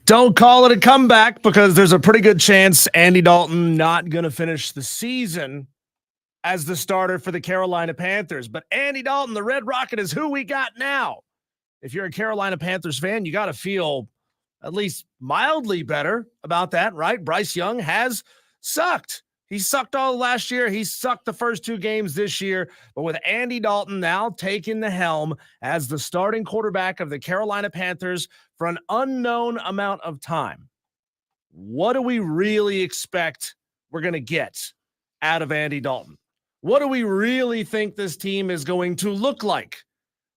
Don't call it a comeback because there's a pretty good chance Andy Dalton not going to finish the season as the starter for the Carolina Panthers. But Andy Dalton, the Red Rocket, is who we got now. If you're a Carolina Panthers fan, you got to feel at least mildly better about that, right? Bryce Young has sucked. He sucked all last year. He sucked the first two games this year. But with Andy Dalton now taking the helm as the starting quarterback of the Carolina Panthers for an unknown amount of time, what do we really expect we're going to get out of Andy Dalton? What do we really think this team is going to look like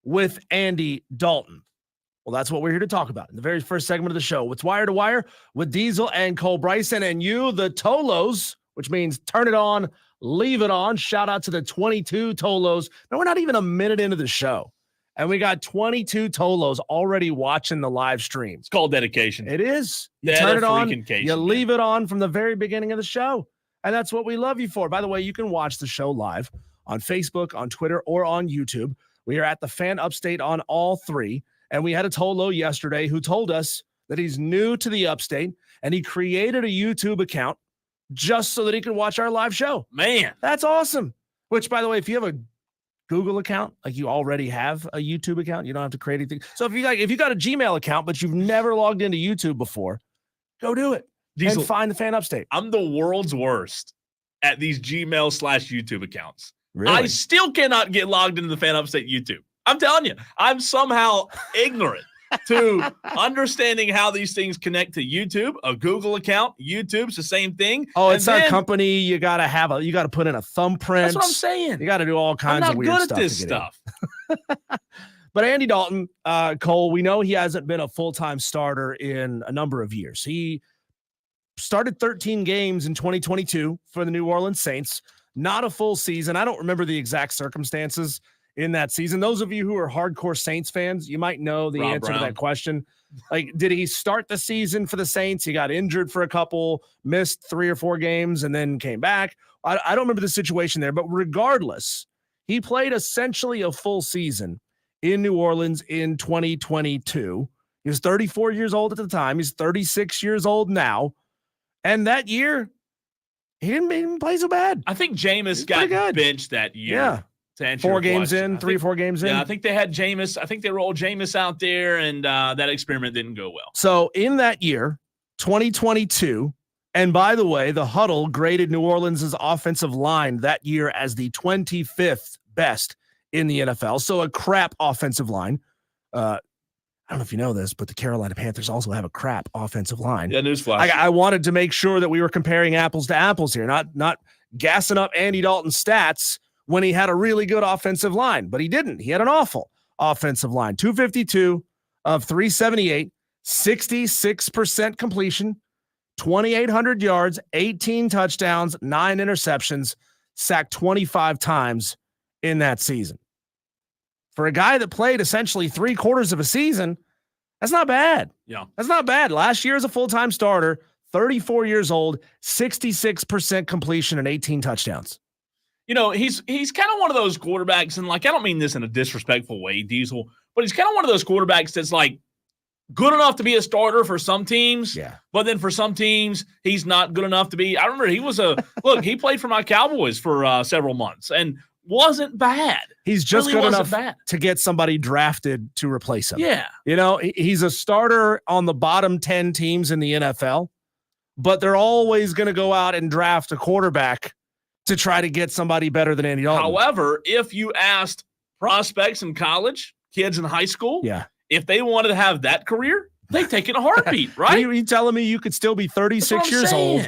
with Andy Dalton? Well, that's what we're here to talk about in the very first segment of the show. It's Wire to Wire with Diesel and Cole Bryson, and you, the Tolos, which means turn it on, leave it on. Shout out to the 22 Tolos. No, we're not even a minute into the show, and we got 22 Tolos already watching the live stream. It's called dedication. It is. You turn it on, you leave it on from the very beginning of the show, and that's what we love you for. By the way, you can watch the show live on Facebook, on Twitter, or on YouTube. We are at the Fan Upstate on all three, and we had a Tolo yesterday who told us that he's new to the Upstate, and he created a YouTube account just so that he could watch our live show. Man, that's awesome. Which, by the way, if you have a Google account, like you already have a YouTube account, you don't have to create anything. So if you got a Gmail account, but you've never logged into YouTube before, go do it. Diesel, and find the Fan Upstate. I'm the world's worst at these Gmail/YouTube accounts. Really? I still cannot get logged into the Fan Upstate YouTube. I'm telling you, I'm somehow ignorant to understanding how these things connect to YouTube, a Google account. YouTube's the same thing. Oh, it's our company. You got to put in a thumbprint. That's what I'm saying. You got to do all kinds of weird stuff. I'm not good at this stuff. But Andy Dalton, Cole, we know he hasn't been a full-time starter in a number of years. He started 13 games in 2022 for the New Orleans Saints, not a full season. I don't remember the exact circumstances in that season. Those of you who are hardcore Saints fans, you might know the answer to that question. Like, did he start the season for the Saints? He got injured for a couple, missed 3 or 4 games, and then came back. I don't remember the situation there, but regardless, he played essentially a full season in New Orleans in 2022. He was 34 years old at the time. He's 36 years old now. And that year, he didn't even play so bad. I think Jameis got benched that year. Yeah. 4 games in, 3 or 4 games in. Yeah, I think they had Jameis. I think they rolled Jameis out there, and that experiment didn't go well. So in that year, 2022, and by the way, the Huddle graded New Orleans' offensive line that year as the 25th best in the NFL. So a crap offensive line. I don't know if you know this, but the Carolina Panthers also have a crap offensive line. Yeah, newsflash. I wanted to make sure that we were comparing apples to apples here, not gassing up Andy Dalton's stats when he had a really good offensive line, but he didn't. He had an awful offensive line. 252 of 378, 66% completion, 2,800 yards, 18 touchdowns, 9 interceptions, sacked 25 times in that season. For a guy that played essentially 3/4 of a season, that's not bad. Yeah, that's not bad. Last year as a full-time starter, 34 years old, 66% completion and 18 touchdowns. You know, he's kind of one of those quarterbacks, and like, I don't mean this in a disrespectful way, Diesel, but he's kind of one of those quarterbacks that's like good enough to be a starter for some teams, but then for some teams, he's not good enough to be. I remember he was he played for my Cowboys for several months and wasn't bad. He's just really good enough to get somebody drafted to replace him. Yeah. You know, he's a starter on the bottom 10 teams in the NFL, but they're always going to go out and draft a quarterback to try to get somebody better than Andy Dalton. However, if you asked prospects in college, kids in high school, if they wanted to have that career, they take it in a heartbeat, right? Are you telling me you could still be 36 years old,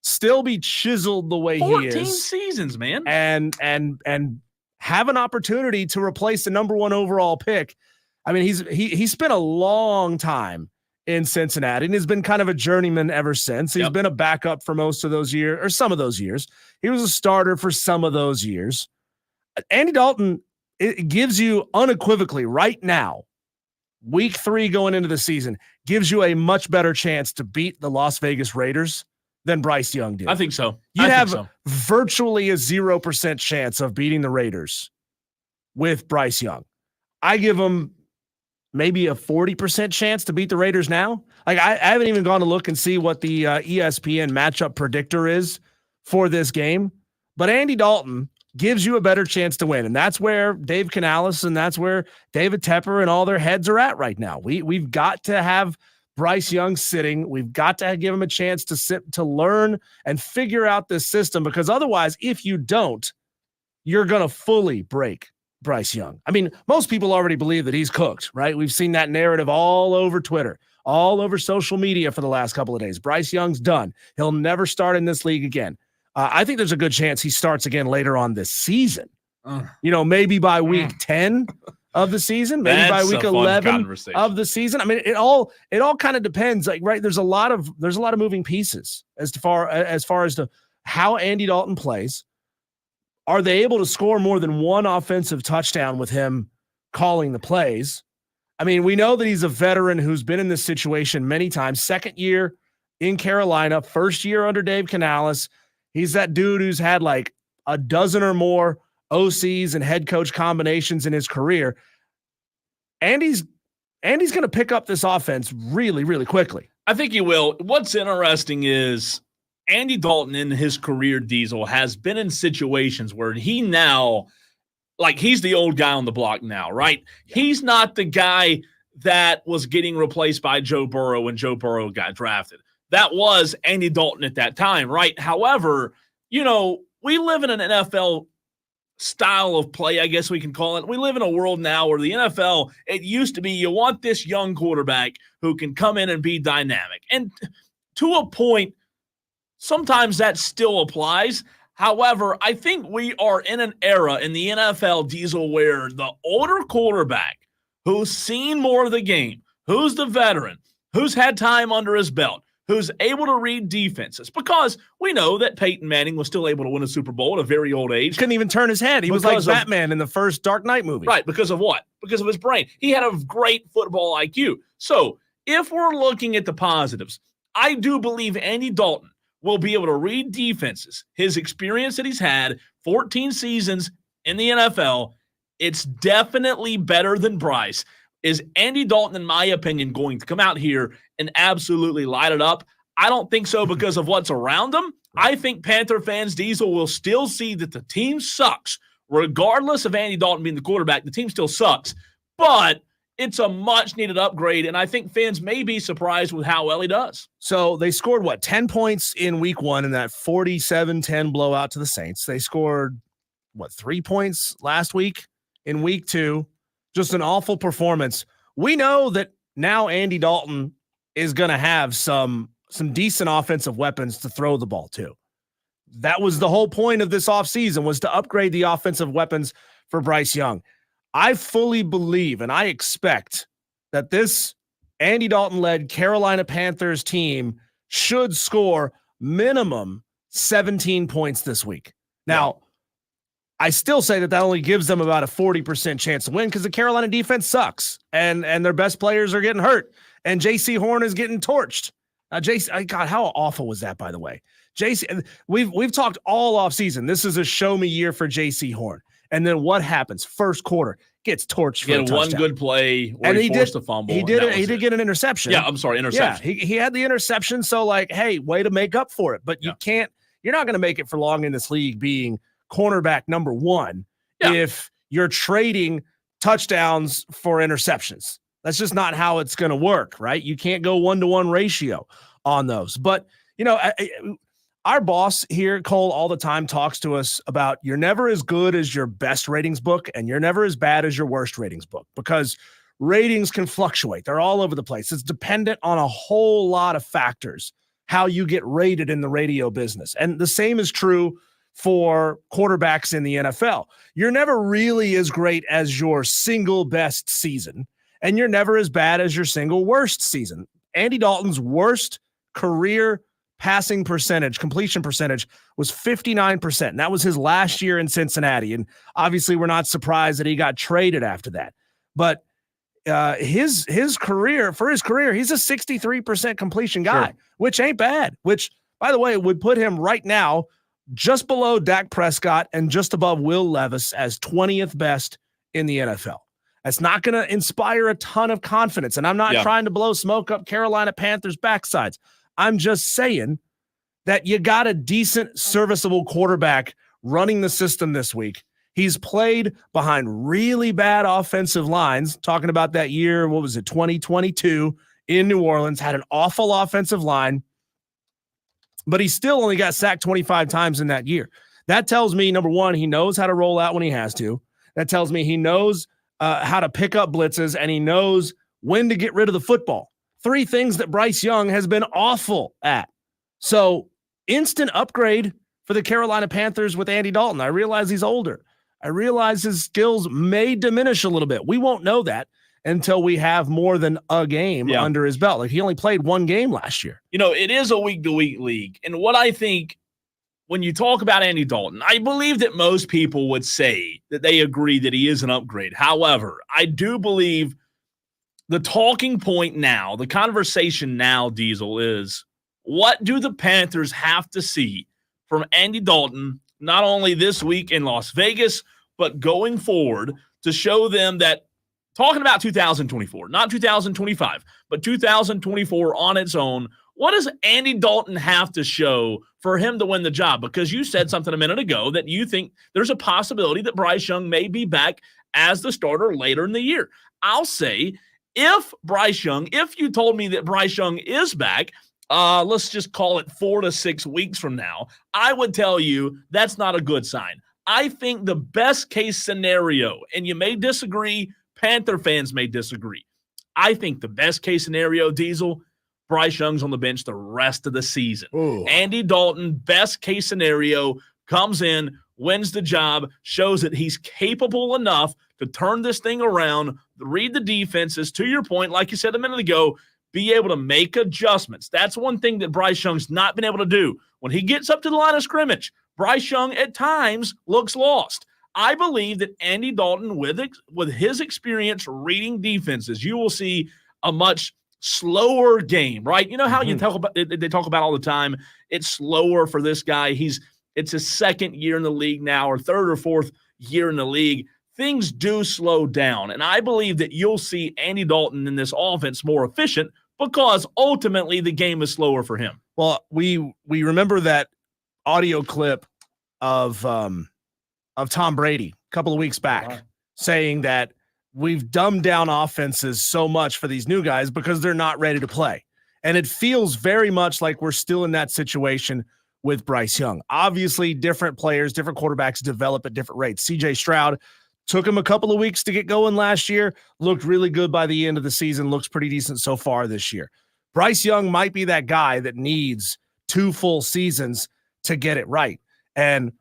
still be chiseled the way he is, 14 seasons, man, and have an opportunity to replace the number 1 overall pick? I mean, he spent a long time in Cincinnati and has been kind of a journeyman ever since. He's been a backup for most of those years, or some of those years. He was a starter for some of those years. Andy Dalton, it gives you unequivocally right now, week 3 going into the season, gives you a much better chance to beat the Las Vegas Raiders than Bryce Young did. I think so. You have virtually a 0% chance of beating the Raiders with Bryce Young. I give him maybe a 40% chance to beat the Raiders now. Like I haven't even gone to look and see what the ESPN matchup predictor is for this game, but Andy Dalton gives you a better chance to win. And that's where Dave Canales and that's where David Tepper and all their heads are at right now. We've got to have Bryce Young sitting. We've got to give him a chance to sit, to learn and figure out this system, because otherwise, if you don't, you're going to fully break Bryce Young. I mean, most people already believe that he's cooked, right? We've seen that narrative all over Twitter, all over social media for the last couple of days. Bryce Young's done. He'll never start in this league again. I think there's a good chance he starts again later on this season. Maybe by week 10 of the season, maybe by week 11 of the season. I mean, it all kind of depends. Like, right, there's a lot of moving pieces as far as to how Andy Dalton plays. Are they able to score more than one offensive touchdown with him calling the plays? I mean, we know that he's a veteran who's been in this situation many times. Second year in Carolina, first year under Dave Canales. He's that dude who's had like a dozen or more OCs and head coach combinations in his career. Andy's going to pick up this offense really, really quickly. I think he will. What's interesting is Andy Dalton in his career, Diesel, has been in situations where he now, like, he's the old guy on the block now, right? Yeah. He's not the guy that was getting replaced by Joe Burrow when Joe Burrow got drafted. That was Andy Dalton at that time, right? However, we live in an NFL style of play, I guess we can call it. We live in a world now where the NFL, it used to be you want this young quarterback who can come in and be dynamic. And to a point, sometimes that still applies. However, I think we are in an era in the NFL, Diesel, where the older quarterback who's seen more of the game, who's the veteran, who's had time under his belt, who's able to read defenses, because we know that Peyton Manning was still able to win a Super Bowl at a very old age. Couldn't even turn his head. He was like Batman in the first Dark Knight movie. Right, because of what? Because of his brain. He had a great football IQ. So if we're looking at the positives, I do believe Andy Dalton will be able to read defenses. His experience that he's had, 14 seasons in the NFL, it's definitely better than Bryce. Is Andy Dalton, in my opinion, going to come out here and absolutely light it up? I don't think so because of what's around him. I think Panther fans, Diesel, will still see that the team sucks. Regardless of Andy Dalton being the quarterback, the team still sucks. But it's a much-needed upgrade, and I think fans may be surprised with how well he does. So they scored, 10 points in week 1 in that 47-10 blowout to the Saints. They scored, 3 points last week in week 2. Just an awful performance. We know that now Andy Dalton is going to have some decent offensive weapons to throw the ball to. That was the whole point of this offseason, was to upgrade the offensive weapons for Bryce Young. I fully believe and I expect that this Andy Dalton-led Carolina Panthers team should score minimum 17 points this week. Now, I still say that only gives them about a 40% chance to win because the Carolina defense sucks and their best players are getting hurt and J.C. Horn is getting torched. God, how awful was that, by the way? We've talked all off season. This is a show me year for J.C. Horn. And then what happens? First quarter, gets torched for a touchdown. One good play where he forced a fumble. He did get an interception. Yeah, I'm sorry, interception. Yeah, he had the interception. So, hey, way to make up for it. But you're not going to make it for long in this league being cornerback number 1 if you're trading touchdowns for interceptions. That's just not how it's going to work, right? You can't go 1-to-1 ratio on those. But, our boss here, Cole, all the time talks to us about you're never as good as your best ratings book and you're never as bad as your worst ratings book because ratings can fluctuate. They're all over the place. It's dependent on a whole lot of factors, how you get rated in the radio business. And the same is true for quarterbacks in the NFL. You're never really as great as your single best season, and you're never as bad as your single worst season. Andy Dalton's worst career passing percentage, completion percentage, was 59%. And that was his last year in Cincinnati. And obviously we're not surprised that he got traded after that. But his career, he's a 63% completion guy, which ain't bad, which, by the way, would put him right now just below Dak Prescott and just above Will Levis as 20th best in the NFL. That's not going to inspire a ton of confidence. And I'm not trying to blow smoke up Carolina Panthers' backsides. I'm just saying that you got a decent, serviceable quarterback running the system this week. He's played behind really bad offensive lines, talking about that year, 2022 in New Orleans, had an awful offensive line, but he still only got sacked 25 times in that year. That tells me, number one, he knows how to roll out when he has to. That tells me he knows how to pick up blitzes, and he knows when to get rid of the football. 3 things that Bryce Young has been awful at. So instant upgrade for the Carolina Panthers with Andy Dalton. I realize he's older. I realize his skills may diminish a little bit. We won't know that until we have more than a game under his belt. Like, he only played 1 game last year. It is a week-to-week league. And what I think when you talk about Andy Dalton, I believe that most people would say that they agree that he is an upgrade. However, I do believe the talking point now, the conversation now, Diesel, is what do the Panthers have to see from Andy Dalton, not only this week in Las Vegas, but going forward to show them that, talking about 2024, not 2025, but 2024 on its own, what does Andy Dalton have to show for him to win the job? Because you said something a minute ago that you think there's a possibility that Bryce Young may be back as the starter later in the year. I'll say, if you told me that Bryce Young is back, let's just call it 4 to 6 weeks from now, I would tell you that's not a good sign. I think the best case scenario, and you may disagree, Panther fans may disagree. I think the best case scenario, Diesel, Bryce Young's on the bench the rest of the season. Ooh. Andy Dalton, best case scenario, comes in, wins the job, shows that he's capable enough to turn this thing around, read the defenses, to your point, like you said a minute ago, be able to make adjustments. That's one thing that Bryce Young's not been able to do. When he gets up to the line of scrimmage, Bryce Young at times looks lost. I believe that Andy Dalton, with his experience reading defenses, you will see a much slower game, right? You know how they talk about all the time, it's slower for this guy. It's his 2nd year in the league now, or 3rd or 4th year in the league. Things do slow down, and I believe that you'll see Andy Dalton in this offense more efficient because ultimately the game is slower for him. Well, we remember that audio clip of Tom Brady a couple of weeks back saying that we've dumbed down offenses so much for these new guys because they're not ready to play. And it feels very much like we're still in that situation with Bryce Young. Obviously, different players, different quarterbacks develop at different rates. CJ Stroud took him a couple of weeks to get going last year, looked really good by the end of the season, looks pretty decent so far this year. Bryce Young might be that guy that needs 2 full seasons to get it right. And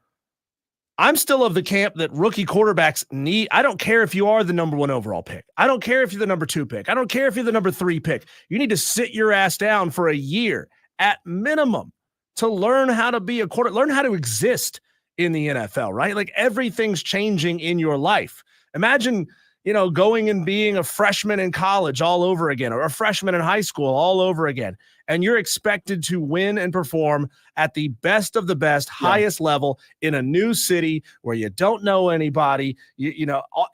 I'm still of the camp that rookie quarterbacks need. I don't care if you are the number 1 overall pick. I don't care if you're the number 2 pick. I don't care if you're the number 3 pick. You need to sit your ass down for a year at minimum to learn how to be a learn how to exist in the NFL, right? Like, everything's changing in your life. Imagine, going and being a freshman in college all over again, or a freshman in high school all over again. And you're expected to win and perform at the best of the best, highest level in a new city where you don't know anybody.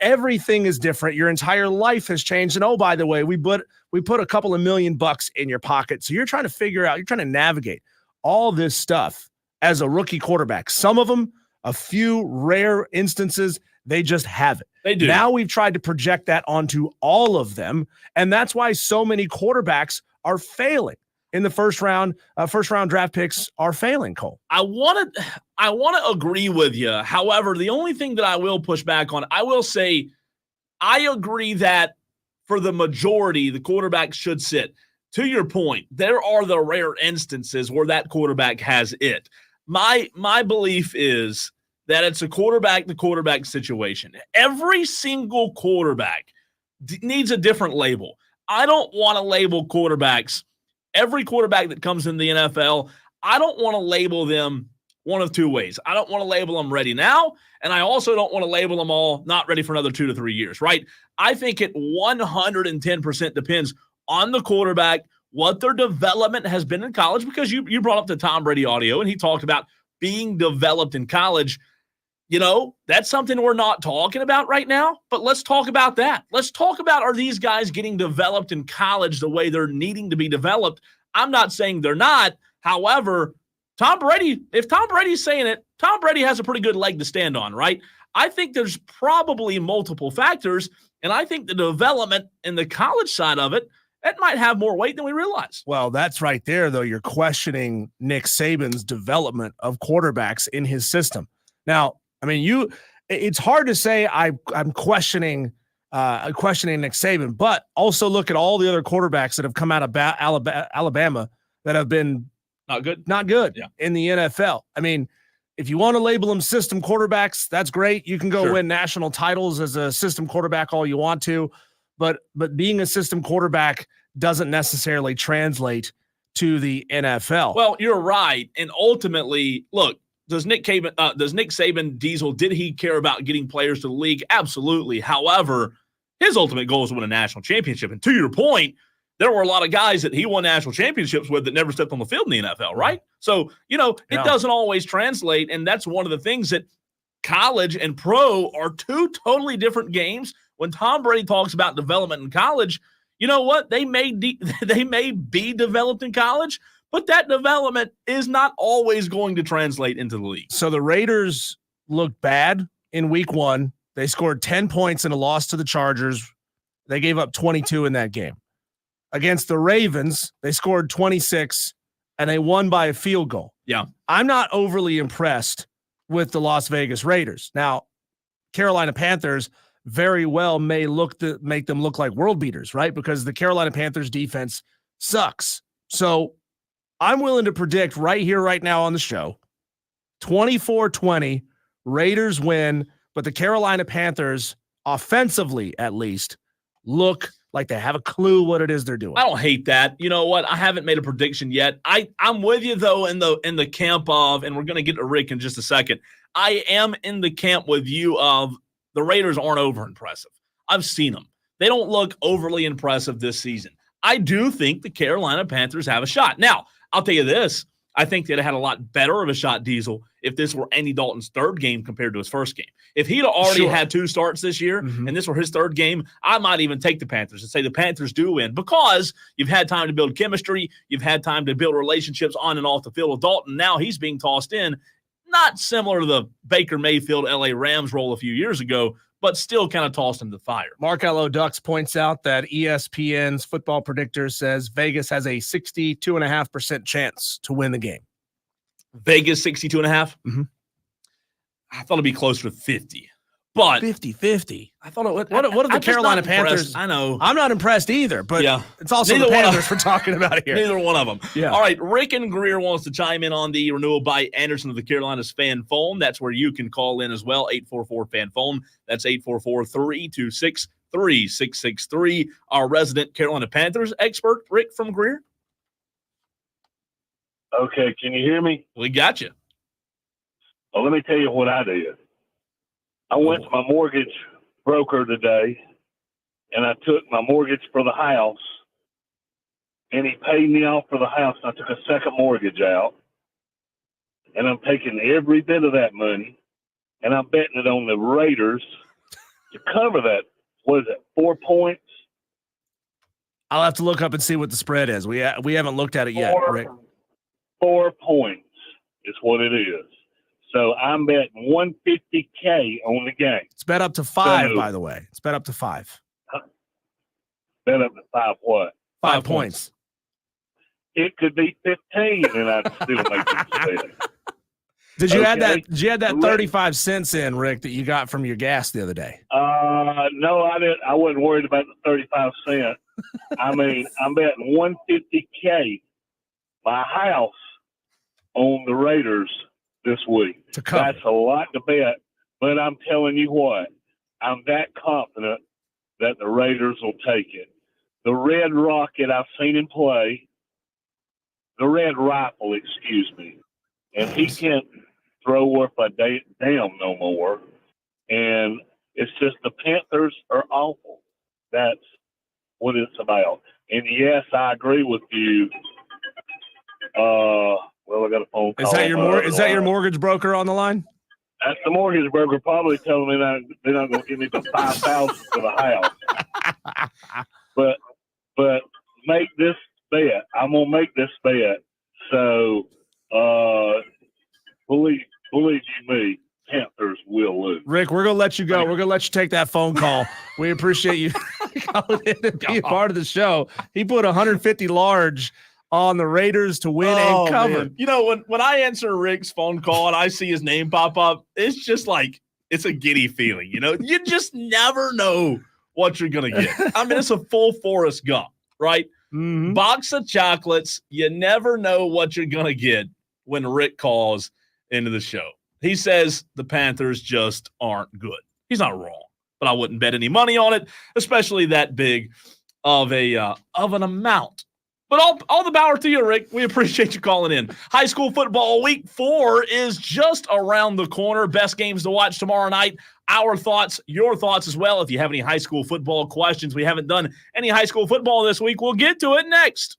Everything is different. Your entire life has changed. And, oh, by the way, we put a couple of $1 million in your pocket. So you're trying to navigate all this stuff as a rookie quarterback. Some of them, a few rare instances, they just have it. They do. Now we've tried to project that onto all of them, and that's why so many quarterbacks are failing in the first round. First round draft picks are failing, Cole. I want to agree with you. However, the only thing that I will push back on, I will say, I agree that for the majority, the quarterback should sit. To your point, there are the rare instances where that quarterback has it. My belief is that it's a quarterback situation. Every single quarterback needs a different label. I don't want to label quarterbacks. Every quarterback that comes in the NFL, I don't want to label them one of 2 ways. I don't want to label them ready now, and I also don't want to label them all not ready for another 2 to 3 years, right? I think it 110% depends on the quarterback, what their development has been in college, because you brought up the Tom Brady audio, and he talked about being developed in college. That's something we're not talking about right now, but let's talk about that. Let's talk about, are these guys getting developed in college the way they're needing to be developed? I'm not saying they're not. However, if Tom Brady's saying it, Tom Brady has a pretty good leg to stand on, right? I think there's probably multiple factors, and I think the development in the college side of it, that might have more weight than we realize. Well, that's right there, though. You're questioning Nick Saban's development of quarterbacks in his system. Now, I mean, it's hard to say I'm questioning Nick Saban, but also look at all the other quarterbacks that have come out of Alabama that have been not good in the NFL. I mean, if you want to label them system quarterbacks, that's great. You can go win national titles as a system quarterback all you want to, but being a system quarterback doesn't necessarily translate to the NFL. Well, you're right. And ultimately, look, does Nick Saban Diesel, did he care about getting players to the league? Absolutely. However, his ultimate goal is to win a national championship. And to your point, there were a lot of guys that he won national championships with that never stepped on the field in the NFL, right? So, it doesn't always translate, and that's one of the things that college and pro are two totally different games. When Tom Brady talks about development in college, you know what? They may be developed in college, but that development is not always going to translate into the league. So the Raiders looked bad in week 1. They scored 10 points in a loss to the Chargers. They gave up 22 in that game. Against the Ravens, they scored 26, and they won by a field goal. Yeah. I'm not overly impressed with the Las Vegas Raiders. Now, Carolina Panthers very well may make them look like world beaters, right? Because the Carolina Panthers defense sucks. So I'm willing to predict right here, right now on the show, 24-20, Raiders win, but the Carolina Panthers, offensively at least, look like they have a clue what it is they're doing. I don't hate that. You know what? I haven't made a prediction yet. I'm with you though in the camp of, and we're going to get to Rick in just a second. I am in the camp with you of the Raiders aren't over impressive. I've seen them. They don't look overly impressive this season. I do think the Carolina Panthers have a shot. Now, I'll tell you this. I think they'd have had a lot better of a shot, Diesel, if this were Andy Dalton's third game compared to his first game. If he'd already had 2 starts this year and this were his third game, I might even take the Panthers and say the Panthers do win because you've had time to build chemistry. You've had time to build relationships on and off the field with Dalton. Now he's being tossed in, not similar to the Baker Mayfield LA Rams role a few years ago, but still kind of tossed into the fire. Mark L.O. Ducks points out that ESPN's football predictor says Vegas has a 62.5% chance to win the game. Vegas 62.5? Mm-hmm. I thought it'd be closer to 50. But 50-50. I thought it would. What are the Carolina Panthers? I know. I'm not impressed either, but it's also the Panthers we're talking about here. Neither one of them. Yeah. All right, Rick and Greer wants to chime in on the renewal by Anderson of the Carolinas fan phone. That's where you can call in as well, 844-FAN phone. That's 844-326-3663. Our resident Carolina Panthers expert, Rick from Greer. Okay, can you hear me? We got you. Well, let me tell you what I did. I went to my mortgage broker today, and I took my mortgage for the house, and he paid me off for the house. I took a second mortgage out, and I'm taking every bit of that money, and I'm betting it on the Raiders to cover that. What is it, 4 points? I'll have to look up and see what the spread is. We haven't looked at it yet, Rick. 4 points is what it is. So I'm betting $150K on the game. It's bet up to 5, by the way. It's bet up to 5. Bet up to 5 what? 5 points. It could be 15, and I'd still make the mistake. Did you add that 35 cents in, Rick, that you got from your gas the other day? No, I didn't. I wasn't worried about the 35 cents. I mean, I'm betting $150K my house on the Raiders this week. That's a lot to bet, but I'm telling you what, I'm that confident that the Raiders will take it. The Red Rocket I've seen him play, the Red Rifle, excuse me, and he can't throw worth a damn no more. And it's just the Panthers are awful. That's what it's about. And yes, I agree with you. Well, I got a phone call. Is that your mortgage broker on the line? That's the mortgage broker probably telling me that they're not going to give me the $5,000 for the house. But make this bet. I'm going to make this bet. So believe you me, Panthers will lose. Rick, we're going to let you go. We're going to let you take that phone call. We appreciate you calling in and being part of the show. He put 150 large on the Raiders to win and cover. Man. You know, when I answer Rick's phone call and I see his name pop up, it's just like it's a giddy feeling. You know, you just never know what you're going to get. I mean, it's a full Forrest Gump, right? Mm-hmm. Box of chocolates. You never know what you're going to get when Rick calls into the show. He says the Panthers just aren't good. He's not wrong, but I wouldn't bet any money on it, especially that big of an amount. But all the power to you, Rick. We appreciate you calling in. High school football week 4 is just around the corner. Best games to watch tomorrow night. Our thoughts, your thoughts as well. If you have any high school football questions, we haven't done any high school football this week. We'll get to it next.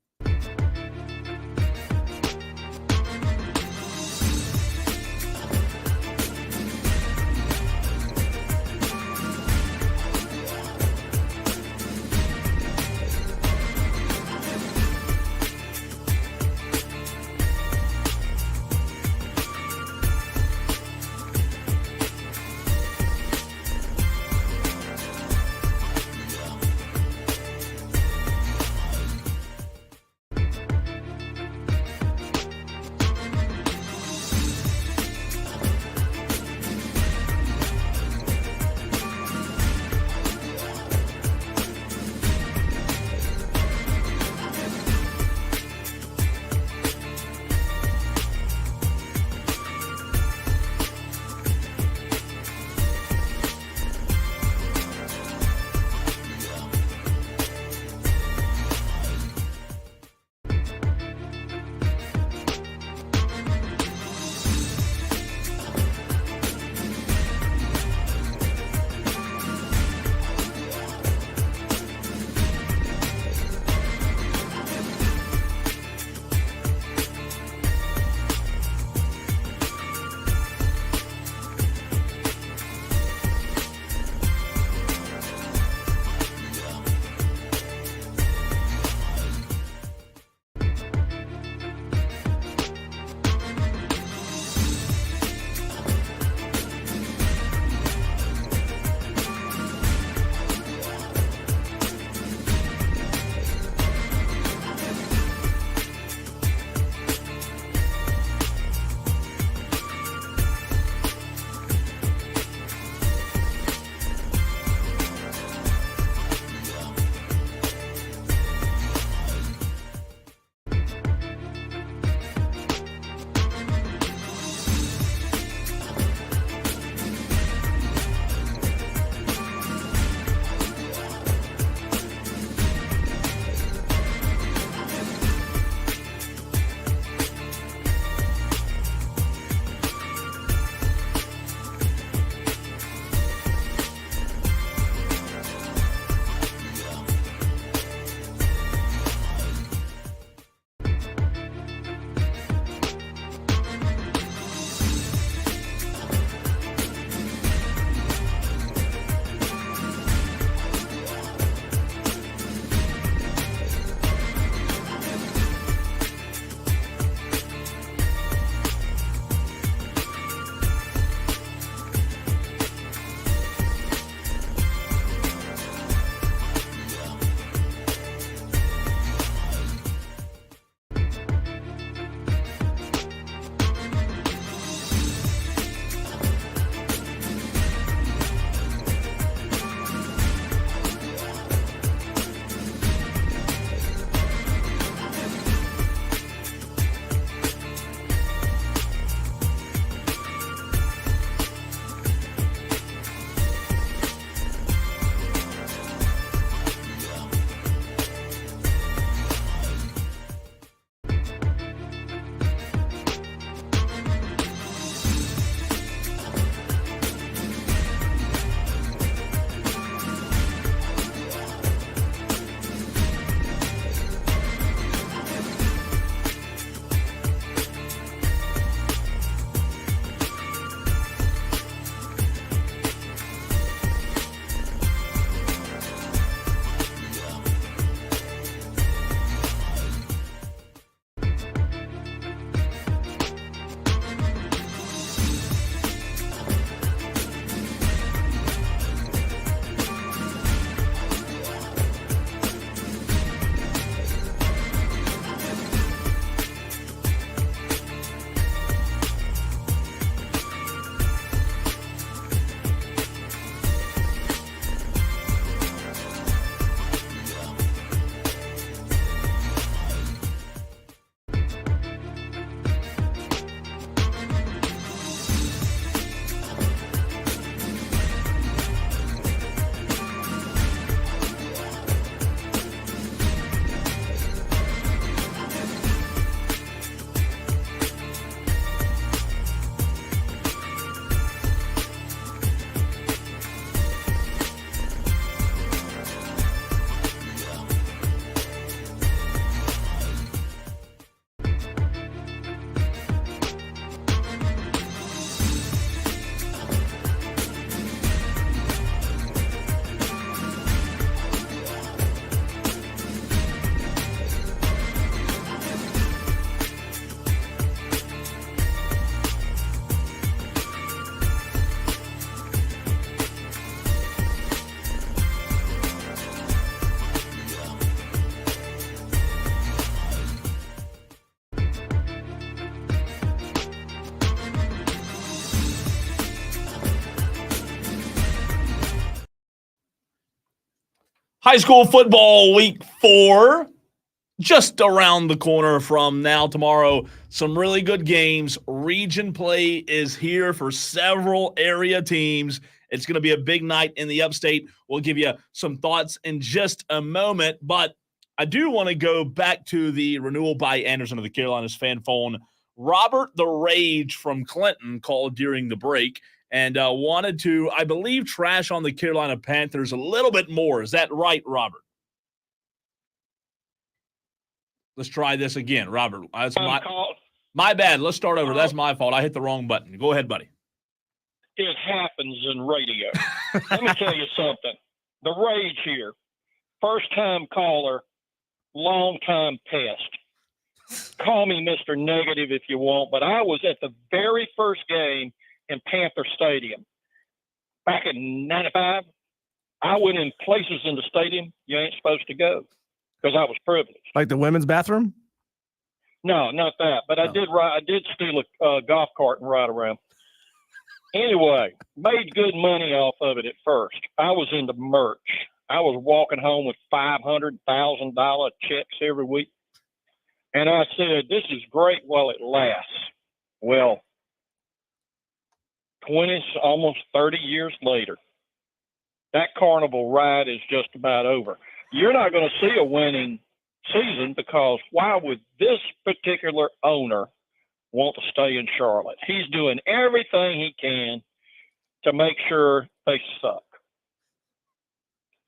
High school football week 4, just around the corner from now. Tomorrow, some really good games. Region play is here for several area teams. It's going to be a big night in the upstate. We'll give you some thoughts in just a moment, but I do want to go back to the renewal by Anderson of the Carolinas fan phone. Robert the Rage from Clinton called during the break and wanted to, I believe, trash on the Carolina Panthers a little bit more. Is that right, Robert? Let's try this again, Robert. That's my bad. Let's start over. That's my fault. I hit the wrong button. Go ahead, buddy. It happens in radio. Let me tell you something. The Rage here, first-time caller, long-time pest. Call me Mr. Negative if you want, but I was at the very first game in Panther Stadium. Back in 95, I went in places in the stadium you ain't supposed to go because I was privileged. Like the women's bathroom? No, not that. But I did steal a golf cart and ride around. Anyway, made good money off of it at first. I was into merch. I was walking home with $500,000 checks every week. And I said, this is great while it lasts. Well, 20, almost 30 years later, that carnival ride is just about over. You're not going to see a winning season because why would this particular owner want to stay in Charlotte? He's doing everything he can to make sure they suck.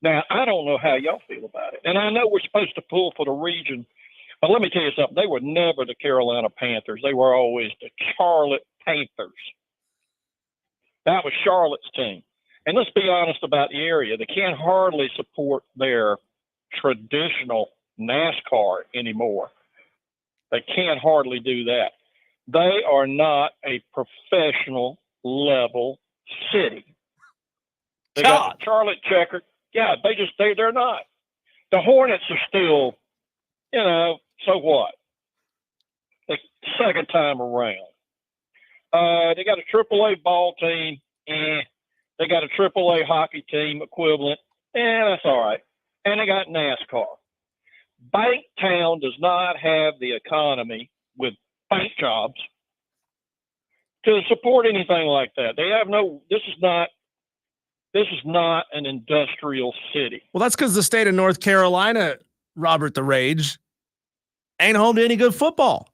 Now, I don't know how y'all feel about it. And I know we're supposed to pull for the region, but let me tell you something. They were never the Carolina Panthers. They were always the Charlotte Panthers. That was Charlotte's team. And let's be honest about the area. They can't hardly support their traditional NASCAR anymore. They can't hardly do that. They are not a professional level city. They got the Charlotte checkered. Yeah, they're not. The Hornets are still, so what? The second time around. They got a AAA ball team. They got a AAA hockey team equivalent. That's all right. And they got NASCAR. Banktown does not have the economy with bank jobs to support anything like that. They have this is not an industrial city. Well, that's because the state of North Carolina, Robert the Rage, ain't home to any good football.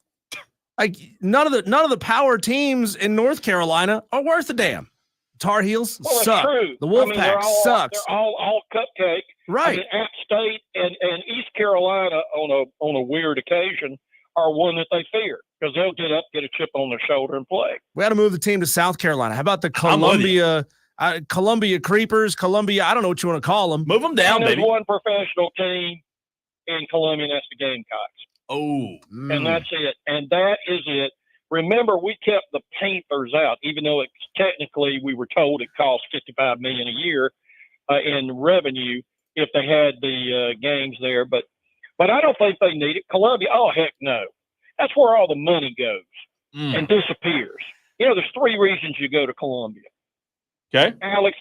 Like none of the power teams in North Carolina are worth a damn. Tar Heels suck. True. The Wolfpack sucks. They're all cupcake. Right. App State and East Carolina on a weird occasion are one that they fear because they'll get up, get a chip on their shoulder, and play. We got to move the team to South Carolina. How about the Columbia Creepers? Columbia, I don't know what you want to call them. Move them down, and baby. There's one professional team in Columbia, and that's the Gamecocks. Oh. And that's it. And that is it. Remember, we kept the Panthers out, even though it's technically we were told it cost $55 million a year in revenue if they had the games there. But I don't think they need it. Columbia, oh, heck no. That's where all the money goes and disappears. There's 3 reasons you go to Columbia. Okay. Alex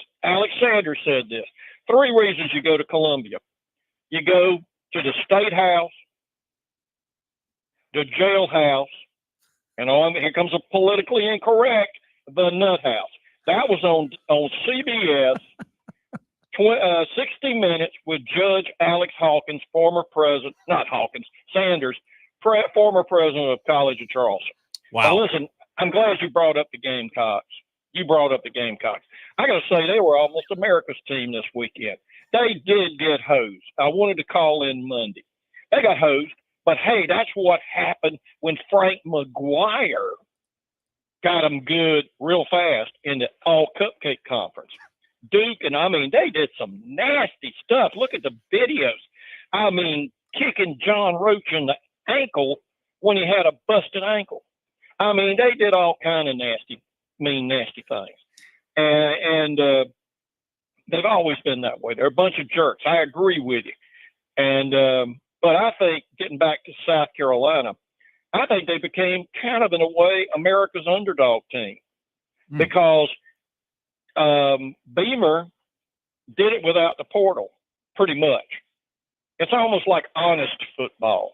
Sanders said this. 3 reasons you go to Columbia. You go to the State House, the jailhouse, and here comes a politically incorrect, the Nut House. That was on CBS, 60 Minutes with Judge Alex Hawkins, Sanders, former president of College of Charleston. Wow. Now listen, I'm glad you brought up the Gamecocks. I got to say, they were almost America's team this weekend. They did get hosed. I wanted to call in Monday. They got hosed. But, hey, that's what happened when Frank McGuire got them good real fast in the all-cupcake conference. Duke, they did some nasty stuff. Look at the videos. Kicking John Roach in the ankle when he had a busted ankle. They did all kind of nasty things. And they've always been that way. They're a bunch of jerks. I agree with you. And but I think, getting back to South Carolina, I think they became kind of, in a way, America's underdog team because Beamer did it without the portal. pretty much. It's almost like honest football.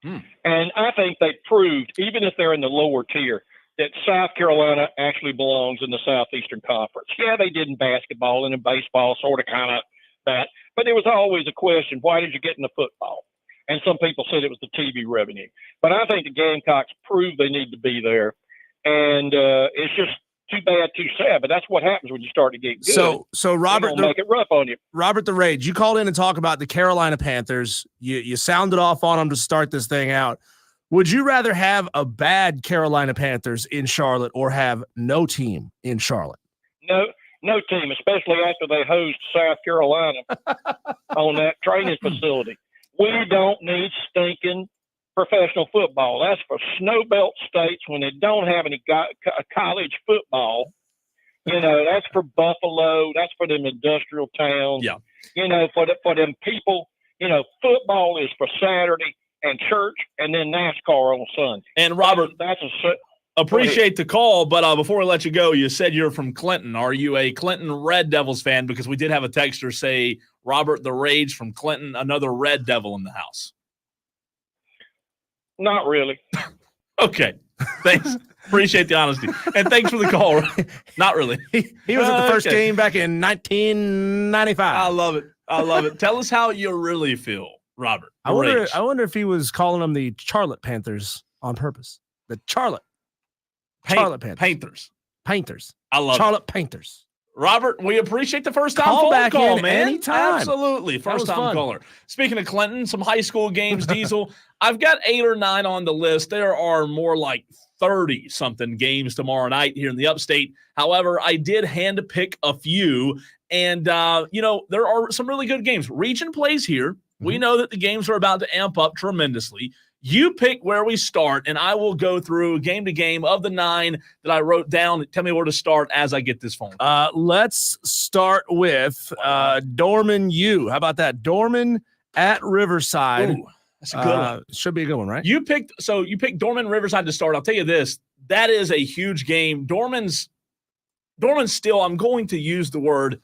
And I think they proved, even if they're in the lower tier, that South Carolina actually belongs in the Southeastern Conference. Yeah, they did in basketball and in baseball, sort of kind of that. But there was always a question, why did you get into football? And some people said it was the TV revenue. But I think the Gamecocks proved they need to be there. And it's just too bad, too sad. But that's what happens when you start to get good. So Robert, make it rough on you. Robert the Rage, you called in and talk about the Carolina Panthers. You sounded off on them to start this thing out. Would you rather have a bad Carolina Panthers in Charlotte or have no team in Charlotte? No team, especially after they host South Carolina on that training facility. We don't need stinking professional football. That's for snowbelt states when they don't have any college football. You know, that's for Buffalo. That's for them industrial towns. Yeah. You know, for them people, you know, football is for Saturday and church and then NASCAR on Sunday. And Robert, that's appreciate the call, but before we let you go, you said you're from Clinton. Are you a Clinton Red Devils fan? Because we did have a texter say Robert the Rage from Clinton, another Red Devil in the house. Not really. Okay. Thanks. Appreciate the honesty. And thanks for the call. Not really. He was at the first game back in 1995. I love it. I love it. Tell us how you really feel, Robert. I wonder if he was calling them the Charlotte Panthers on purpose. The Charlotte Panthers. Panthers. I love Charlotte Panthers. Robert, we appreciate the first time call phone back call, in man. Anytime. Absolutely. First time caller. Speaking of Clinton, some high school games, Diesel. I've got 8 or 9 on the list. There are more like 30-something games tomorrow night here in the upstate. However, I did hand pick a few, and, you know, there are some really good games. Region plays here. Mm-hmm. We know that the games are about to amp up tremendously. You pick where we start, and I will go through game to game of the 9 that I wrote down. Tell me where to start as I get this phone. Let's start with Dorman U. How about that? Dorman at Riverside. Ooh, that's a good one. Should be a good one, right? You picked Dorman Riverside to start. I'll tell you this. That is a huge game. Dorman's still, I'm going to use the word,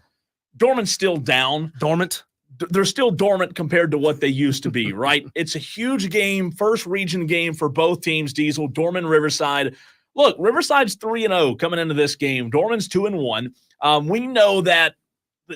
Dorman's still down. Dormant. They're still dormant compared to what they used to be, right? It's a huge game, first region game for both teams, Diesel, Dorman, Riverside. Look, Riverside's 3-0 coming into this game. Dorman's 2-1. We know that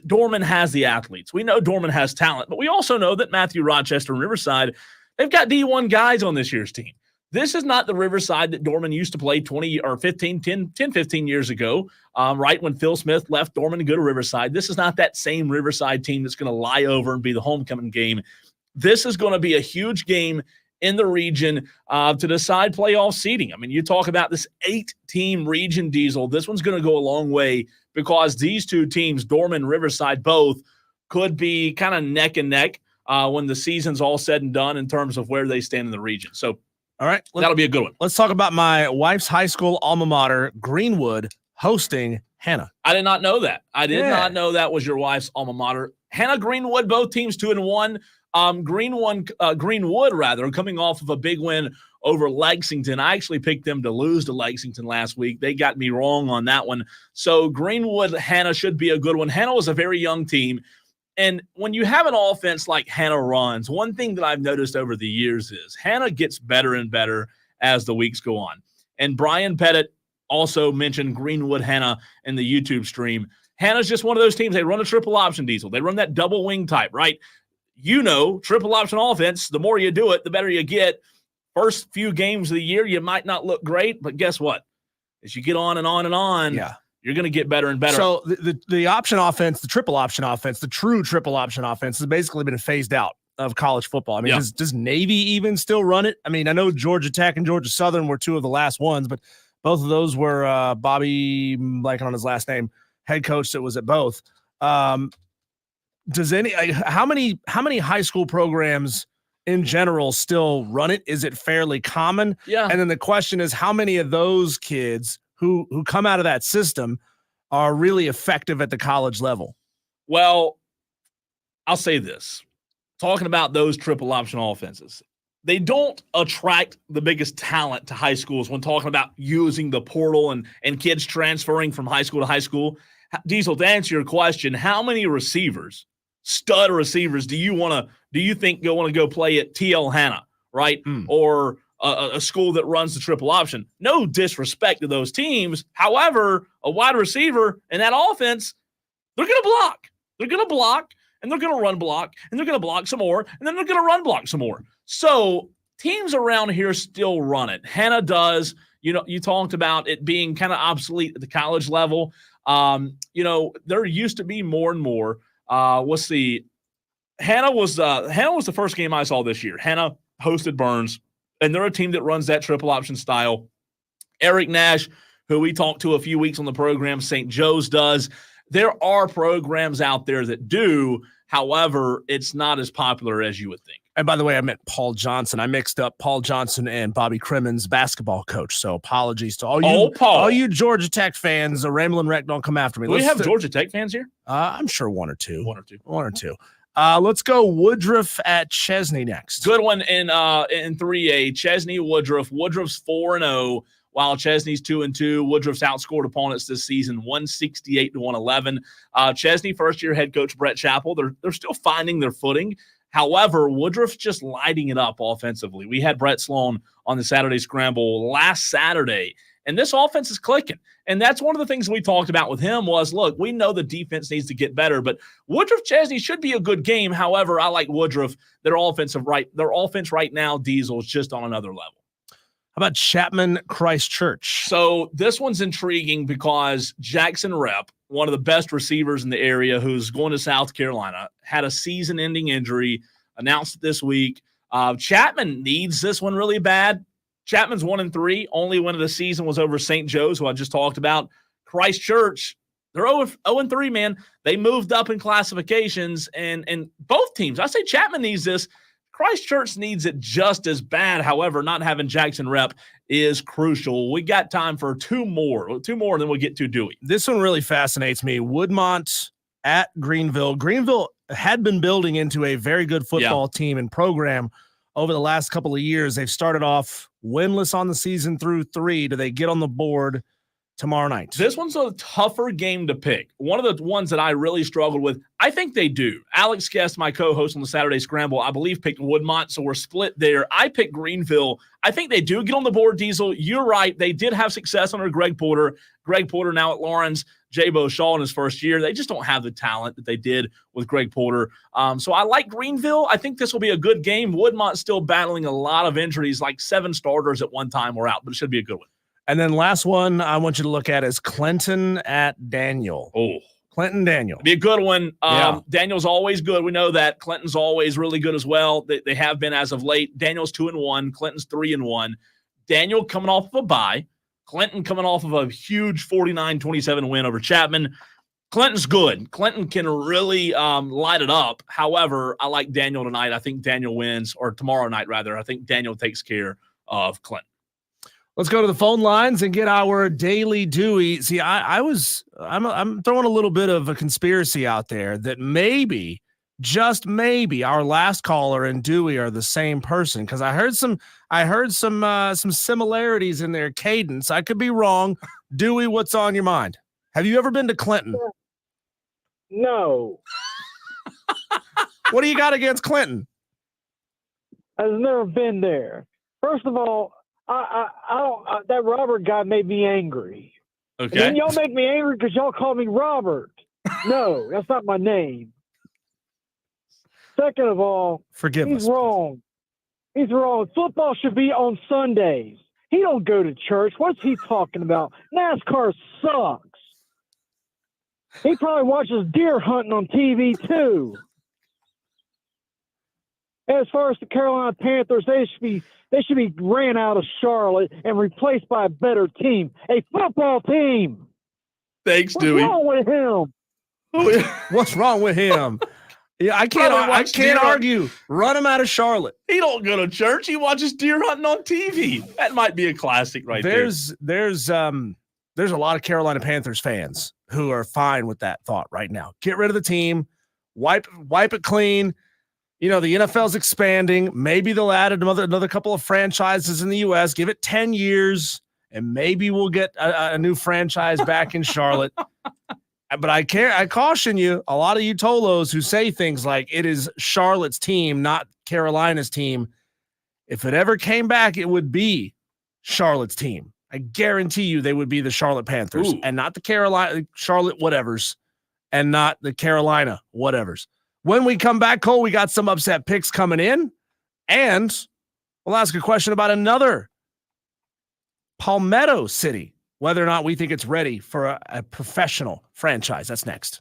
Dorman has the athletes. We know Dorman has talent, but we also know that Matthew Rochester and Riverside, they've got D1 guys on this year's team. This is not the Riverside that Dorman used to play 15 years ago, right when Phil Smith left Dorman to go to Riverside. This is not that same Riverside team that's going to lie over and be the homecoming game. This is going to be a huge game in the region to decide playoff seeding. I mean, you talk about this 8-team region, Diesel. This one's going to go a long way because these two teams, Dorman and Riverside, both could be kind of neck and neck when the season's all said and done in terms of where they stand in the region. So, all right, that'll be a good one. Let's talk about my wife's high school alma mater, Greenwood, hosting Hannah. I did not know that. I did not know that was your wife's alma mater. Hannah, Greenwood, both teams 2-1. Greenwood, coming off of a big win over Lexington. I actually picked them to lose to Lexington last week. They got me wrong on that one. So Greenwood, Hannah should be a good one. Hannah was a very young team. And when you have an offense like Hannah runs, one thing that I've noticed over the years is Hannah gets better and better as the weeks go on. And Brian Pettit also mentioned Greenwood Hannah in the YouTube stream. Hannah's just one of those teams. They run a triple option, Diesel. They run that double wing type, right? You know, triple option offense, the more you do it, the better you get. First few games of the year, you might not look great, but guess what? As you get on and on and on, you're going to get better and better. So the option offense, the triple option offense, the true triple option offense has basically been phased out of college football. I mean, does Navy even still run it? I mean, I know Georgia Tech and Georgia Southern were two of the last ones, but both of those were Bobby, blanking on his last name, head coach that was at both. How many high school programs in general still run it? Is it fairly common? Yeah. And then the question is, how many of those kids who come out of that system are really effective at the college level? Well, I'll say this. Talking about those triple option offenses, they don't attract the biggest talent to high schools when talking about using the portal and kids transferring from high school to high school. Diesel, to answer your question, how many receivers stud receivers do you think you want to go play at TL Hanna, right? Or a school that runs the triple option? No disrespect to those teams. However, a wide receiver in that offense, they're going to block. They're going to block, and they're going to run block, and they're going to block some more, and then they're going to run block some more. So teams around here still run it. Hanna does. You talked about it being kind of obsolete at the college level. There used to be more and more. Let's see. Hanna was the first game I saw this year. Hanna hosted Burns, and they're a team that runs that triple option style. Eric Nash, who we talked to a few weeks on the program, St. Joe's does. There are programs out there that do. However, it's not as popular as you would think. And by the way, I meant Paul Johnson. I mixed up Paul Johnson and Bobby Crimmins, basketball coach. So apologies to all you Georgia Tech fans. Ramblin' Wreck, don't come after me. Do we have Georgia Tech fans here? I'm sure one or two. Let's go Woodruff at Chesney next. Good one in 3A. Chesney Woodruff. Woodruff's 4-0, while Chesney's 2-2. Woodruff's outscored opponents this season 168-111. Chesney, first-year head coach Brett Chappell. They're still finding their footing. However, Woodruff's just lighting it up offensively. We had Brett Sloan on the Saturday Scramble last Saturday, and this offense is clicking. And that's one of the things we talked about with him was, look, we know the defense needs to get better, but Woodruff-Chesney should be a good game. However, I like Woodruff. Their offense right now, Diesel, is just on another level. How about Chapman Christchurch? So this one's intriguing because Jackson Rep, one of the best receivers in the area who's going to South Carolina, had a season-ending injury, announced it this week. Chapman needs this one really bad. Chapman's 1-3. Only win of the season was over St. Joe's, who I just talked about. Christchurch, they're 0-3, man. They moved up in classifications, and both teams, I say Chapman needs this. Christchurch needs it just as bad. However, not having Jackson Rep is crucial. We got time for two more, and then we'll get to Dewey. This one really fascinates me. Woodmont at Greenville. Greenville had been building into a very good football team and program over the last couple of years. They've started off winless on the season through 3. Do they get on the board tomorrow night? This one's a tougher game to pick. One of the ones that I really struggled with, I think they do. Alex Guest, my co-host on the Saturday Scramble, I believe picked Woodmont, so we're split there. I picked Greenville. I think they do get on the board, Diesel. You're right. They did have success under Greg Porter. Greg Porter now at Lawrence. Jay Beauchamp in his first year. They just don't have the talent that they did with Greg Porter. So I like Greenville. I think this will be a good game. Woodmont's still battling a lot of injuries, like 7 starters at one time were out, but it should be a good one. And then last one I want you to look at is Clinton at Daniel. Oh, Clinton Daniel. Be a good one. Daniel's always good. We know that. Clinton's always really good as well. They have been as of late. Daniel's 2-1. Clinton's 3-1. Daniel coming off of a bye. Clinton coming off of a huge 49-27 win over Chapman. Clinton's good. Clinton can really light it up. However, I like Daniel tonight. I think Daniel wins, or tomorrow night, rather. I think Daniel takes care of Clinton. Let's go to the phone lines and get our daily Dewey. See, I'm throwing a little bit of a conspiracy out there that maybe, just maybe, our last caller and Dewey are the same person, because I heard some similarities in their cadence. I could be wrong. Dewey, what's on your mind? Have you ever been to Clinton? No. What do you got against Clinton? I've never been there. First of all, I don't. That Robert guy made me angry. Okay. And then y'all make me angry because y'all call me Robert. No, that's not my name. Second of all, he's wrong. He's wrong. Football should be on Sundays. He don't go to church. What's he talking about? NASCAR sucks. He probably watches deer hunting on TV too. As far as the Carolina Panthers, they should be ran out of Charlotte and replaced by a better team, a football team. Thanks, Dewey. What's wrong with him? What's wrong with him? Yeah, I can't argue. Run him out of Charlotte. He don't go to church. He watches deer hunting on TV. That might be a classic right there. There's a lot of Carolina Panthers fans who are fine with that thought right now. Get rid of the team, wipe it clean. You know, the NFL's expanding. Maybe they'll add another couple of franchises in the U.S. Give it 10 years, and maybe we'll get a new franchise back in Charlotte. But I caution you, a lot of you Tolos who say things like it is Charlotte's team, not Carolina's team. If it ever came back, it would be Charlotte's team. I guarantee you they would be the Charlotte Panthers and not the Charlotte whatevers and not the Carolina whatevers. When we come back, Cole, we got some upset picks coming in, and we'll ask a question about another Palmetto City, whether or not we think it's ready for a professional franchise. That's next.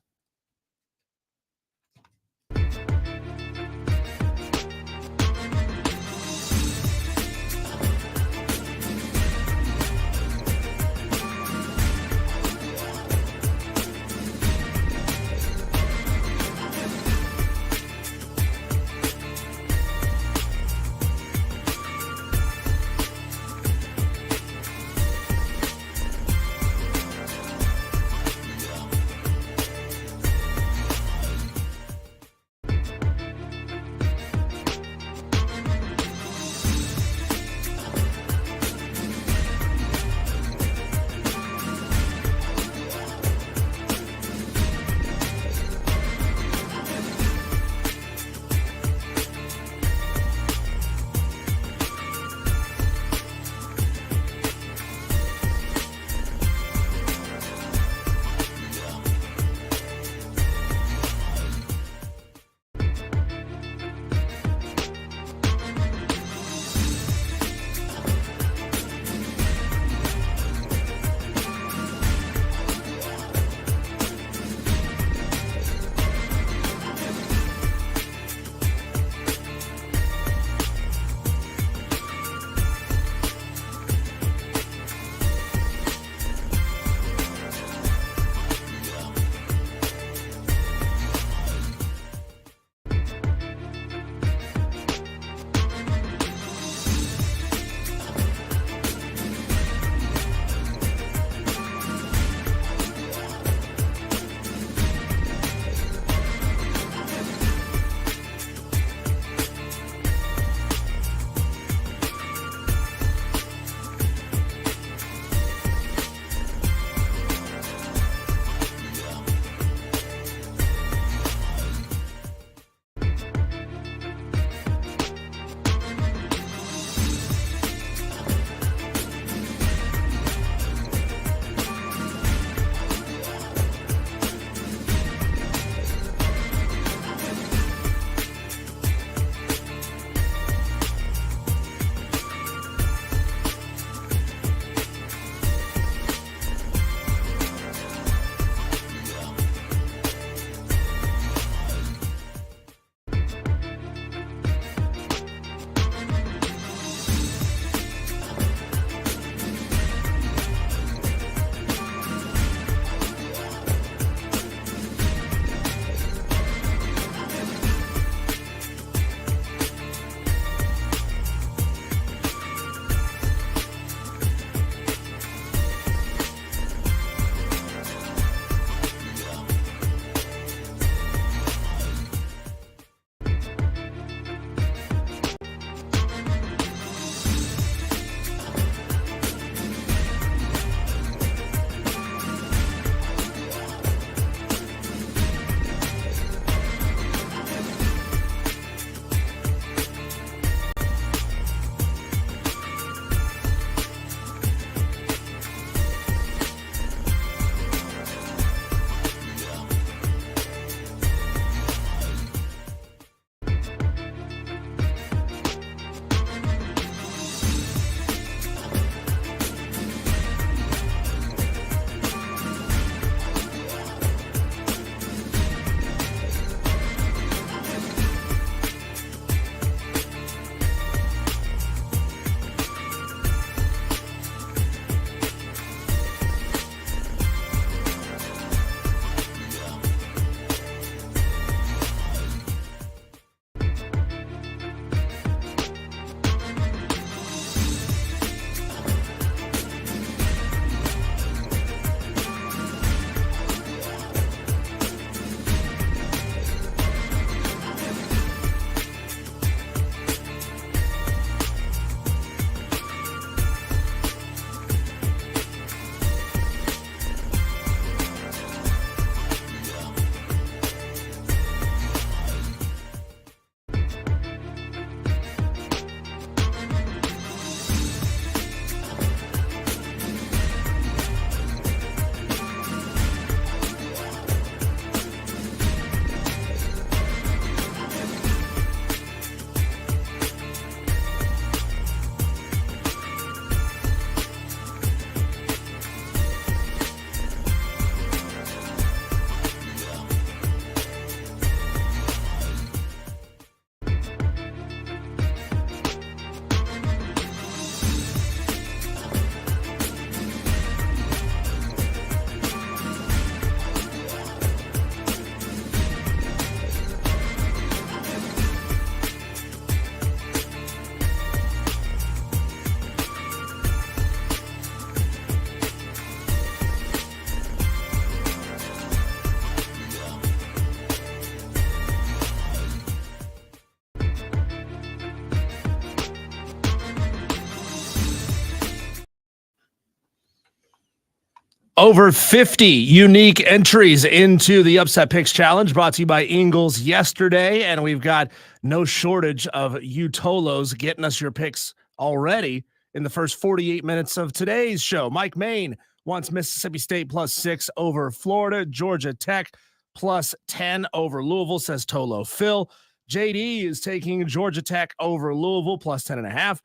Over 50 unique entries into the Upset Picks Challenge, brought to you by Ingles yesterday. And we've got no shortage of you Tolos getting us your picks already in the first 48 minutes of today's show. Mike Main wants Mississippi State +6 over Florida. Georgia Tech +10 over Louisville, says Tolo Phil. JD is taking Georgia Tech over Louisville +10.5.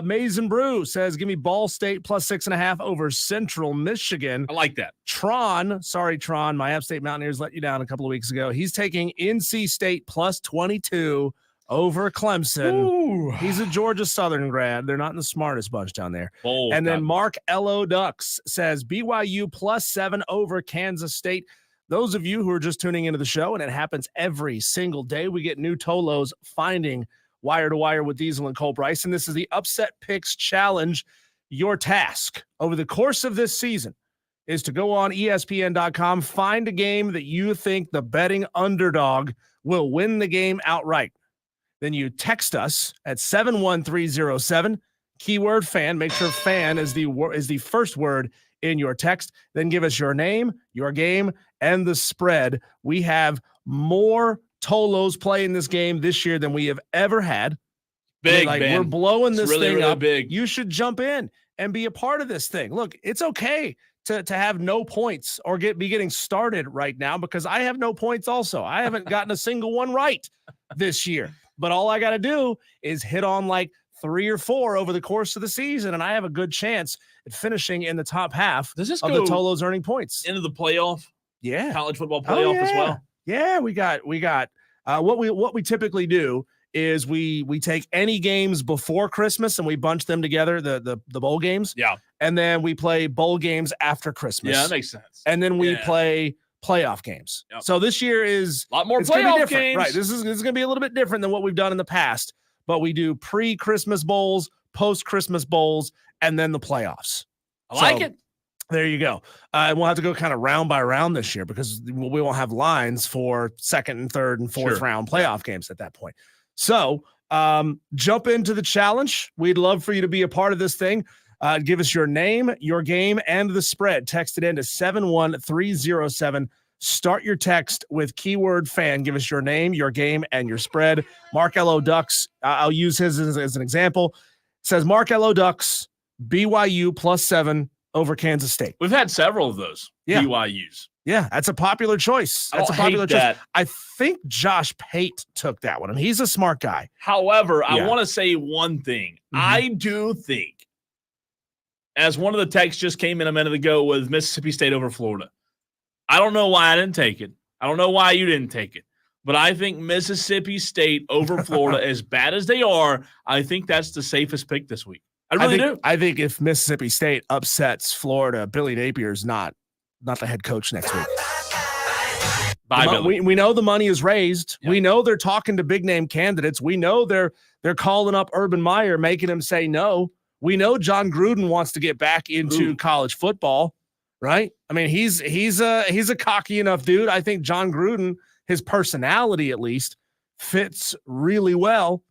Maize and Brew says, give me Ball State +6.5 over Central Michigan. I like that. Tron, my App State Mountaineers let you down a couple of weeks ago. He's taking NC State +22 over Clemson. Ooh. He's a Georgia Southern grad. They're not in the smartest bunch down there. Bold, and then Mark L.O. Ducks says BYU +7 over Kansas State. Those of you who are just tuning into the show, and it happens every single day, we get new Tolos finding Wire to Wire with Diesel and Cole Bryson. This is the Upset Picks Challenge. Your task over the course of this season is to go on ESPN.com, find a game that you think the betting underdog will win the game outright. Then you text us at 71307, keyword fan. Make sure fan is the first word in your text. Then give us your name, your game, and the spread. We have more Tolos playing this game this year than we have ever had. Big, we're blowing this really, thing really up. Big. You should jump in and be a part of this thing. Look, it's okay to have no points or be getting started right now, because I have no points also. I haven't gotten a single one right this year. But all I got to do is hit on like 3 or 4 over the course of the season, and I have a good chance at finishing in the top half of the Tolos earning points. Into the playoff? Yeah. College football playoff as well? Yeah, we got what we typically do is we take any games before Christmas and we bunch them together, the bowl games. Yeah. And then we play bowl games after Christmas. Yeah, that makes sense. And then we play playoff games. Yep. So this year is a lot more playoff games. Right. This is going to be a little bit different than what we've done in the past, but we do pre-Christmas bowls, post-Christmas bowls, and then the playoffs. I like it. There you go. And we'll have to go kind of round by round this year because we won't have lines for second and third and fourth round playoff games at that point. So jump into the challenge. We'd love for you to be a part of this thing. Give us your name, your game, and the spread. Text it in to 71307. Start your text with keyword fan. Give us your name, your game, and your spread. Mark L.O. Ducks, I'll use his as an example. It says Mark L.O. Ducks, BYU +7 over Kansas State. We've had several of those BYUs. Yeah, that's a popular choice. That's a popular choice. I think Josh Pate took that one, and he's a smart guy. However, I want to say one thing. I do think, as one of the texts just came in a minute ago with Mississippi State over Florida, I don't know why I didn't take it. I don't know why you didn't take it. But I think Mississippi State over Florida, as bad as they are, I think that's the safest pick this week. I really do. I think if Mississippi State upsets Florida, Billy Napier's not the head coach next week. We know the money is raised. Yep. We know they're talking to big name candidates. We know they're calling up Urban Meyer, making him say no. We know John Gruden wants to get back into college football, right? I mean, he's a cocky enough dude. I think John Gruden, his personality at least, fits really well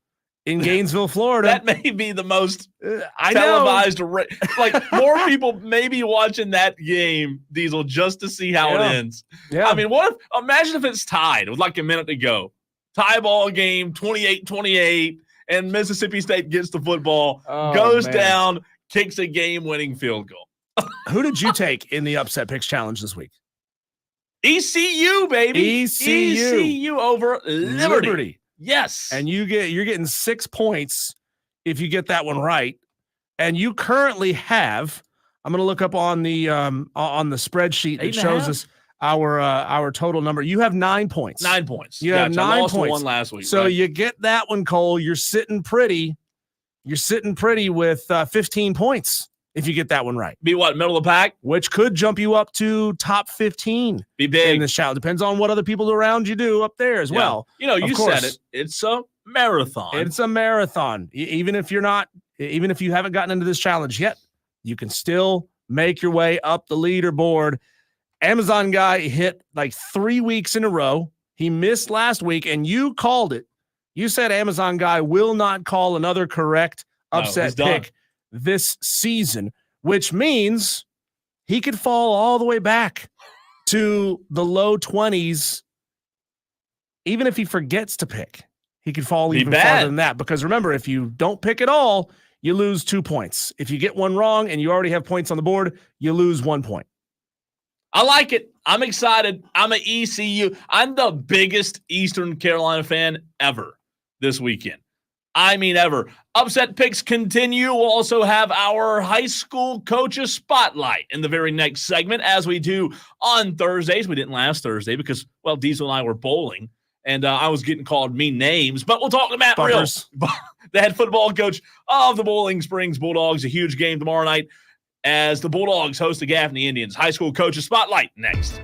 in Gainesville, Florida. That may be the most televised. Like, more people may be watching that game, Diesel, just to see how it ends. Yeah. I mean, imagine if it's tied with like a minute to go. Tie ball game, 28-28, and Mississippi State gets the football, goes down, kicks a game-winning field goal. Who did you take in the Upset Picks Challenge this week? ECU, baby. ECU over Liberty. Yes. And you're getting 6 points if you get that one right. And you currently have, I'm going to look up on the spreadsheet that shows us our total number. You have 9 points. 9 points. You have 9 points. One last week. So you get that one, Cole. You're sitting pretty. You're sitting pretty with 15 points if you get that one right. Be what, middle of the pack? Which could jump you up to top 15. Be big in this challenge. Depends on what other people around you do up there as well. You know, you said it. It's a marathon. It's a marathon. Even if you haven't gotten into this challenge yet, you can still make your way up the leaderboard. Amazon guy hit like 3 weeks in a row. He missed last week, and you called it. You said Amazon guy will not call another correct upset pick this season, which means he could fall all the way back to the low 20s. Even if he forgets to pick, he could fall even farther than that. Because remember, if you don't pick at all, you lose 2 points. If you get one wrong and you already have points on the board, you lose 1 point. I like it. I'm excited. I'm an ECU. I'm the biggest Eastern Carolina fan ever this weekend. I mean, ever. Upset picks continue. We'll also have our high school coaches spotlight in the very next segment, as we do on Thursdays. We didn't last Thursday because, well, Diesel and I were bowling, and I was getting called mean names. But we'll talk to Matt Reels, the head football coach of the Bowling Springs Bulldogs. A huge game tomorrow night as the Bulldogs host the Gaffney Indians. High school coaches spotlight next.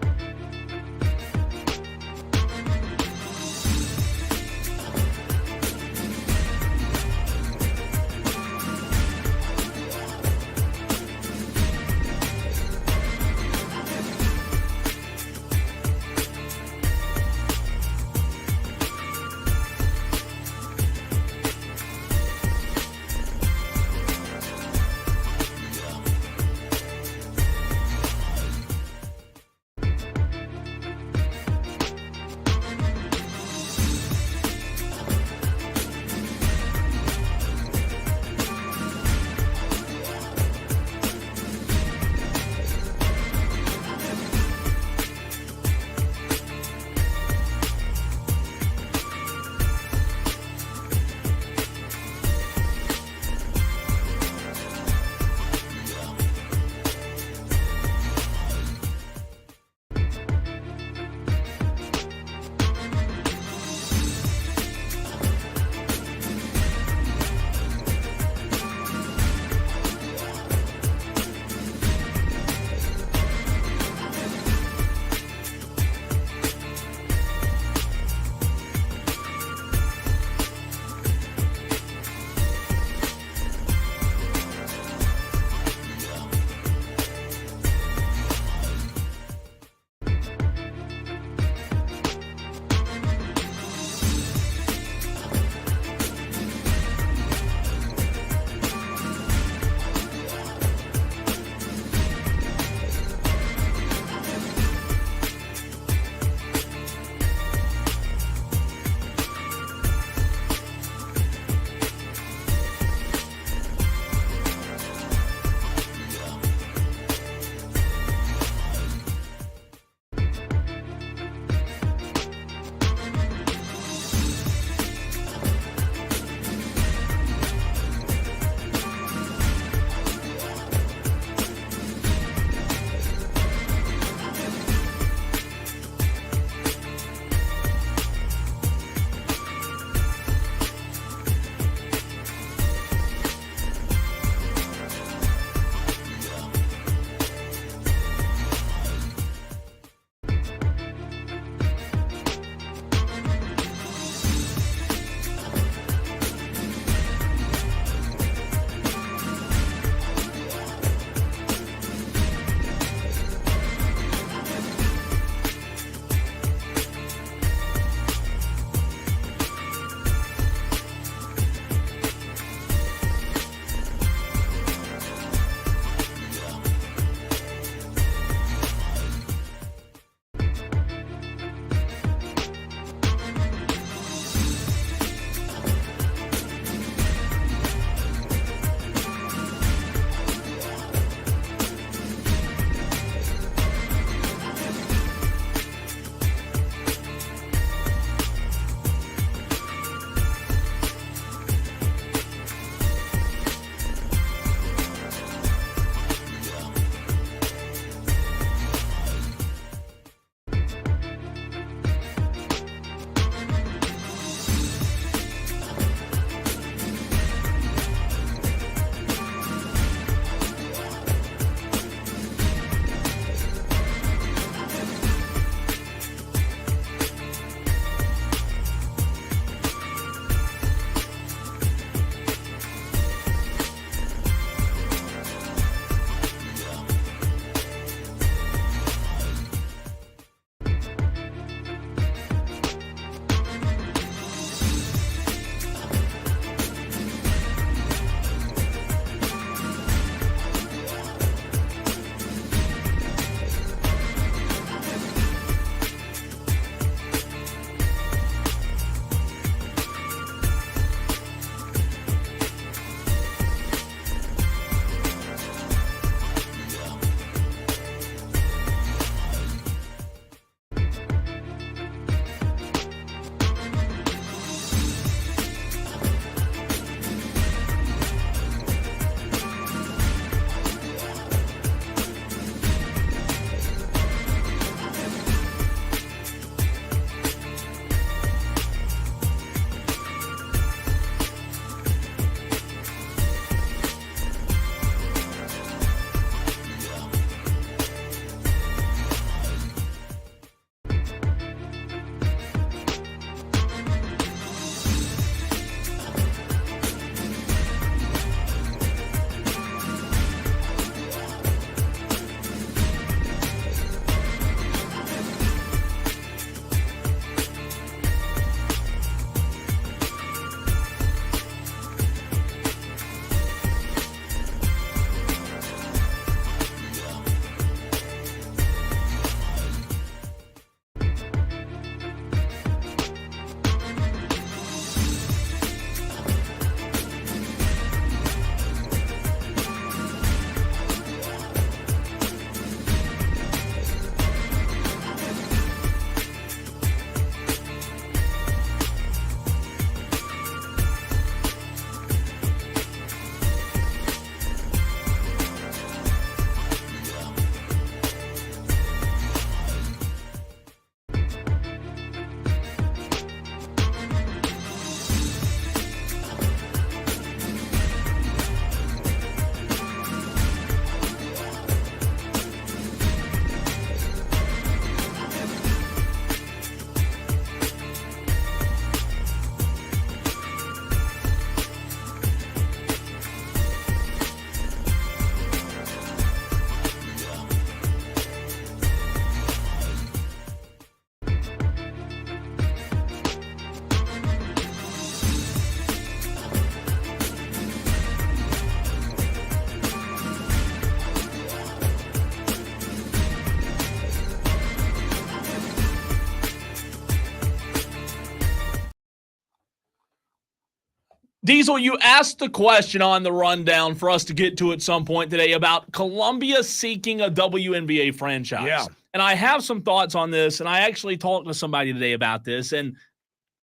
Diesel, you asked the question on the rundown for us to get to at some point today about Columbia seeking a WNBA franchise. Yeah. And I have some thoughts on this, and I actually talked to somebody today about this and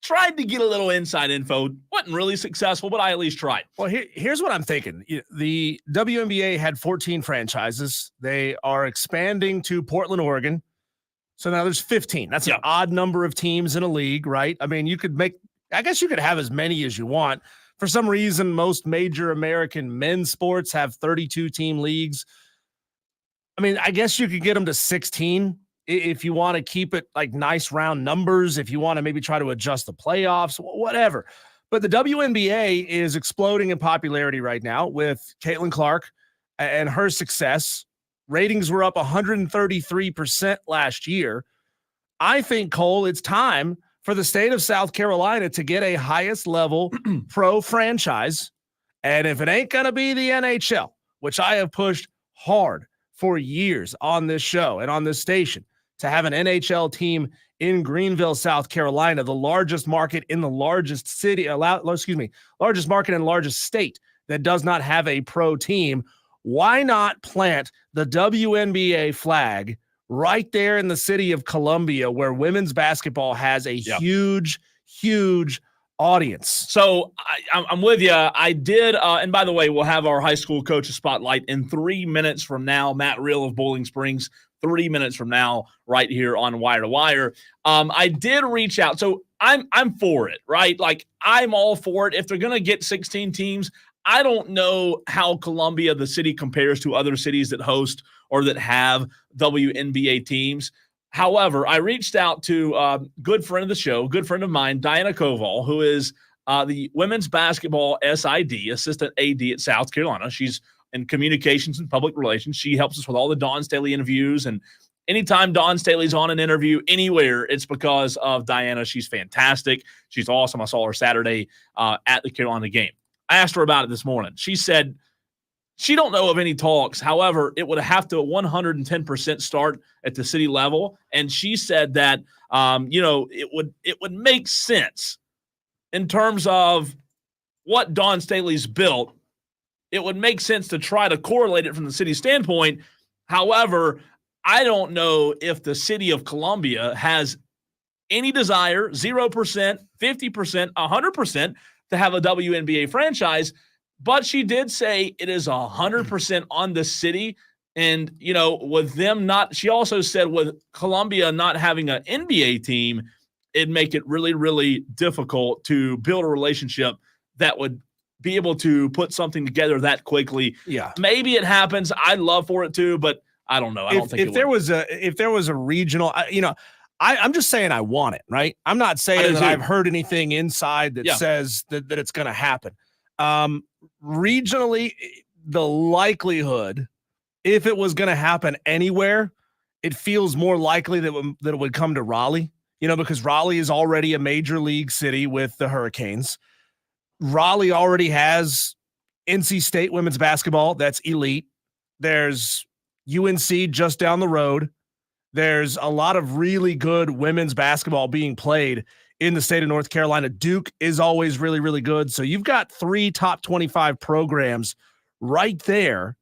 tried to get a little inside info. Wasn't really successful, but I at least tried. Well, here's what I'm thinking. The WNBA had 14 franchises. They are expanding to Portland, Oregon. So now there's 15. That's an odd number of teams in a league, right? I mean, I guess you could have as many as you want. For some reason, most major American men's sports have 32-team leagues. I mean, I guess you could get them to 16 if you want to keep it like nice round numbers, if you want to maybe try to adjust the playoffs, whatever. But the WNBA is exploding in popularity right now with Caitlin Clark and her success. Ratings were up 133% last year. I think, Cole, it's time for the state of South Carolina to get a highest level pro franchise. And if it ain't going to be the NHL, which I have pushed hard for years on this show and on this station, to have an NHL team in Greenville, South Carolina, the largest market in the largest city, largest market and largest state that does not have a pro team. Why not plant the WNBA flag right there in the city of Columbia, where women's basketball has a huge, huge audience? So I'm with you. I did, and by the way, we'll have our high school coaches spotlight in 3 minutes from now. Matt Reel of Bowling Springs, 3 minutes from now, right here on Wire to Wire. I did reach out, so I'm for it, right? Like, I'm all for it. If they're gonna get 16 teams, I don't know how Columbia, the city, compares to other cities that host or that have WNBA teams. However, I reached out to a good friend of the show, good friend of mine, Diana Koval, who is the women's basketball SID, assistant AD at South Carolina. She's in communications and public relations. She helps us with all the Dawn Staley interviews. And anytime Dawn Staley's on an interview anywhere, it's because of Diana. She's fantastic. She's awesome. I saw her Saturday at the Carolina game. I asked her about it this morning. She said she don't know of any talks. However, it would have to 110% start at the city level. And she said that, it would make sense in terms of what Dawn Staley's built. It would make sense to try to correlate it from the city standpoint. However, I don't know if the city of Columbia has any desire, 0%, 50%, 100%, to have a WNBA franchise, but she did say it is 100% on the city. And, with them not, she also said with Columbia not having an NBA team, it'd make it really, really difficult to build a relationship that would be able to put something together that quickly. Yeah. Maybe it happens. I'd love for it to, but I don't know. I don't think if there was a regional, I'm just saying I want it, right? I'm not saying that I've heard anything inside that says that it's going to happen. Regionally, the likelihood, if it was going to happen anywhere, it feels more likely that it would come to Raleigh, because Raleigh is already a major league city with the Hurricanes. Raleigh already has NC State women's basketball that's elite. There's UNC just down the road. There's a lot of really good women's basketball being played in the state of North Carolina. Duke is always really, really good. So you've got 3 top 25 programs right there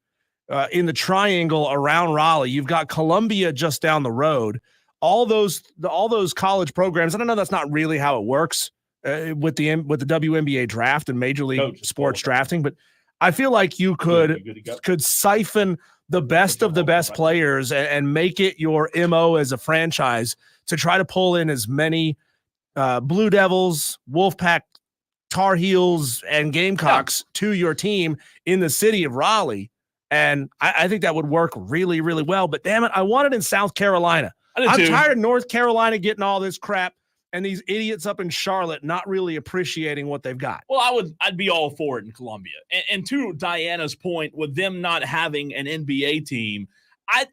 in the triangle around Raleigh. You've got Columbia just down the road. All those college programs. I don't know. That's not really how it works with the WNBA draft and Major League Sports drafting, but I feel like you could siphon the best of the best players and make it your MO as a franchise to try to pull in as many Blue Devils, Wolfpack, Tar Heels, and Gamecocks to your team in the city of Raleigh. And I think that would work really, really well. But damn it, I want it in South Carolina. I'm tired of North Carolina getting all this crap and these idiots up in Charlotte not really appreciating what they've got. Well, I'd be all for it in Columbia. And to Diana's point, with them not having an NBA team,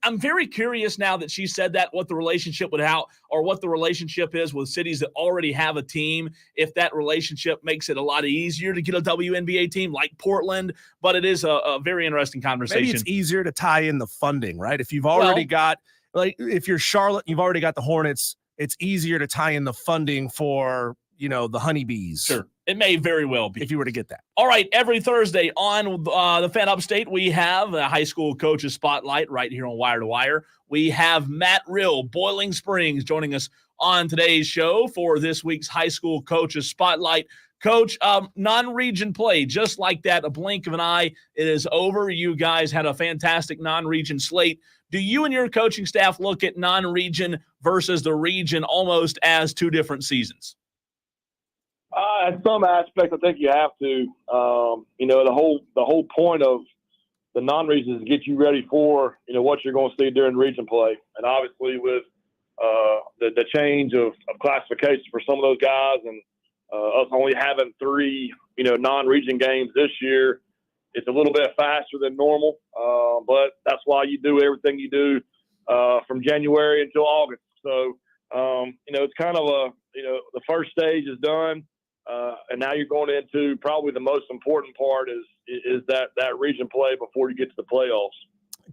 I'm very curious now that she said that, what the relationship what the relationship is with cities that already have a team, if that relationship makes it a lot easier to get a WNBA team like Portland. But it is a very interesting conversation. Maybe it's easier to tie in the funding, right? If you've already got, if you're Charlotte, you've already got the Hornets, it's easier to tie in the funding for, the honeybees. Sure. It may very well be. If you were to get that. All right. Every Thursday on the Fan Upstate, we have a high school coaches spotlight right here on Wire to Wire. We have Matt Rill, Boiling Springs, joining us on today's show for this week's high school coaches spotlight. Coach, non-region play, just like that, a blink of an eye, it is over. You guys had a fantastic non-region slate. Do you and your coaching staff look at non-region versus the region almost as two different seasons? In some aspects, I think you have to. The whole point of the non-region is to get you ready for what you're going to see during region play, and obviously with the change of classification for some of those guys, and us only having 3 non-region games this year, it's a little bit faster than normal. But that's why you do everything you do from January until August. So it's kind of the first stage is done. And now you're going into probably the most important part is that region play before you get to the playoffs.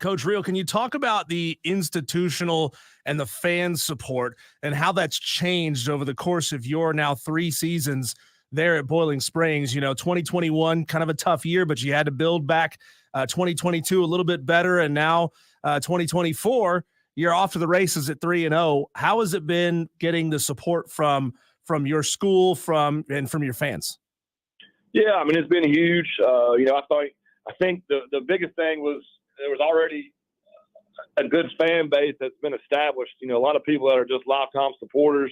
Coach Rill, can you talk about the institutional and the fan support and how that's changed over the course of your now 3 seasons there at Boiling Springs? 2021, kind of a tough year, but you had to build back. 2022, a little bit better. And now 2024, you're off to the races at 3-0. How has it been getting the support from your school, from your fans? Yeah, I mean, it's been huge. I think the biggest thing was there was already a good fan base that's been established. A lot of people that are just lifetime supporters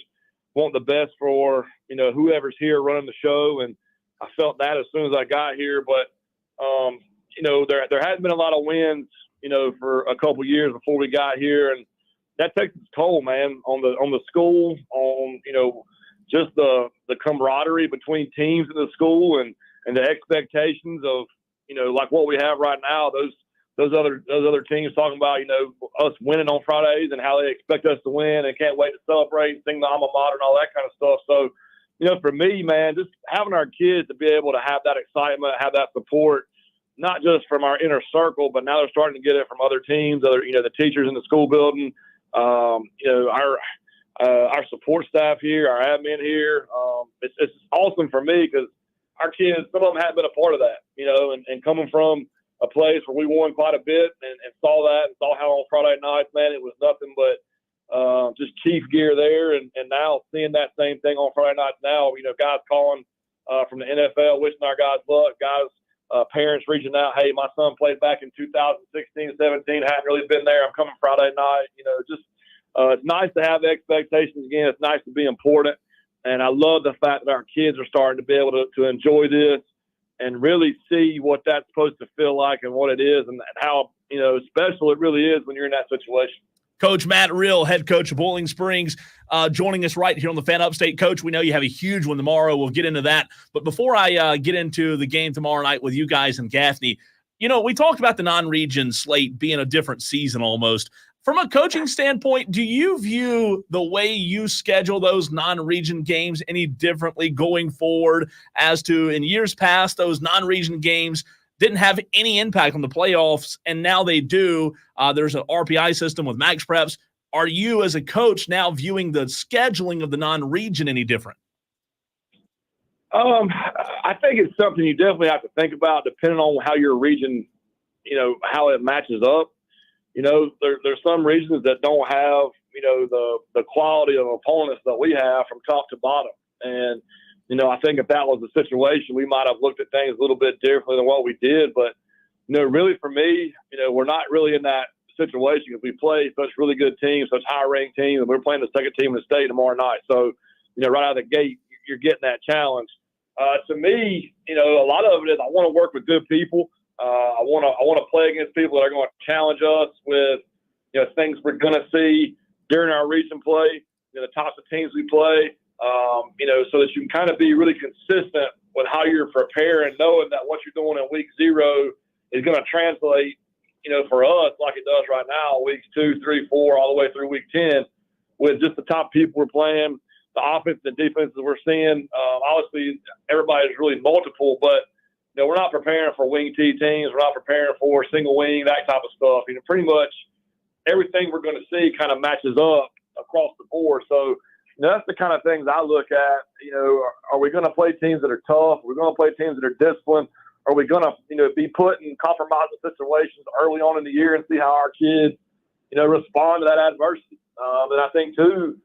want the best for, whoever's here running the show. And I felt that as soon as I got here. But, there hasn't been a lot of wins, for a couple years before we got here. And that takes its toll, man, on the school, on, just the camaraderie between teams in the school and the expectations of, like what we have right now, those other teams talking about, us winning on Fridays and how they expect us to win and can't wait to celebrate and sing the alma mater and all that kind of stuff. So, for me, man, just having our kids to be able to have that excitement, have that support, not just from our inner circle, but now they're starting to get it from other teams, the teachers in the school building, our support staff here, our admin here. It's awesome for me because our kids, some of them haven't been a part of that, and coming from a place where we won quite a bit and saw that and saw how on Friday nights, man, it was nothing but just chief gear there. And now seeing that same thing on Friday nights now, guys calling from the NFL, wishing our guys luck, guys, parents reaching out, hey, my son played back in 2016, 17, hadn't really been there. I'm coming Friday night. It's nice to have expectations again. It's nice to be important. And I love the fact that our kids are starting to be able to enjoy this and really see what that's supposed to feel like and what it is and how, special it really is when you're in that situation. Coach Matt Rill, head coach of Boiling Springs, joining us right here on the Fan Upstate. Coach, we know you have a huge one tomorrow. We'll get into that. But before I get into the game tomorrow night with you guys in Gaffney, we talked about the non-region slate being a different season almost. From a coaching standpoint, do you view the way you schedule those non-region games any differently going forward as to in years past, those non-region games didn't have any impact on the playoffs, and now they do? There's an RPI system with max preps. Are you, as a coach, now viewing the scheduling of the non-region any different? I think it's something you definitely have to think about depending on how your region, how it matches up. There's some regions that don't have, the quality of opponents that we have from top to bottom. And, I think if that was the situation, we might have looked at things a little bit differently than what we did. But, really for me, we're not really in that situation because we play such really good teams, such high-ranked teams, and we're playing the second team in the state tomorrow night. So, right out of the gate, you're getting that challenge. To me, a lot of it is I want to work with good people. I want to play against people that are going to challenge us with, things we're going to see during our region play, the types of teams we play, so that you can kind of be really consistent with how you're preparing, knowing that what you're doing in week 0 is going to translate, for us like it does right now, weeks 2, 3, 4, all the way through week 10, with just the top people we're playing, the offense and defense that we're seeing. Obviously, everybody's really multiple, but we're not preparing for wing T teams. We're not preparing for single wing, that type of stuff. Pretty much everything we're going to see kind of matches up across the board. So that's the kind of things I look at. Are we going to play teams that are tough? Are we going to play teams that are disciplined? Are we going to, be put in compromising situations early on in the year and see how our kids, respond to that adversity? And I think, too,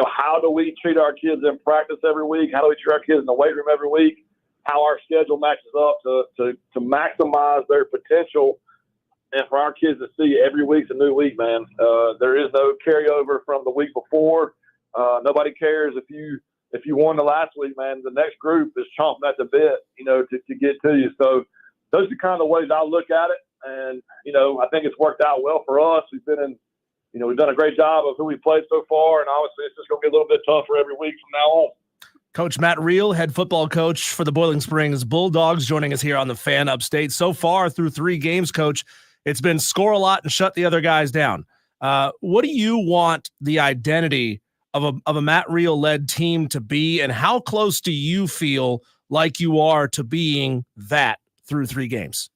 how do we treat our kids in practice every week? How do we treat our kids in the weight room every week? How our schedule matches up to maximize their potential and for our kids to see every week's a new week, man. There is no carryover from the week before. Nobody cares if you won the last week, man. The next group is chomping at the bit, to get to you. So those are kind of the ways I look at it. And, I think it's worked out well for us. We've been in, we've done a great job of who we played so far. And obviously it's just going to get a little bit tougher every week from now on. Coach Matt Reel, head football coach for the Boiling Springs Bulldogs, joining us here on the Fan Upstate. So far through 3 games, Coach, it's been score a lot and shut the other guys down. What do you want the identity of a Matt Reel-led team to be, and how close do you feel like you are to being that through 3 games?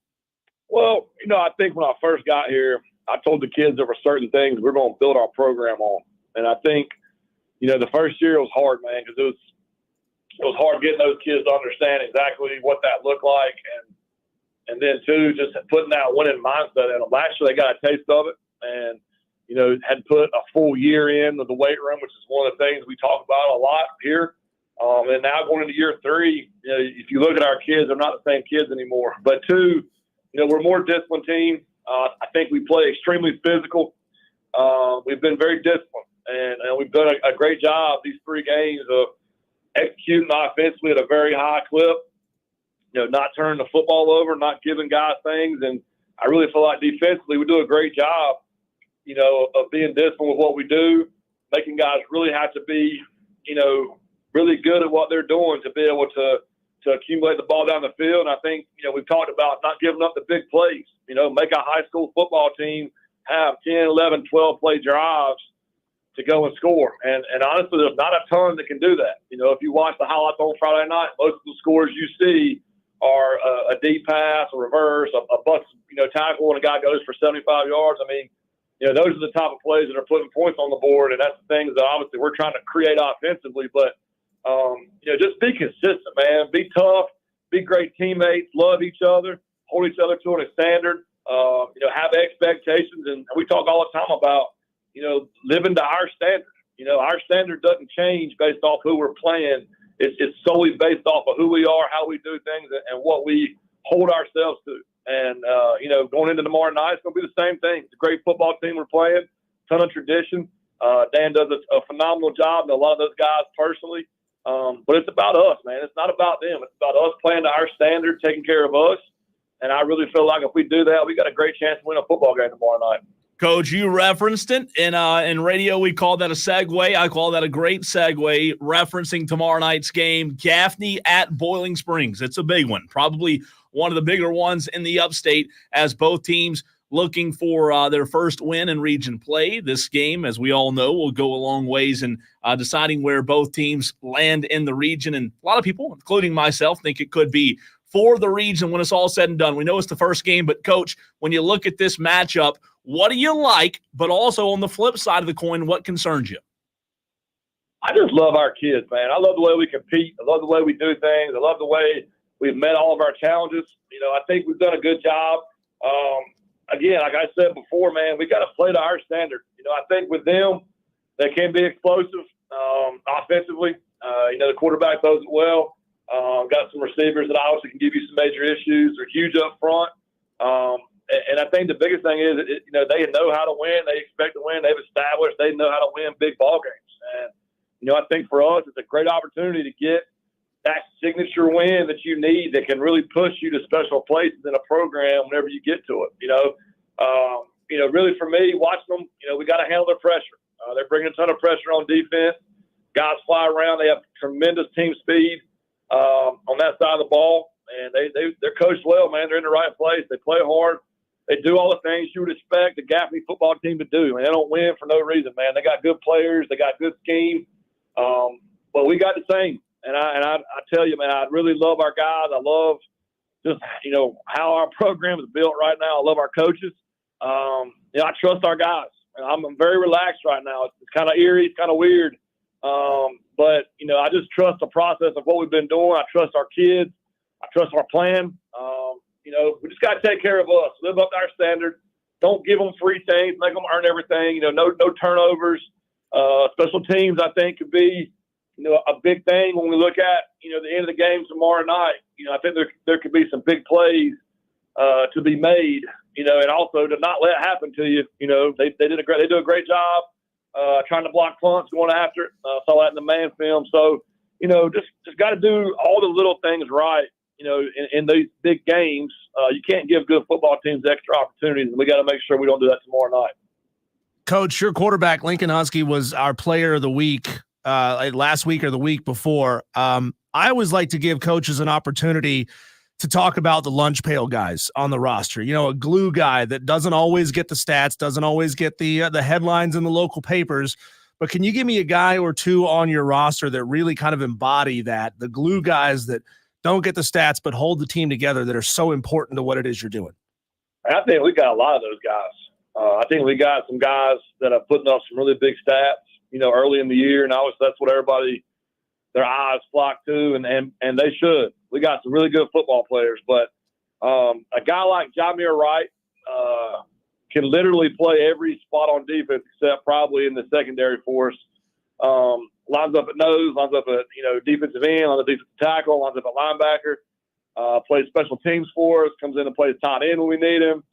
Well, I think when I first got here, I told the kids there were certain things we're going to build our program on. And I think, the first year was hard, man, because it was hard getting those kids to understand exactly what that looked like. And then, too, just putting that winning mindset in them. Last year, they got a taste of it and, had put a full year in of the weight room, which is one of the things we talk about a lot here. And now going into year 3, if you look at our kids, they're not the same kids anymore. But 2, we're a more disciplined team. I think we play extremely physical. We've been very disciplined, and we've done a great job these 3 games of executing offensively at a very high clip, not turning the football over, not giving guys things. And I really feel like defensively we do a great job, of being disciplined with what we do, making guys really have to be, really good at what they're doing to be able to accumulate the ball down the field. And I think, we've talked about not giving up the big plays, make a high school football team have 10, 11, 12 play drives to go and score. And honestly, there's not a ton that can do that. If you watch the highlights on Friday night, most of the scores you see are a deep pass, a reverse, a bust, tackle, and a guy goes for 75 yards. I mean, those are the type of plays that are putting points on the board, and that's the things that obviously we're trying to create offensively. But, just be consistent, man. Be tough. Be great teammates. Love each other. Hold each other to a standard. Have expectations. And we talk all the time about, living to our standard. Our standard doesn't change based off who we're playing. It's solely based off of who we are, how we do things, and what we hold ourselves to. And, going into tomorrow night, it's going to be the same thing. It's a great football team we're playing, ton of tradition. Dan does a phenomenal job, and a lot of those guys personally. But it's about us, man. It's not about them. It's about us playing to our standard, taking care of us. And I really feel like if we do that, we got a great chance to win a football game tomorrow night. Coach, you referenced it. In radio, we call that a segue. I call that a great segue, referencing tomorrow night's game, Gaffney at Boiling Springs. It's a big one, probably one of the bigger ones in the upstate, as both teams looking for their first win in region play. This game, as we all know, will go a long ways in deciding where both teams land in the region. And a lot of people, including myself, think it could be for the region when it's all said and done. We know it's the first game, but, Coach, when you look at this matchup, what do you like? But also on the flip side of the coin, what concerns you? I just love our kids, man. I love the way we compete. I love the way we do things. I love the way we've met all of our challenges. I think we've done a good job. Again, like I said before, man, we got to play to our standard. I think with them, they can be explosive offensively. The quarterback throws it well. Got some receivers that obviously can give you some major issues. They're huge up front. And I think the biggest thing is, they know how to win. They expect to win. They've established they know how to win big ball games. And, I think for us, it's a great opportunity to get that signature win that you need that can really push you to special places in a program whenever you get to it. Really for me, watching them, we got to handle their pressure. They're bringing a ton of pressure on defense. Guys fly around. They have tremendous team speed on that side of the ball. And they're coached well, man. They're in the right place. They play hard. They do all the things you would expect a Gaffney football team to do. And they don't win for no reason, man. They got good players. They got good scheme. But we got the same. And I tell you, man, I really love our guys. I love just, how our program is built right now. I love our coaches. I trust our guys. And I'm very relaxed right now. It's kind of eerie. It's kind of weird But, I just trust the process of what we've been doing. I trust our kids. I trust our plan. We just got to take care of us, live up to our standard. Don't give them free things, make them earn everything. No turnovers. Special teams, I think, could be, a big thing when we look at, the end of the game tomorrow night. I think there could be some big plays to be made, and also to not let it happen to you. They do a great job trying to block punts, going after it. Saw that in the man film. So, just got to do all the little things right. In these big games, you can't give good football teams extra opportunities, and we got to make sure we don't do that tomorrow night. Coach, your quarterback, Lincoln Husky, was our player of the week last week or the week before. I always like to give coaches an opportunity to talk about the lunch pail guys on the roster. A glue guy that doesn't always get the stats, doesn't always get the headlines in the local papers. But can you give me a guy or two on your roster that really kind of embody that, the glue guys that don't get the stats but hold the team together, that are so important to what it is you're doing? I think we got a lot of those guys. I think we got some guys that are putting up some really big stats, early in the year, and obviously that's what everybody, their eyes flock to, and they should. We got some really good football players, but a guy like Jameer Wright can literally play every spot on defense except probably in the secondary for us. Lines up at nose, lines up at defensive end, lines up at defensive tackle, lines up at linebacker. Plays special teams for us, comes in and plays tight end when we need him.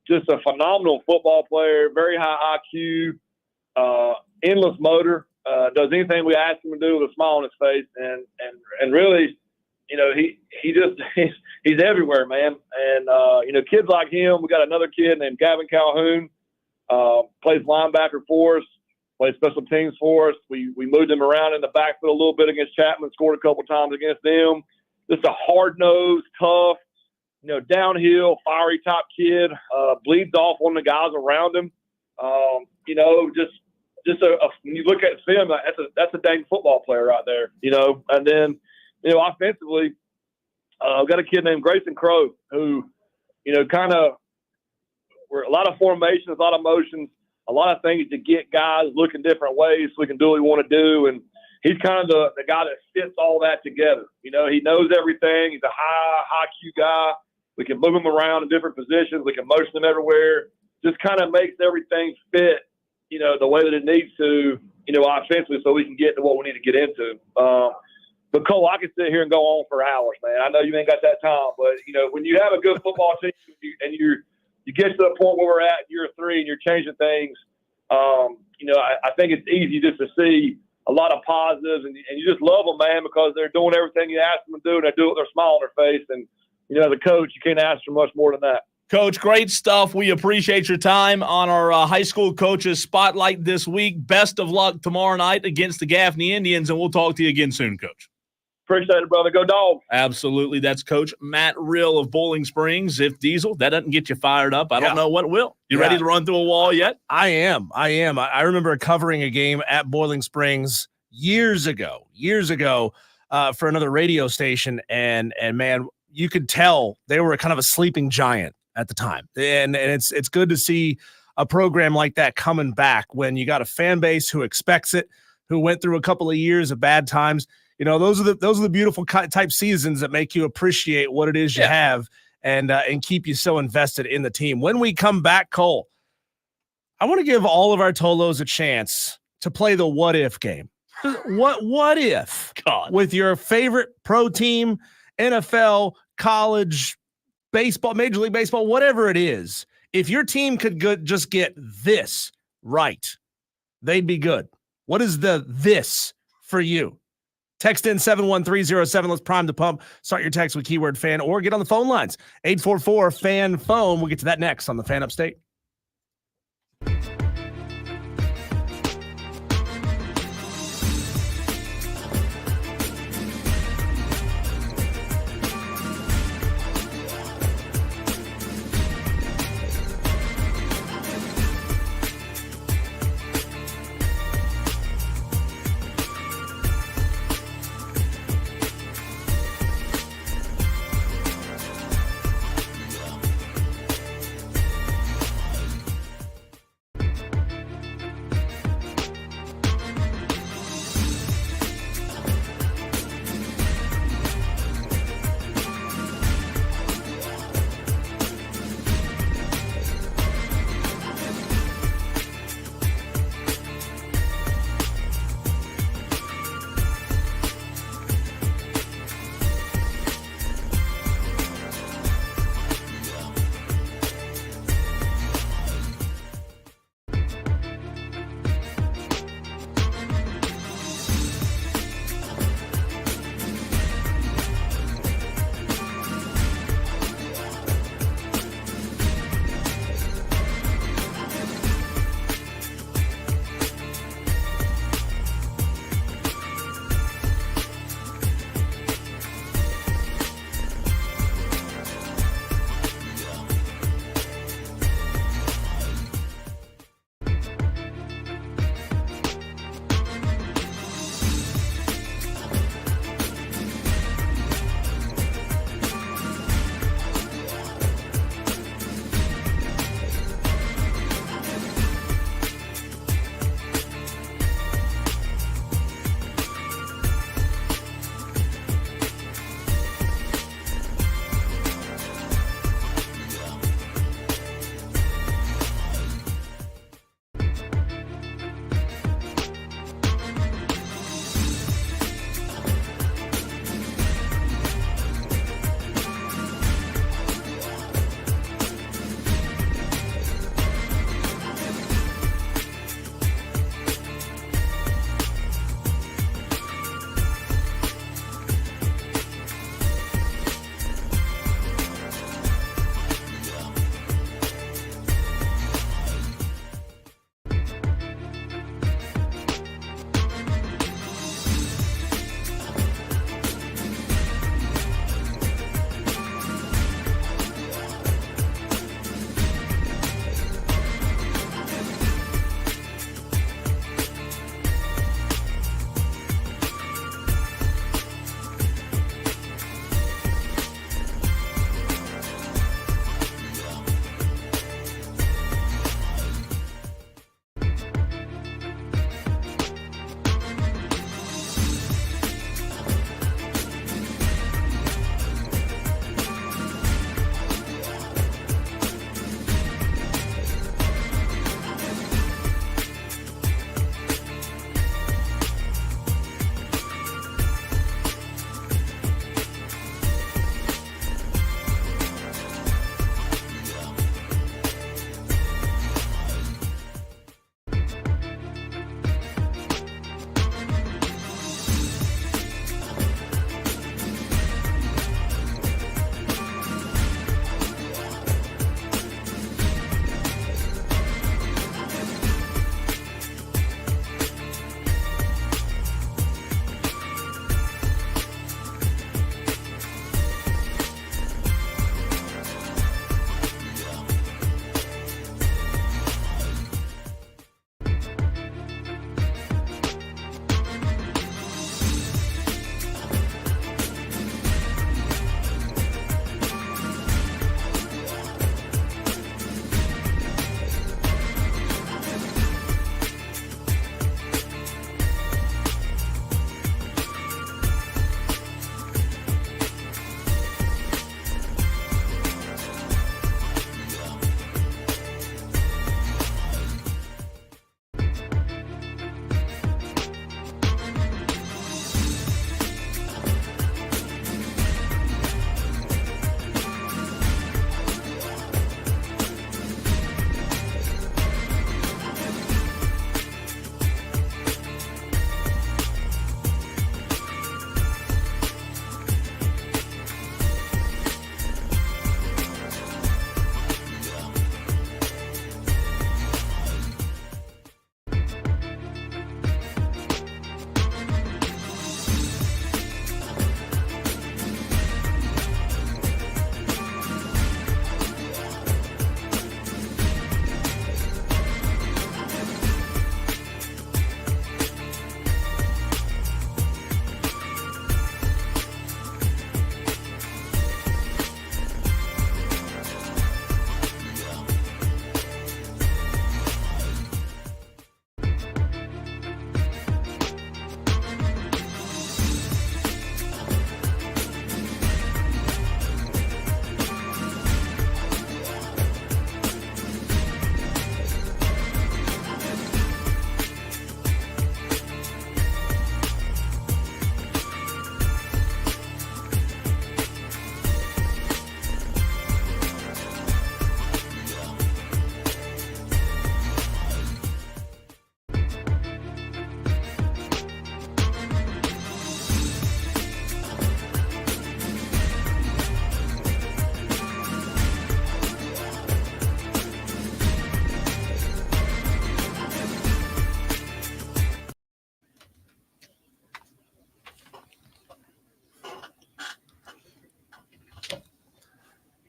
Just a phenomenal football player, very high IQ, endless motor. Does anything we ask him to do with a smile on his face, and really, he's everywhere, man. And kids like him, we got another kid named Gavin Calhoun, plays linebacker for us, plays special teams for us. We moved him around in the backfield a little bit against Chapman, scored a couple times against them. Just a hard-nosed, tough, downhill, fiery type kid, bleeds off on the guys around him. When you look at film, that's a dang football player right there, And then, offensively, I've got a kid named Grayson Crow who, we're a lot of formations, a lot of motions, a lot of things to get guys looking different ways so we can do what we want to do. And he's kind of the guy that fits all that together. He knows everything. He's a high IQ guy. We can move him around in different positions. We can motion him everywhere. Just kind of makes everything fit, the way that it needs to, offensively, so we can get to what we need to get into. But Cole, I can sit here and go on for hours, man. I know you ain't got that time, but when you have a good football team and you get to the point where we're at year 3 and you're changing things, I think it's easy just to see a lot of positives, and you just love them, man, because they're doing everything you ask them to do, and they do it with their smile on their face. And as a coach, you can't ask for much more than that. Coach, great stuff. We appreciate your time on our high school coaches spotlight this week. Best of luck tomorrow night against the Gaffney Indians, and we'll talk to you again soon, Coach. Appreciate it, brother. Go Dogs. Absolutely. That's Coach Matt Rill of Bowling Springs. If Diesel, that doesn't get you fired up, I don't know what will. You ready to run through a wall yet? I am. I remember covering a game at Boiling Springs years ago for another radio station, and man, you could tell they were kind of a sleeping giant at the time. And it's good to see a program like that coming back when you got a fan base who expects it, who went through a couple of years of bad times. Those are the beautiful type seasons that make you appreciate what it is you have and keep you so invested in the team. When we come back, Cole, I want to give all of our Tolos a chance to play the what if game. What if with your favorite pro team, NFL, college, baseball, Major League Baseball, whatever it is, if your team could just get this right, they'd be good. What is this for you? Text in 71307. Let's prime the pump. Start your text with keyword fan or get on the phone lines. 844-FAN-PHONE. We'll get to that next on the Fan Upstate.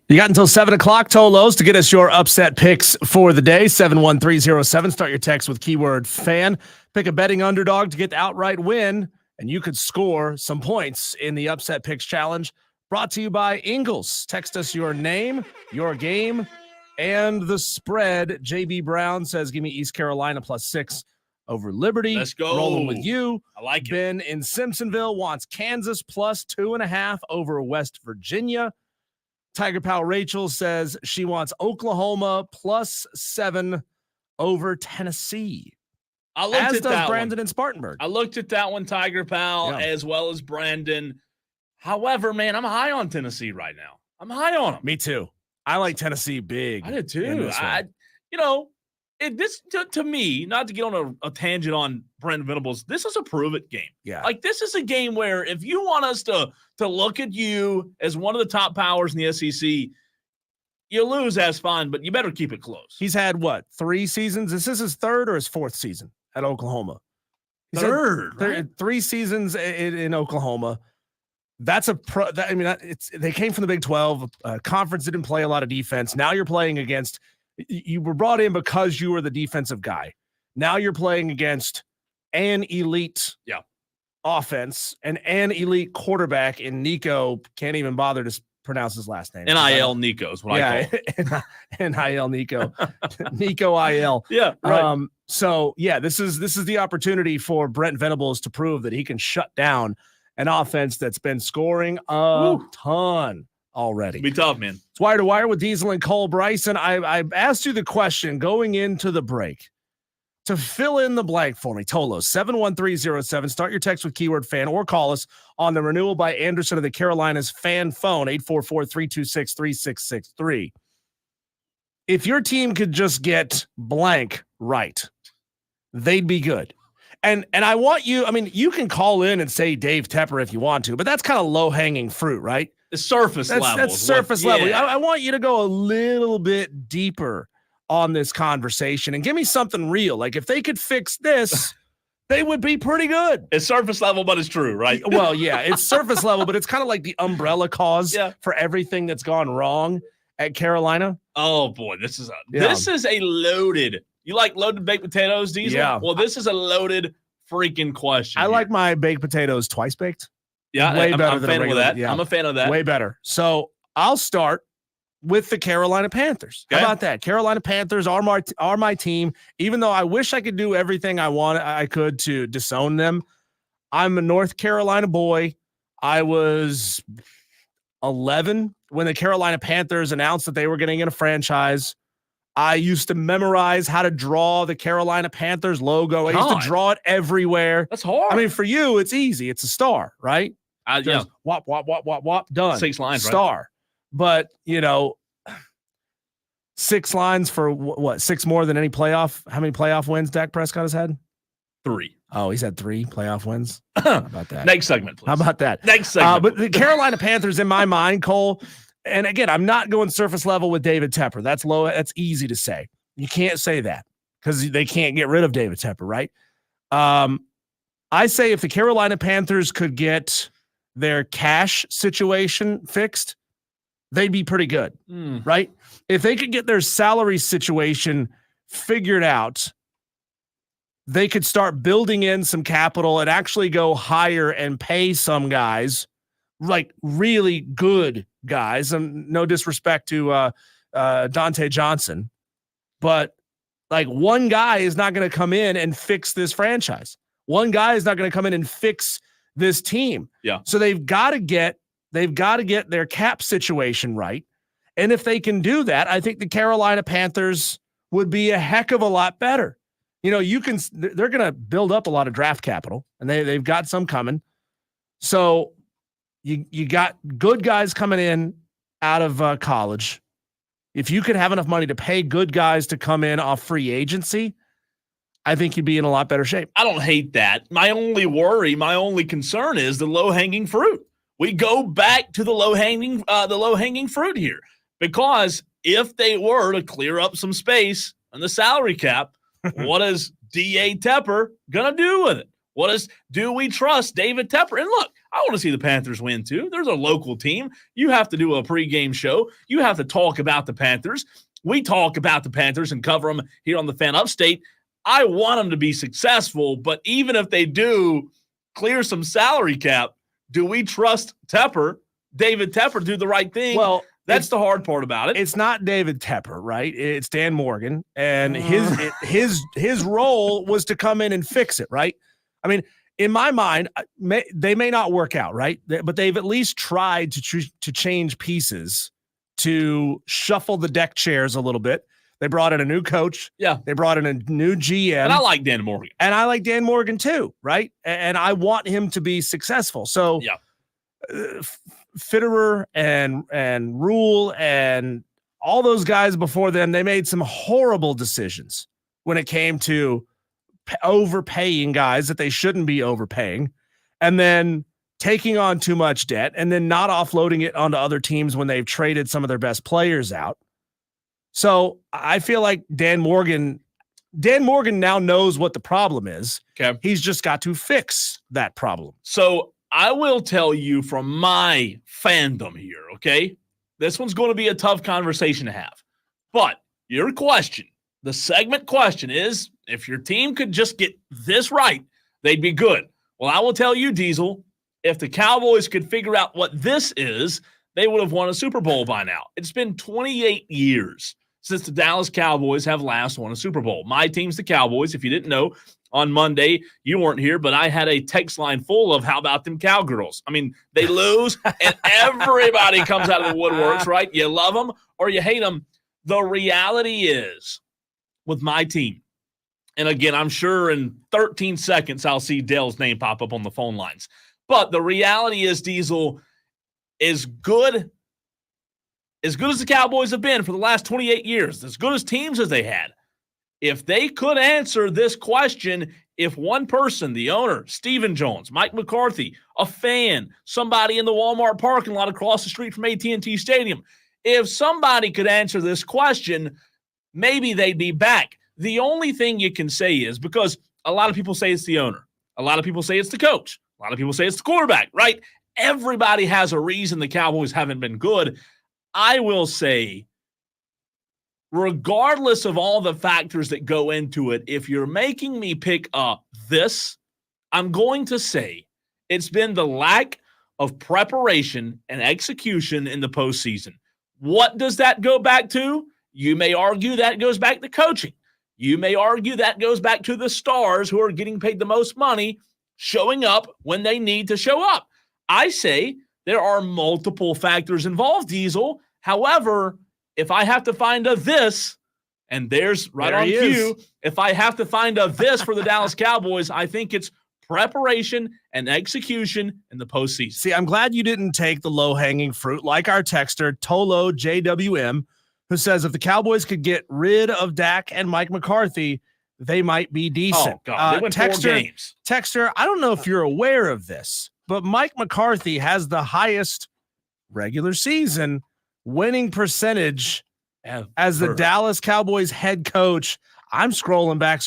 You got until 7 o'clock, Tolos, to get us your upset picks for the day. 71307. Start your text with keyword fan. Pick a betting underdog to get the outright win, and you could score some points in the upset picks challenge. Brought to you by Ingles. Text us your name, your game, and the spread. JB Brown says, give me East Carolina +6 over Liberty. Let's go. Rolling with you. I like it. Ben in Simpsonville wants Kansas +2.5 over West Virginia. Tiger Pal Rachel says she wants Oklahoma +7 over Tennessee. I looked as at does that Brandon one. in Spartanburg. I looked at that one, Tiger Pal, as well as Brandon. However, man, I'm high on Tennessee right now. I'm high on them. Me too. I like Tennessee big. I did too. This to me, not to get on a tangent on Brent Venables, this is a prove it game. Yeah. Like, this is a game where if you want us to look at you as one of the top powers in the SEC, you lose, that's fine, but you better keep it close. He's had, 3 seasons? Is this his third or his fourth season at Oklahoma? Third, right? 3 seasons in Oklahoma. That's they came from the Big 12 conference, didn't play a lot of defense. Now you're playing against, you were brought in because you were the defensive guy. Now you're playing against an elite offense and an elite quarterback in Nico. Can't even bother to pronounce his last name. NIL Nico is what I call it. NIL Nico. Nico IL. Yeah. Right. This is the opportunity for Brent Venables to prove that he can shut down an offense that's been scoring a ton already. Be tough, man. It's Wire to Wire with Diesel and Cole Bryson. I asked you the question going into the break to fill in the blank for me. Tolos, 71307. Start your text with keyword fan or call us on the Renewal by Anderson of the Carolinas fan phone, 844-326-3663. If your team could just get blank right, they'd be good. And I want you, you can call in and say Dave Tepper if you want to, but that's kind of low-hanging fruit, right? The surface level. That's surface level. I want you to go a little bit deeper on this conversation and give me something real. Like, if they could fix this, they would be pretty good. It's surface level, but it's true, right? Well, yeah, it's surface level, but it's kind of like the umbrella cause for everything that's gone wrong at Carolina. Oh, boy, this is a loaded. You like loaded baked potatoes, Diesel? Yeah. Well, this is a loaded freaking question. I like my baked potatoes twice baked. Yeah, way better I'm than a fan regular. of that. Yeah. I'm a fan of that. Way better. So I'll start with the Carolina Panthers. Okay. How about that? Carolina Panthers are my team. Even though I wish I could do everything I could to disown them, I'm a North Carolina boy. I was 11 when the Carolina Panthers announced that they were getting in a franchise. I used to memorize how to draw the Carolina Panthers logo. I used to draw it everywhere. That's hard. For you, it's easy. It's a star, right? Just wop, wop, wop, wop, wop, done. 6 lines, star. Right? But, 6 lines for what? 6 more than any playoff? How many playoff wins Dak Prescott has had? 3. Oh, he's had 3 playoff wins? How about that? Next segment, please. How about that? Next segment. But the Carolina Panthers, in my mind, Cole, and again, I'm not going surface level with David Tepper. That's low. That's easy to say. You can't say that because they can't get rid of David Tepper, right? I say if the Carolina Panthers could get their cash situation fixed, they'd be pretty good, right? If they could get their salary situation figured out, they could start building in some capital and actually go higher and pay some guys, like really good guys. No disrespect to Dante Johnson, but like one guy is not going to come in and fix this franchise. One guy is not going to come in and fix this team. Yeah. So they've got to get their cap situation right. And if they can do that, I think the Carolina Panthers would be a heck of a lot better. They're going to build up a lot of draft capital, and they've got some coming. So you got good guys coming in out of college. If you could have enough money to pay good guys to come in off free agency, I think you'd be in a lot better shape. I don't hate that. My only concern is the low-hanging fruit. We go back to the low-hanging fruit here, because if they were to clear up some space on the salary cap, what is D.A. Tepper going to do with it? Do we trust David Tepper? And look, I want to see the Panthers win too. There's a local team. You have to do a pregame show. You have to talk about the Panthers. We talk about the Panthers and cover them here on the Fan Upstate. I want them to be successful, but even if they do clear some salary cap, do we trust David Tepper, to do the right thing? Well, that's the hard part about it. It's not David Tepper, right? It's Dan Morgan, and his role was to come in and fix it, right? I mean, in my mind, they may not work out, right? But they've at least tried to change pieces, to shuffle the deck chairs a little bit. They brought in a new coach. Yeah. They brought in a new GM. And I like Dan Morgan. And I like Dan Morgan too, right? And I want him to be successful. So yeah. Fitterer and Rule and all those guys before them, they made some horrible decisions when it came to overpaying guys that they shouldn't be overpaying, and then taking on too much debt, and then not offloading it onto other teams when they've traded some of their best players out. So I feel like Dan Morgan now knows what the problem is. Okay. He's just got to fix that problem. So I will tell you from my fandom here, okay? This one's going to be a tough conversation to have. But your question, the segment question is, if your team could just get this right, they'd be good. Well, I will tell you, Diesel, if the Cowboys could figure out what this is, they would have won a Super Bowl by now. It's been 28 years since the Dallas Cowboys have last won a Super Bowl. My team's the Cowboys. If you didn't know, on Monday, you weren't here, but I had a text line full of how about them Cowgirls? I mean, they lose, and everybody comes out of the woodworks, right? You love them or you hate them. The reality is, with my team, and again, I'm sure in 13 seconds I'll see Dale's name pop up on the phone lines. But the reality is, Diesel, as good as the Cowboys have been for the last 28 years, as good as teams as they had, if they could answer this question, if one person, the owner, Stephen Jones, Mike McCarthy, a fan, somebody in the Walmart parking lot across the street from AT&T Stadium, if somebody could answer this question, maybe they'd be back. The only thing you can say is, because a lot of people say it's the owner, a lot of people say it's the coach, a lot of people say it's the quarterback, right? Everybody has a reason the Cowboys haven't been good. I will say, regardless of all the factors that go into it, if you're making me pick up this, I'm going to say it's been the lack of preparation and execution in the postseason. What does that go back to? You may argue that goes back to coaching. You may argue that goes back to the stars who are getting paid the most money showing up when they need to show up. I say there are multiple factors involved, Diesel. However, if I have to find a this, and there's right on cue, if I have to find a this for the Dallas Cowboys, I think it's preparation and execution in the postseason. See, I'm glad you didn't take the low-hanging fruit like our texter, Tolo JWM, who says if the Cowboys could get rid of Dak and Mike McCarthy, they might be decent. Oh, God. They win 4 games. Texter, I don't know if you're aware of this, but Mike McCarthy has the highest regular season winning percentage as the Dallas Cowboys head coach. I'm scrolling back,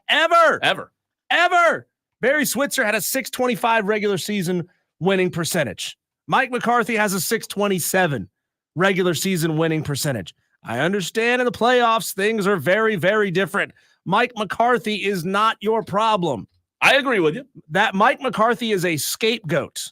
ever. Barry Switzer had a 625 regular season winning percentage. Mike McCarthy has a 627 regular season winning percentage. I understand in the playoffs, things are very, very different. Mike McCarthy is not your problem. I agree with you. That Mike McCarthy is a scapegoat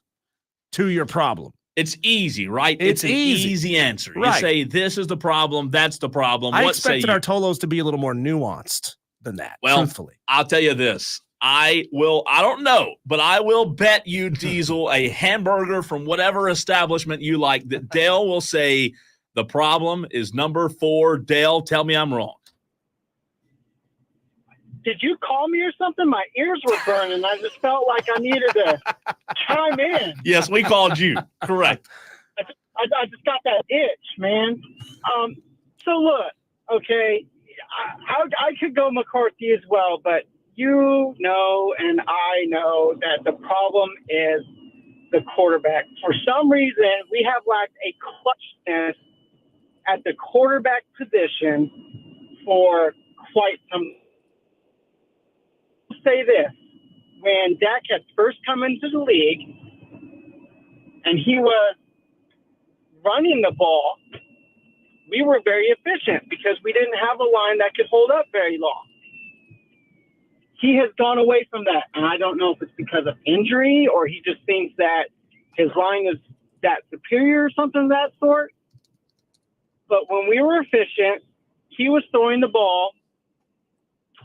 to your problem. It's easy, right? It's an easy answer. You say, this is the problem, that's the problem. I expected our Tolos to be a little more nuanced than that, truthfully. I'll tell you this. I don't know, but I will bet you, Diesel, a hamburger from whatever establishment you like, that Dale will say the problem is number 4. Dale, tell me I'm wrong. Did you call me or something? My ears were burning. I just felt like I needed to chime in. Yes, we called you. Correct. I just got that itch, man. So look, okay, I could go McCarthy as well, but you know and I know that the problem is the quarterback. For some reason, we have lacked a clutchness at the quarterback position for quite some. Say this: when Dak had first come into the league and he was running the ball, we were very efficient because we didn't have a line that could hold up very long. He has gone away from that, and I don't know if it's because of injury or he just thinks that his line is that superior or something of that sort. But when we were efficient, he was throwing the ball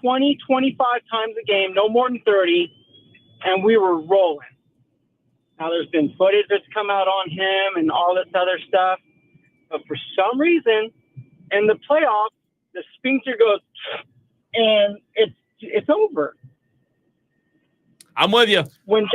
20, 25 times a game, no more than 30, and we were rolling. Now, there's been footage that's come out on him and all this other stuff. But for some reason, in the playoffs, the sphincter goes, and it's over. I'm with you. When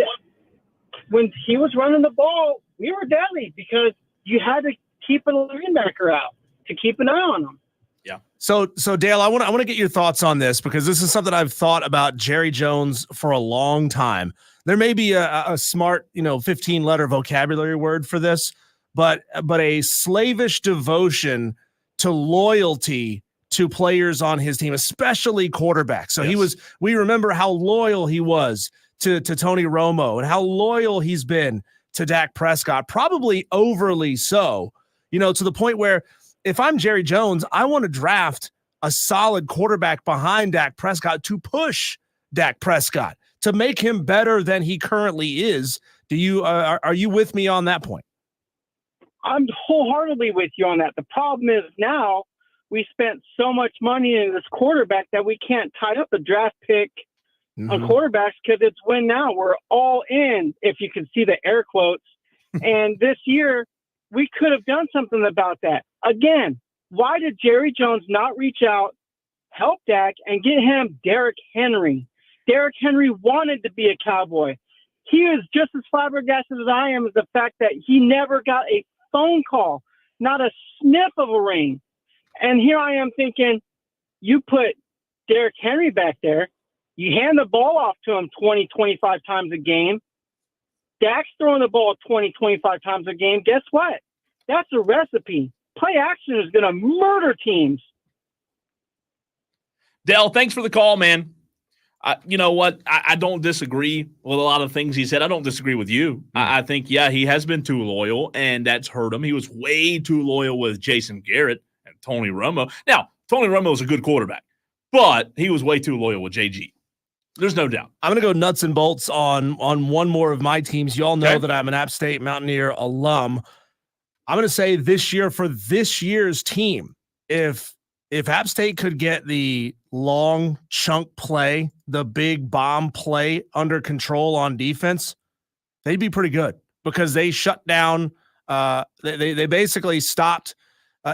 he was running the ball, we were deadly because you had to keep a linebacker out to keep an eye on him. Yeah. So Dale, I want to get your thoughts on this because this is something I've thought about Jerry Jones for a long time. There may be a smart, 15-letter vocabulary word for this, but a slavish devotion to loyalty to players on his team, especially quarterbacks. So yes. we remember how loyal he was to Tony Romo and how loyal he's been to Dak Prescott, probably overly so, to the point where if I'm Jerry Jones, I want to draft a solid quarterback behind Dak Prescott to push Dak Prescott to make him better than he currently is. Are you with me on that point? I'm wholeheartedly with you on that. The problem is now we spent so much money in this quarterback that we can't tie up a draft pick on quarterbacks because it's win now. We're all in, if you can see the air quotes. And this year, we could have done something about that. Again, why did Jerry Jones not reach out, help Dak, and get him Derrick Henry? Derrick Henry wanted to be a Cowboy. He is just as flabbergasted as I am as the fact that he never got a phone call, not a sniff of a ring. And here I am thinking, you put Derrick Henry back there, you hand the ball off to him 20, 25 times a game. Dak's throwing the ball 20, 25 times a game. Guess what? That's a recipe. Play action is going to murder teams. Dale, thanks for the call, man. You know what? I don't disagree with a lot of things he said. I don't disagree with you. I think, he has been too loyal, and that's hurt him. He was way too loyal with Jason Garrett and Tony Romo. Now, Tony Romo is a good quarterback, but he was way too loyal with JG. There's no doubt. I'm going to go nuts and bolts on one more of my teams. You all know that I'm an App State Mountaineer alum. I'm going to say this year for this year's team, if App State could get the long chunk play, the big bomb play under control on defense, they'd be pretty good because they shut down. They basically stopped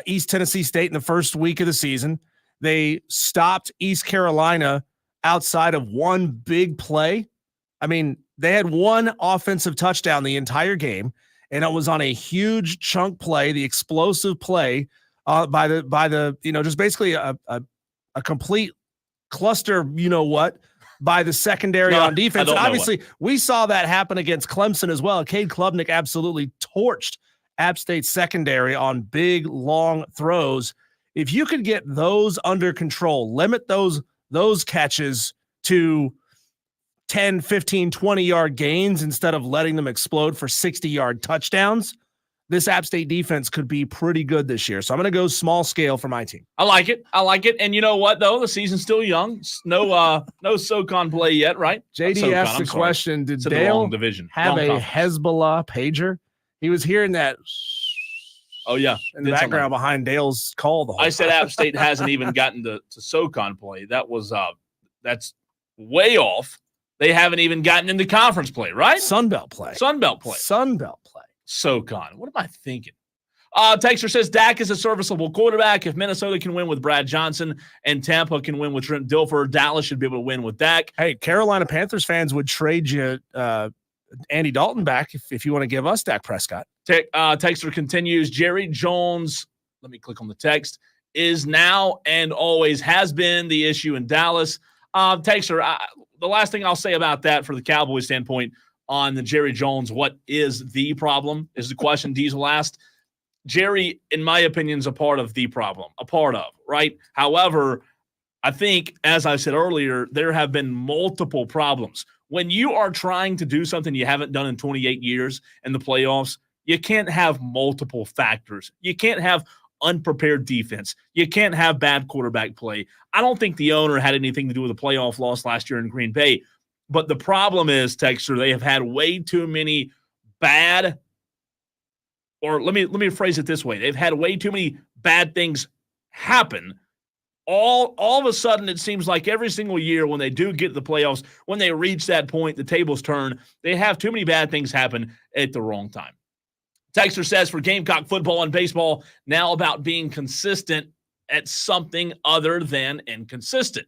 East Tennessee State in the first week of the season. They stopped East Carolina outside of one big play. I mean, they had one offensive touchdown the entire game, and it was on a huge chunk play, the explosive play by the just basically a complete cluster, by the secondary on defense. And obviously, we saw that happen against Clemson as well. Cade Klubnik absolutely torched App State secondary on big, long throws. If you could get those under control, limit those catches to 10, 15, 20-yard gains instead of letting them explode for 60-yard touchdowns, this App State defense could be pretty good this year. So I'm going to go small scale for my team. I like it. And you know what, though? The season's still young. No SoCon play yet, right? JD asked the question, did Dale have a Hezbollah pager? He was hearing that in the background behind Dale's call. The whole I said App State hasn't even gotten to SoCon play. That's way off. They haven't even gotten into conference play, right? Sunbelt play. SoCon. What am I thinking? Texter says Dak is a serviceable quarterback. If Minnesota can win with Brad Johnson and Tampa can win with Trent Dilfer, Dallas should be able to win with Dak. Hey, Carolina Panthers fans would trade you Andy Dalton back if you want to give us Dak Prescott. Texter continues, Jerry Jones, let me click on the text, is now and always has been the issue in Dallas. Texter, the last thing I'll say about that for the Cowboys standpoint on the Jerry Jones, what is the problem, is the question Diesel asked. Jerry, in my opinion, is a part of the problem, right? However, I think, as I said earlier, there have been multiple problems. when you are trying to do something you haven't done in 28 years in the playoffs, you can't have multiple factors. You can't have unprepared defense. You can't have bad quarterback play. I don't think the owner had anything to do with the playoff loss last year in Green Bay. But the problem is, Texter, they have had way too many bad, or let me phrase it this way. They've had way too many bad things happen. All of a sudden, it seems like every single year when they do get to the playoffs, when they reach that point, the tables turn. They have too many bad things happen at the wrong time. Texter says, for Gamecock football and baseball, now about being consistent at something other than inconsistent.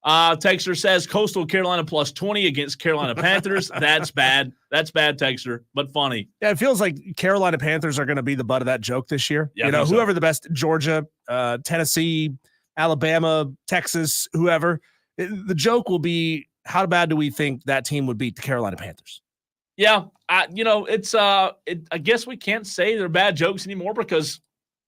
Texter says, Coastal Carolina plus 20 against Carolina Panthers. That's bad. That's bad, Texter, but funny. Yeah, it feels like Carolina Panthers are going to be the butt of that joke this year. Yeah, whoever the best, Georgia, Tennessee, Alabama, Texas, whoever, the joke will be, how bad do we think that team would beat the Carolina Panthers? Yeah, I guess we can't say they're bad jokes anymore because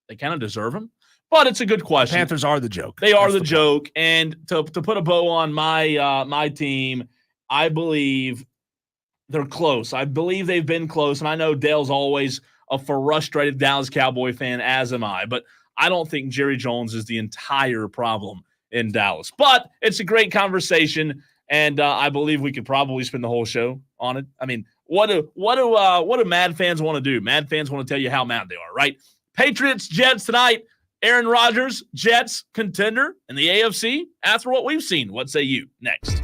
they kind of deserve them. But it's a good question. The Panthers are the joke. They are the joke. And to put a bow on my team, I believe they're close. I believe they've been close. And I know Dale's always a frustrated Dallas Cowboy fan, as am I. But I don't think Jerry Jones is the entire problem in Dallas. But it's a great conversation. And I believe we could probably spend the whole show on it. I mean, what do Mad fans want to do? Mad fans want to tell you how mad they are, right? Patriots, Jets tonight. Aaron Rodgers, Jets, contender in the AFC. After what we've seen, what say you? Next.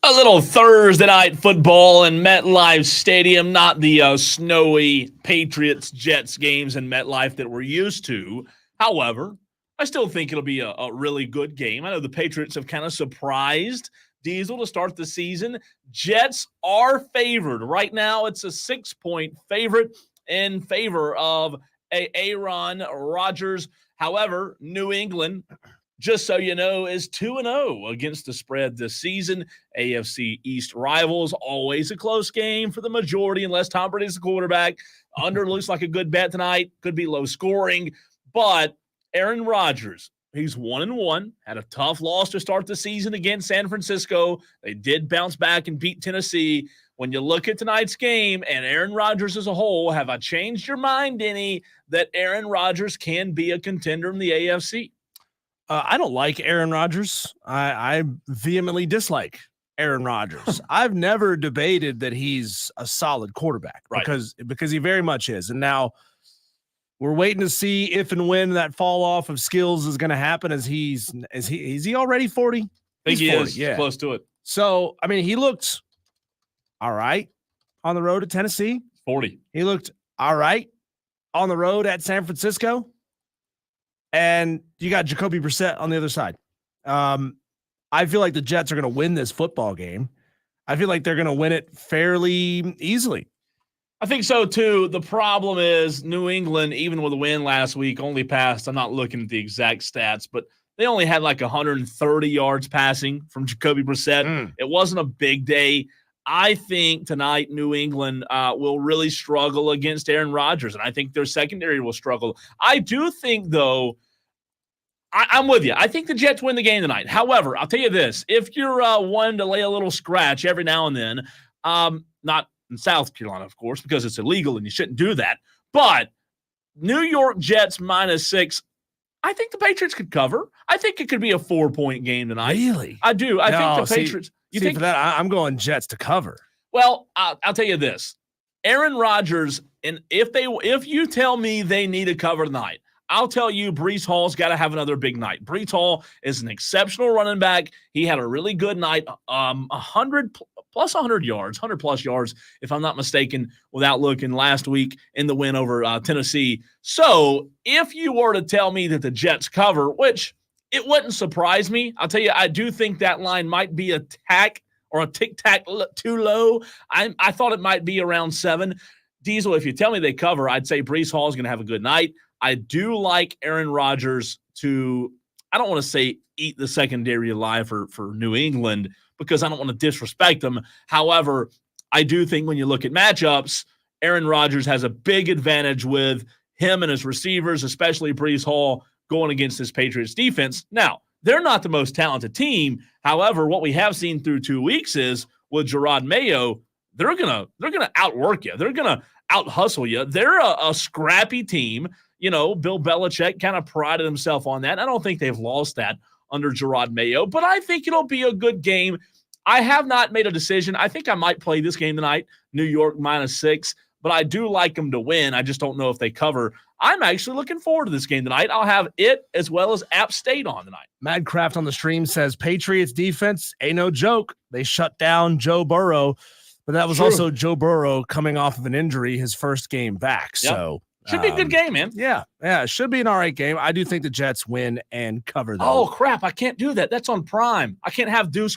A little Thursday night football in MetLife Stadium, not the snowy Patriots-Jets games in MetLife that we're used to. However, I still think it'll be a really good game. I know the Patriots have kind of surprised Diesel to start the season. Jets are favored. Right now, it's a 6-point favorite in favor of Aaron Rodgers. However, New England, just so you know, is 2-0 against the spread this season. AFC East rivals, always a close game for the majority unless Tom Brady's the quarterback. Under looks like a good bet tonight. Could be low scoring. But Aaron Rodgers, he's 1-1, had a tough loss to start the season against San Francisco. They did bounce back and beat Tennessee. When you look at tonight's game and Aaron Rodgers as a whole, have I changed your mind any that Aaron Rodgers can be a contender in the AFC? I don't like Aaron Rodgers. I vehemently dislike Aaron Rodgers. I've never debated that he's a solid quarterback, right? Because he very much is. And now we're waiting to see if and when that fall off of skills is going to happen. Is he already 40? I think he 40, is. yeah. Close to it. So, I mean, he looked all right on the road at Tennessee. 40. He looked all right on the road at San Francisco. And you got Jacoby Brissett on the other side. I feel like the Jets are going to win this football game. I feel like they're going to win it fairly easily. I think so, too. The problem is New England, even with a win last week, only passed. I'm not looking at the exact stats, but they only had like 130 yards passing from Jacoby Brissett. It wasn't a big day. I think tonight New England will really struggle against Aaron Rodgers, and I think their secondary will struggle. I do think, though, I'm with you. I think the Jets win the game tonight. However, I'll tell you this. If you're one to lay a little scratch every now and then, not in South Carolina, of course, because it's illegal and you shouldn't do that, but New York Jets -6, I think the Patriots could cover. I think it could be a 4-point game tonight. Really? I do. I think the Patriots – You think for that? I'm going Jets to cover. Well, I'll tell you this: Aaron Rodgers, and if you tell me they need a cover tonight, I'll tell you Breece Hall's got to have another big night. Breece Hall is an exceptional running back. He had a really good night, 100 plus yards, if I'm not mistaken, without looking last week in the win over Tennessee. So if you were to tell me that the Jets cover, which it wouldn't surprise me. I'll tell you, I do think that line might be a tic-tac too low. I thought it might be around 7. Diesel, if you tell me they cover, I'd say Breece Hall is going to have a good night. I do like Aaron Rodgers to, I don't want to say eat the secondary alive for New England because I don't want to disrespect them. However, I do think when you look at matchups, Aaron Rodgers has a big advantage with him and his receivers, especially Breece Hall, going against this Patriots defense. Now, they're not the most talented team. However, what we have seen through 2 weeks is with Gerard Mayo, they're gonna outwork you. They're gonna out-hustle you. They're a scrappy team. You know, Bill Belichick kind of prided himself on that. I don't think they've lost that under Gerard Mayo, but I think it'll be a good game. I have not made a decision. I think I might play this game tonight, New York -6, but I do like them to win. I just don't know if they cover. I'm actually looking forward to this game tonight. I'll have it as well as App State on tonight. Madcraft on the stream says Patriots defense ain't no joke. They shut down Joe Burrow, but that was also Joe Burrow coming off of an injury, his first game back. Yep. So should be a good game, man. Yeah, it should be an all right game. I do think the Jets win and cover, though. Oh, crap. I can't do that. That's on Prime. I can't have dual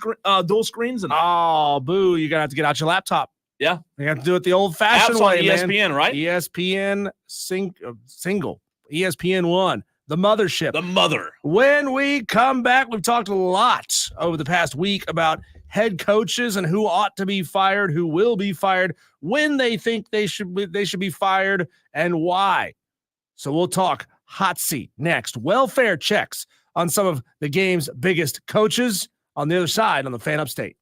screens in it. Oh, boo. You're going to have to get out your laptop. Yeah. You have to do it the old-fashioned way, ESPN, man. right? ESPN single. ESPN 1. The mothership. The mother. When we come back, we've talked a lot over the past week about head coaches and who ought to be fired, who will be fired, when they think they should be fired, and why. So we'll talk hot seat next. Welfare checks on some of the game's biggest coaches on the other side on the Fan Upstate.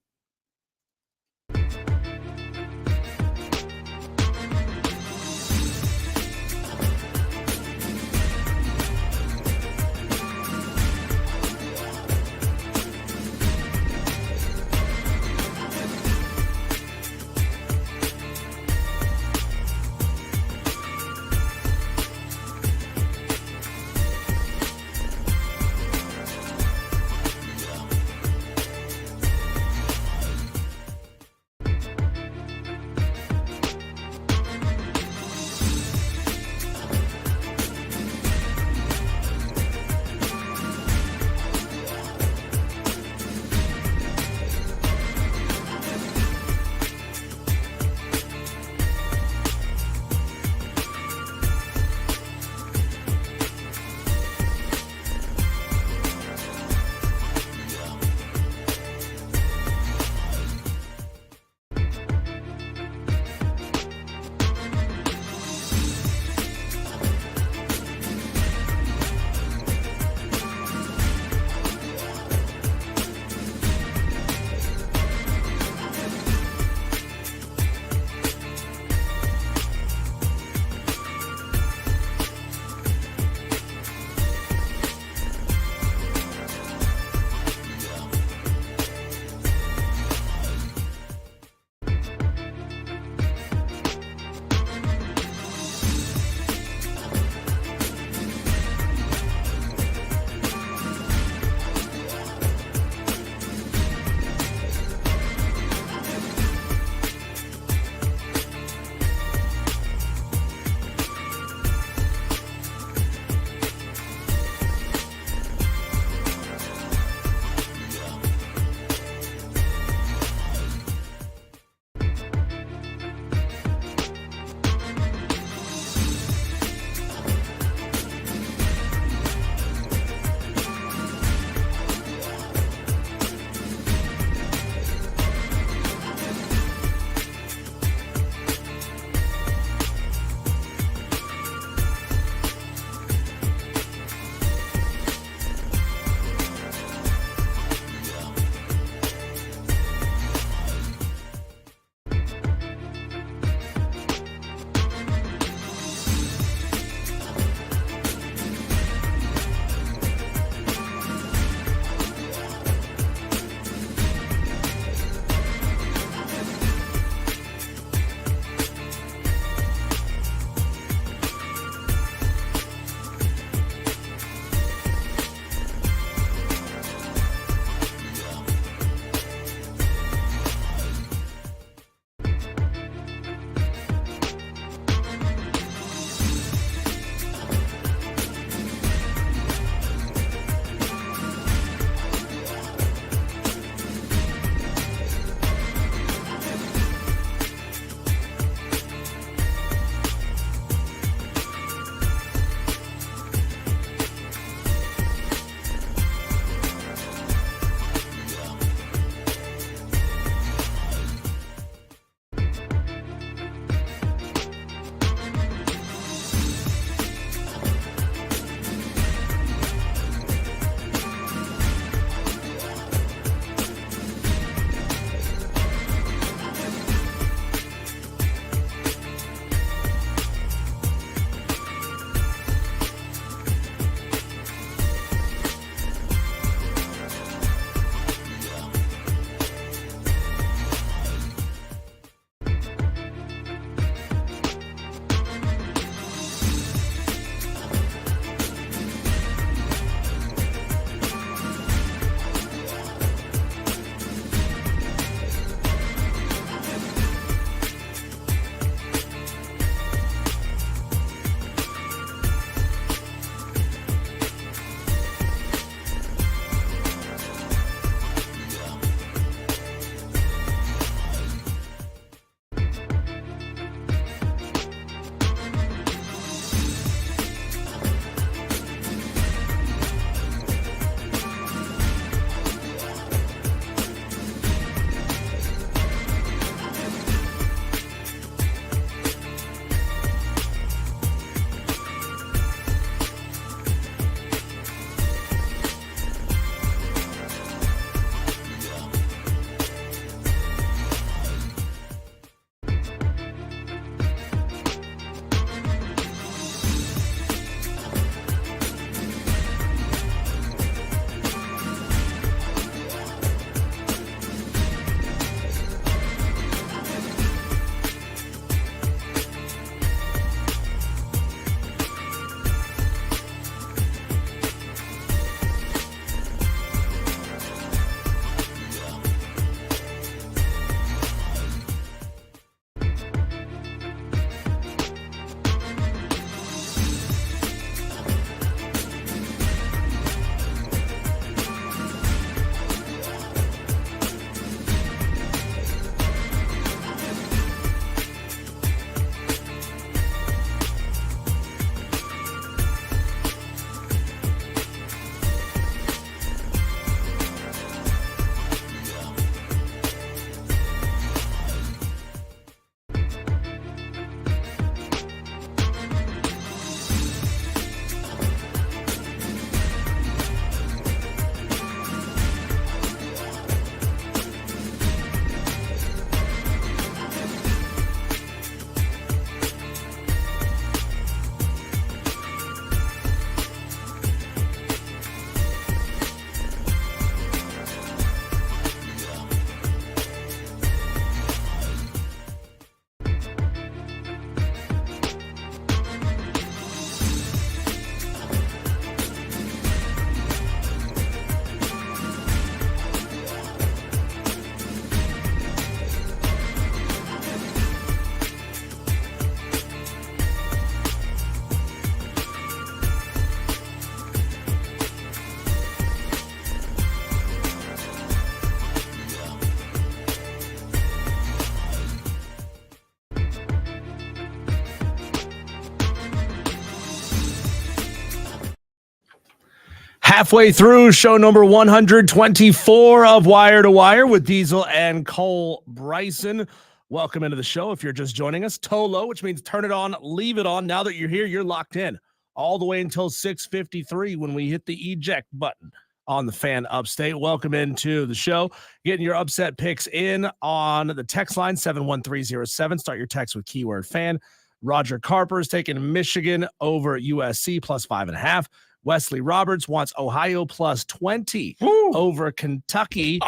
Halfway through show number 124 of Wire to Wire with Diesel and Cole Bryson. Welcome into the show. If you're just joining us, Tolo, which means turn it on, leave it on. Now that you're here, you're locked in all the way until 6:53 when we hit the eject button on the Fan Upstate. Welcome into the show. Getting your upset picks in on the text line 71307. Start your text with keyword fan. Roger Carper's taking Michigan over USC plus 5.5. Wesley Roberts wants Ohio plus 20 over Kentucky.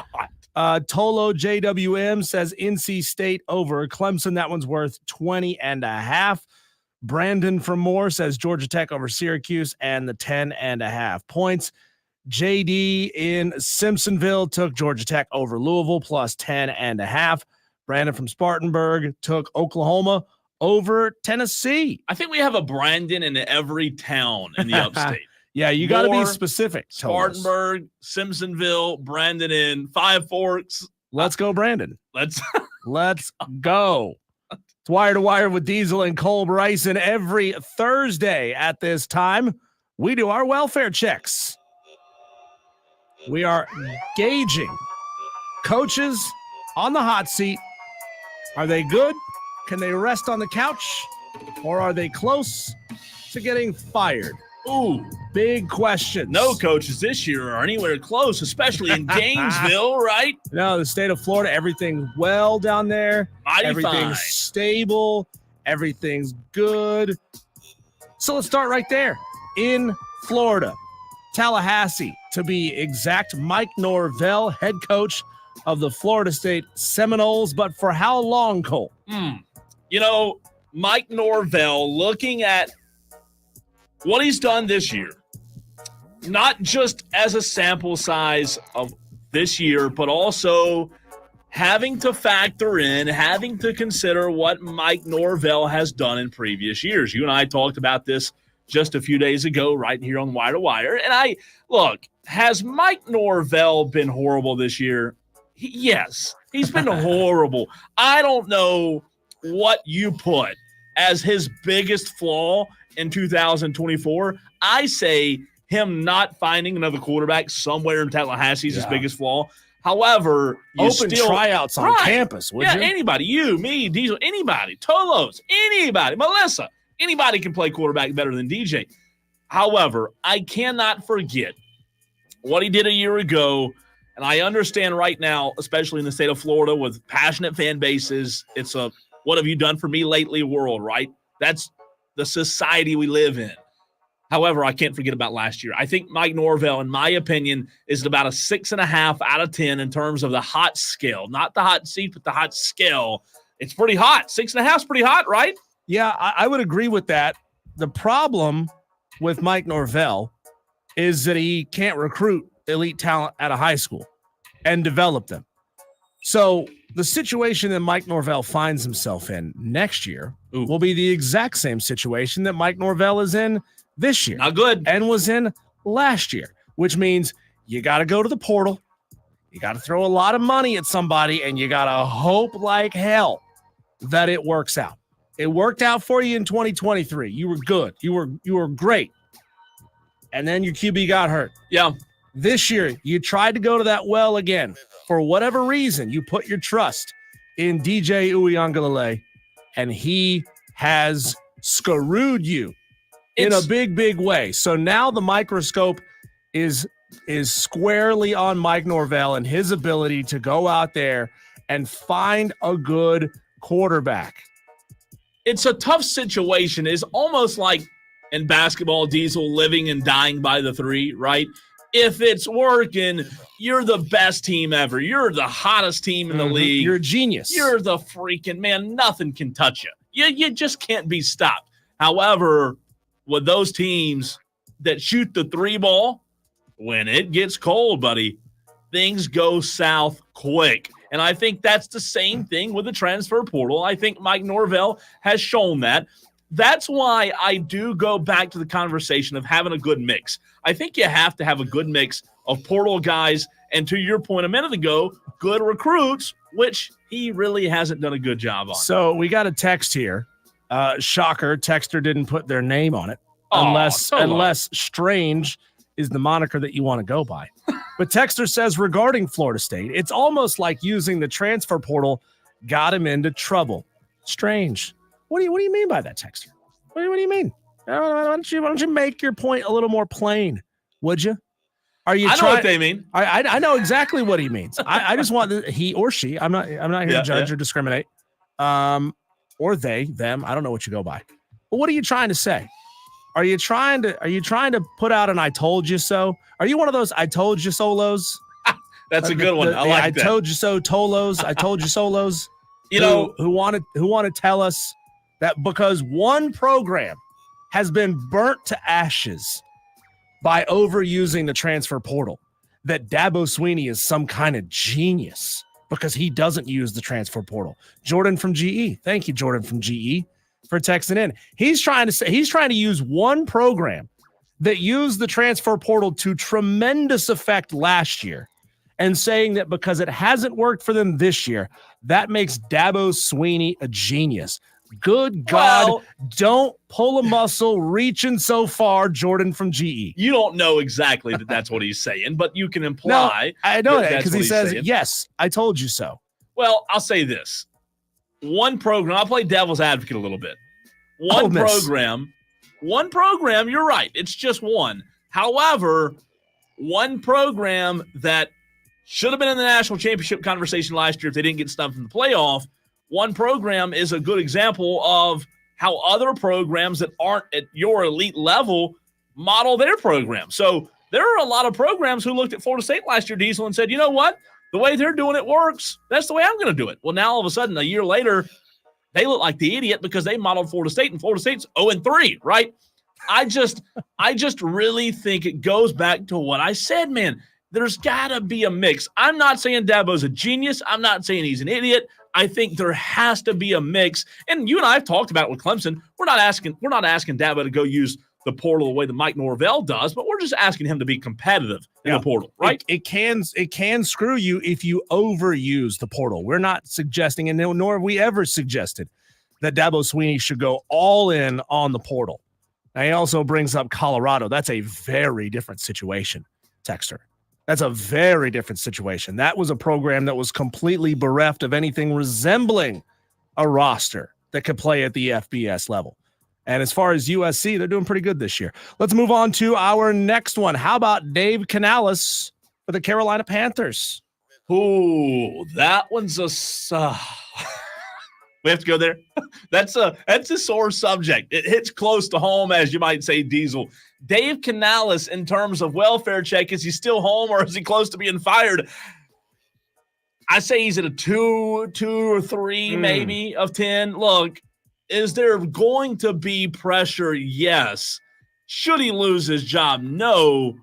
Tolo JWM says NC State over Clemson. That one's worth 20.5. Brandon from Moore says Georgia Tech over Syracuse and the 10.5 points. JD in Simpsonville took Georgia Tech over Louisville plus 10.5. Brandon from Spartanburg took Oklahoma over Tennessee. I think we have a Brandon in every town in the upstate. Yeah, you got to be specific. Spartanburg, Simpsonville, Brandon in Five Forks. Let's go, Brandon. Let's go. It's Wire to Wire with Diesel and Cole Bryson. Every Thursday at this time, we do our welfare checks. We are gauging coaches on the hot seat. Are they good? Can they rest on the couch? Or are they close to getting fired? Ooh, big question. No coaches this year are anywhere close, especially in Gainesville, right? No, the state of Florida, everything's well down there. Everything's stable. Everything's good. So let's start right there in Florida. Tallahassee, to be exact. Mike Norvell, head coach of the Florida State Seminoles. But for how long, Cole? You know, Mike Norvell, looking at what he's done this year, not just as a sample size of this year, but also having to factor in, having to consider what Mike Norvell has done in previous years. You and I talked about this just a few days ago right here on Wire to Wire. And has Mike Norvell been horrible this year? Yes, he's been horrible. I don't know what you put as his biggest flaw in 2024. I say him not finding another quarterback somewhere in Tallahassee is his biggest flaw. However, open tryouts on campus, would you? Anybody, you, me, Diesel, anybody, Tolos, anybody, Melissa, anybody can play quarterback better than DJ. However, I cannot forget what he did a year ago, and I understand right now, especially in the state of Florida with passionate fan bases, it's a what have you done for me lately world, right? That's the society we live in. However, I can't forget about last year. I think Mike Norvell, in my opinion, is about a 6.5 out of 10 in terms of the hot scale. Not the hot seat, but the hot scale. It's pretty hot. 6.5 is pretty hot, right? Yeah, I would agree with that. The problem with Mike Norvell is that he can't recruit elite talent at a high school and develop them. So the situation that Mike Norvell finds himself in next year will be the exact same situation that Mike Norvell is in this year. Not good. And was in last year, which means you got to go to the portal. You got to throw a lot of money at somebody, and you got to hope like hell that it works out. It worked out for you in 2023. You were good. You were great. And then your QB got hurt. Yeah. This year, you tried to go to that well again. For whatever reason, you put your trust in DJ Uiagalelei, and he has screwed you in a big, big way. So now the microscope is squarely on Mike Norvell and his ability to go out there and find a good quarterback. It's a tough situation. It's almost like in basketball, Diesel, living and dying by the three, right? If it's working, you're the best team ever. You're the hottest team in the league. You're a genius. You're the freaking man. Nothing can touch you. You just can't be stopped. However, with those teams that shoot the three ball, when it gets cold, buddy, things go south quick. And I think that's the same thing with the transfer portal. I think Mike Norvell has shown that. That's why I do go back to the conversation of having a good mix. I think you have to have a good mix of portal guys and, to your point a minute ago, good recruits, which he really hasn't done a good job on. So we got a text here. Shocker, texter didn't put their name on it unless Strange is the moniker that you want to go by. But Texter says regarding Florida State, it's almost like using the transfer portal got him into trouble. Strange. What do you mean by that, Texter? What do you mean? Why don't you make your point a little more plain? Would you? I know what they mean. I know exactly what he means. I just want he or she. I'm not here to judge or discriminate. Or they, them. I don't know what you go by. But what are you trying to say? Are you trying to put out an "I told you so"? Are you one of those "I told you solos"? That's a good one. I like that. I told you so tolos. I told you solos. Who want to tell us that because one program has been burnt to ashes by overusing the transfer portal, that Dabo Sweeney is some kind of genius because he doesn't use the transfer portal. Jordan from GE. Thank you, Jordan from GE, for texting in. He's trying to use one program that used the transfer portal to tremendous effect last year and saying that because it hasn't worked for them this year, that makes Dabo Sweeney a genius. Good God, don't pull a muscle reaching so far, Jordan from GE. You don't know exactly that's what he's saying, but you can imply. No, I know that because he says, yes, I told you so. Well, I'll say this. One program, I'll play devil's advocate a little bit. One program, you're right. It's just one. However, one program that should have been in the national championship conversation last year if they didn't get stuff in the playoff. One program is a good example of how other programs that aren't at your elite level model their program. So there are a lot of programs who looked at Florida State last year, Diesel, and said, you know what? The way they're doing it works. That's the way I'm going to do it. Well, now all of a sudden, a year later, they look like the idiot because they modeled Florida State, and Florida State's 0-3, right? I just really think it goes back to what I said, man. There's got to be a mix. I'm not saying Dabo's a genius. I'm not saying he's an idiot. I think there has to be a mix. And you and I have talked about it with Clemson. We're not asking Dabo to go use the portal the way that Mike Norvell does, but we're just asking him to be competitive in the portal, right? It can screw you if you overuse the portal. We're not suggesting, and nor have we ever suggested, that Dabo Sweeney should go all in on the portal. Now, he also brings up Colorado. That's a very different situation, Texter. That's a very different situation. That was a program that was completely bereft of anything resembling a roster that could play at the FBS level. And as far as USC, they're doing pretty good this year. Let's move on to our next one. How about Dave Canales for the Carolina Panthers? Ooh, that one's we have to go there. That's a sore subject. It hits close to home, as you might say, Diesel. Dave Canales, in terms of welfare check, is he still home or is he close to being fired? I say he's at a 2 or 3 maybe of 10. Look, is there going to be pressure? Yes. Should he lose his job? No.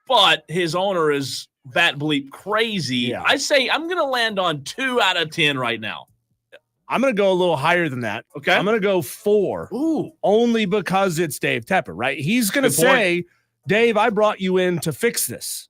But his owner is bat bleep crazy. Yeah. I say I'm going to land on 2 out of 10 right now. I'm going to go a little higher than that. Okay. I'm going to go 4. Ooh. Only because it's Dave Tepper, right? He's going to say, Dave, I brought you in to fix this.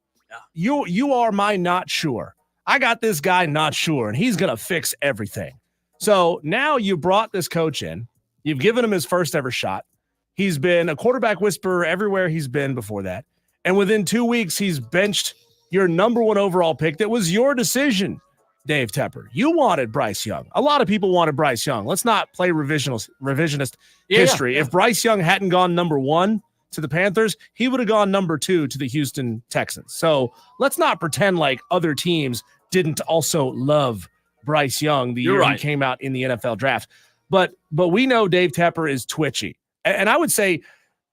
Yeah. You are my not sure. I got this guy not sure, and he's going to fix everything. So now you brought this coach in. You've given him his first ever shot. He's been a quarterback whisperer everywhere he's been before that. And within 2 weeks, he's benched your number 1 overall pick. That was your decision, Dave Tepper. You wanted Bryce Young. A lot of people wanted Bryce Young. Let's not play revisionist history. Yeah. If Bryce Young hadn't gone number 1 to the Panthers, he would have gone number 2 to the Houston Texans. So let's not pretend like other teams didn't also love Bryce Young the year he came out in the NFL draft. But we know Dave Tepper is twitchy. And I would say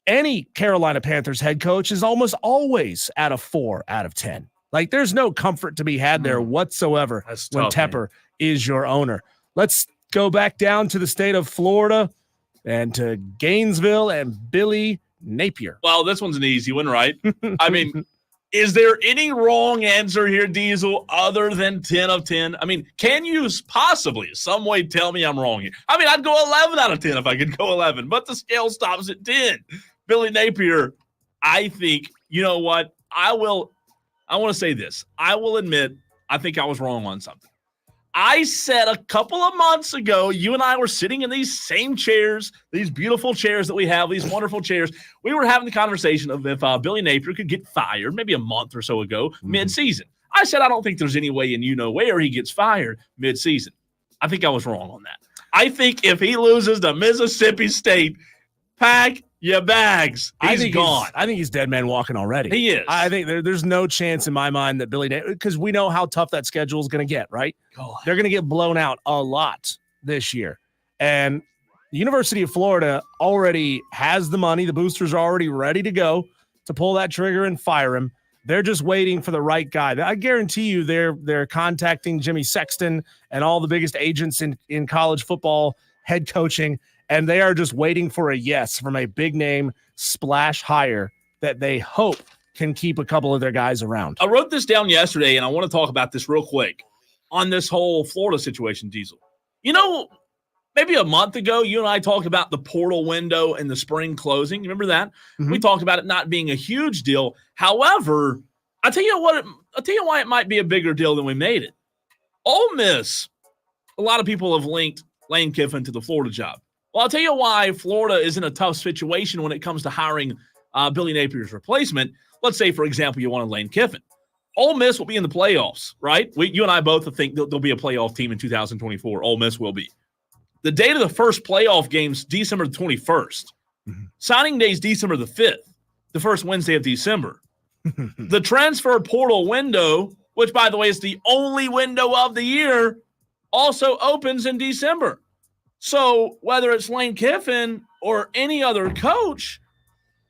any Carolina Panthers head coach is almost always at a 4 out of 10. Like, there's no comfort to be had there whatsoever when Tepper is your owner. Let's go back down to the state of Florida and to Gainesville and Billy Napier. Well, this one's an easy one, right? I mean, is there any wrong answer here, Diesel, other than 10 of 10? I mean, can you possibly some way tell me I'm wrong here? I mean, I'd go 11 out of 10 if I could go 11, but the scale stops at 10. Billy Napier, I think, you know what? I want to say this. I will admit, I think I was wrong on something. I said a couple of months ago, you and I were sitting in these same chairs, these beautiful chairs that we have, these wonderful chairs. We were having the conversation of if Billy Napier could get fired maybe a month or so ago, mid-season. I said I don't think there's any way in where he gets fired mid-season. I think I was wrong on that. I think if he loses to Mississippi State, pack your bags. He's gone. I think he's dead man walking already. He is. I think there's no chance in my mind that Billy Napier, because we know how tough that schedule is going to get, right? God. They're going to get blown out a lot this year. And the University of Florida already has the money. The boosters are already ready to go to pull that trigger and fire him. They're just waiting for the right guy. I guarantee you they're contacting Jimmy Sexton and all the biggest agents in college football head coaching, and they are just waiting for a yes from a big name splash hire that they hope can keep a couple of their guys around. I wrote this down yesterday, and I want to talk about this real quick on this whole Florida situation, Diesel. Maybe a month ago, you and I talked about the portal window and the spring closing. You remember that? Mm-hmm. We talked about it not being a huge deal. However, I'll tell you why it might be a bigger deal than we made it. Ole Miss, a lot of people have linked Lane Kiffin to the Florida job. Well, I'll tell you why Florida is in a tough situation when it comes to hiring Billy Napier's replacement. Let's say, for example, you wanted Lane Kiffin. Ole Miss will be in the playoffs, right? You and I both think there'll be a playoff team in 2024. Ole Miss will be. The date of the first playoff game's December 21st. Mm-hmm. Signing day is December the 5th, the first Wednesday of December. The transfer portal window, which, by the way, is the only window of the year, also opens in December. So whether it's Lane Kiffin or any other coach,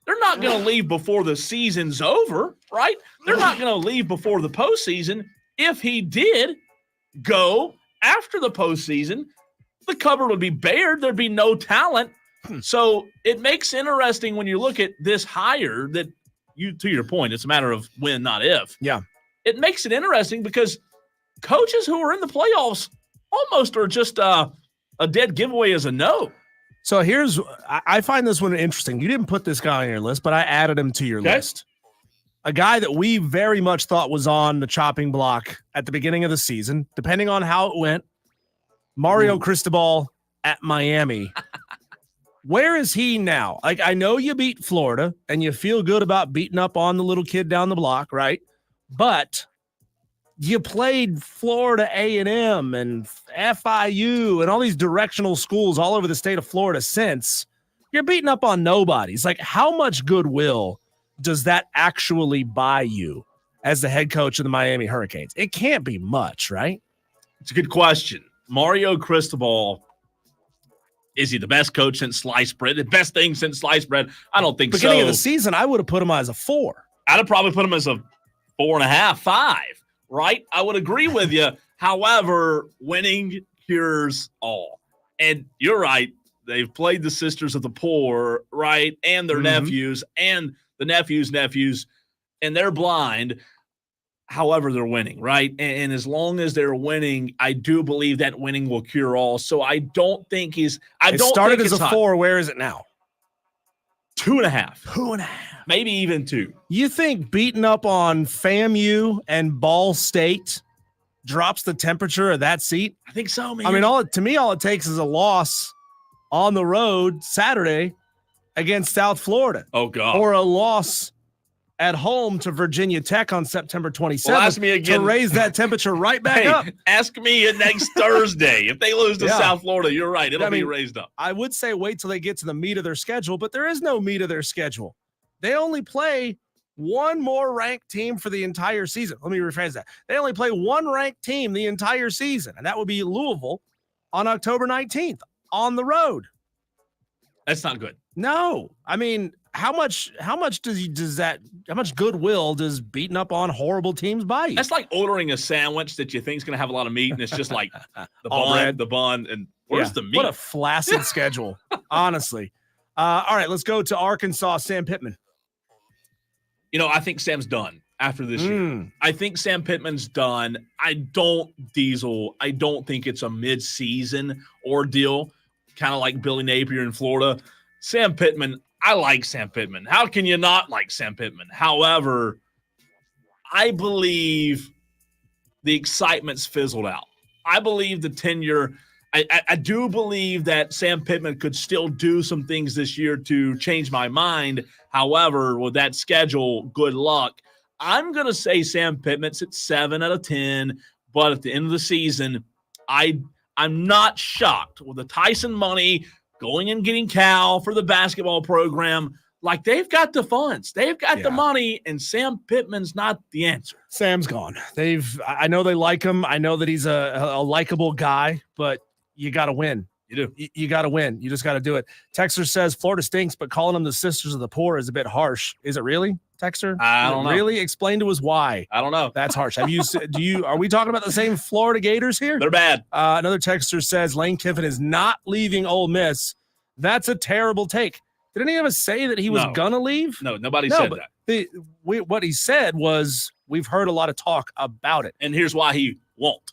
they're not going to leave before the season's over, right? They're not going to leave before the postseason. If he did go after the postseason, the cupboard would be bared. There'd be no talent. So it makes interesting when you look at this hire that to your point, it's a matter of when, not if. Yeah. It makes it interesting because coaches who are in the playoffs almost are just a dead giveaway as a no. So I find this one interesting. You didn't put this guy on your list, but I added him to your list. A guy that we very much thought was on the chopping block at the beginning of the season, depending on how it went. Mario Cristobal at Miami. Where is he now? Like, I know you beat Florida and you feel good about beating up on the little kid down the block, right? But you played Florida A&M and FIU and all these directional schools all over the state of Florida since. You're beating up on nobodies. Like, how much goodwill does that actually buy you as the head coach of the Miami Hurricanes? It can't be much, right? It's a good question. Mario Cristobal, is he the best coach since sliced bread? The best thing since sliced bread? I don't think so. Beginning of the season, I would have put him as a 4. I'd have probably put him as a 4.5, 5, right? I would agree with you. However, winning cures all. And you're right. They've played the Sisters of the Poor, right? And their nephews and the nephews, and they're blind. However, they're winning, right? And as long as they're winning, I do believe that winning will cure all. So I don't think it started as a 4. Where is it now? 2.5. 2.5. Maybe even 2. You think beating up on FAMU and Ball State drops the temperature of that seat? I think so, man. I mean, all it takes is a loss on the road Saturday against South Florida. Oh, God. Or a loss at home to Virginia Tech on September 27th ask me again. To raise that temperature right back up. Ask me next Thursday. If they lose to South Florida, you're right. It'll be raised up. I would say wait till they get to the meat of their schedule, but there is no meat of their schedule. They only play one more ranked team for the entire season. Let me rephrase that. They only play one ranked team the entire season, and that would be Louisville on October 19th on the road. That's not good. No. I mean, how much goodwill does beating up on horrible teams buy you? That's like ordering a sandwich that you think is going to have a lot of meat, and it's just like the bun, and where's the meat? What a flaccid schedule, honestly. All right, let's go to Arkansas. Sam Pittman. I think Sam's done after this year. I think Sam Pittman's done. I don't think it's a mid-season ordeal, kind of like Billy Napier in Florida. Sam Pittman, I like Sam Pittman. How can you not like Sam Pittman? However, I believe the excitement's fizzled out. I believe the tenure – I do believe that Sam Pittman could still do some things this year to change my mind. However, with that schedule, good luck. I'm going to say Sam Pittman's at 7 out of 10, but at the end of the season, I'm not shocked with the Tyson money going and getting Cal for the basketball program. Like, they've got the funds. They've got the money, and Sam Pittman's not the answer. Sam's gone. I know they like him. I know that he's a likable guy, but you got to win. You do. You got to win. You just got to do it. Texter says Florida stinks, but calling them the sisters of the poor is a bit harsh. Is it really, Texter? I don't know. Really? Explain to us why. I don't know. That's harsh. Are we talking about the same Florida Gators here? They're bad. Another texter says Lane Kiffin is not leaving Ole Miss. That's a terrible take. Did any of us say that he was gonna leave? No, nobody said that. What he said was, we've heard a lot of talk about it. And here's why he won't.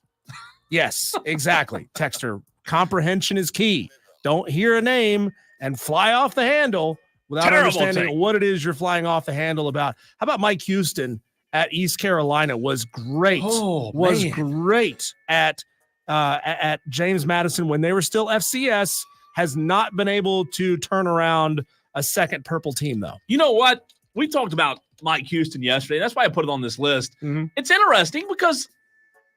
Yes, exactly. Texter, comprehension is key. Don't hear a name and fly off the handle without understanding what it is you're flying off the handle about. How about Mike Houston at East Carolina was great. Great at James Madison when they were still FCS. Has not been able to turn around a second purple team, though. You know what? We talked about Mike Houston yesterday. That's why I put it on this list. Mm-hmm. It's interesting because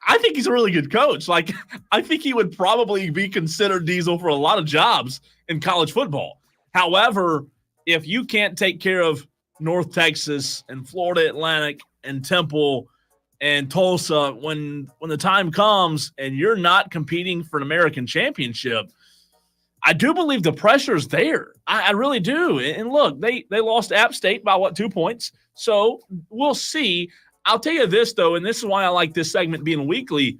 I think he's a really good coach. Like, I think he would probably be considered, Diesel, for a lot of jobs in college football. However, if you can't take care of North Texas and Florida Atlantic and Temple and Tulsa when the time comes and you're not competing for an American championship, I do believe the pressure is there. I really do. And look, they lost App State by 2 points. So we'll see. I'll tell you this, though, and this is why I like this segment being weekly.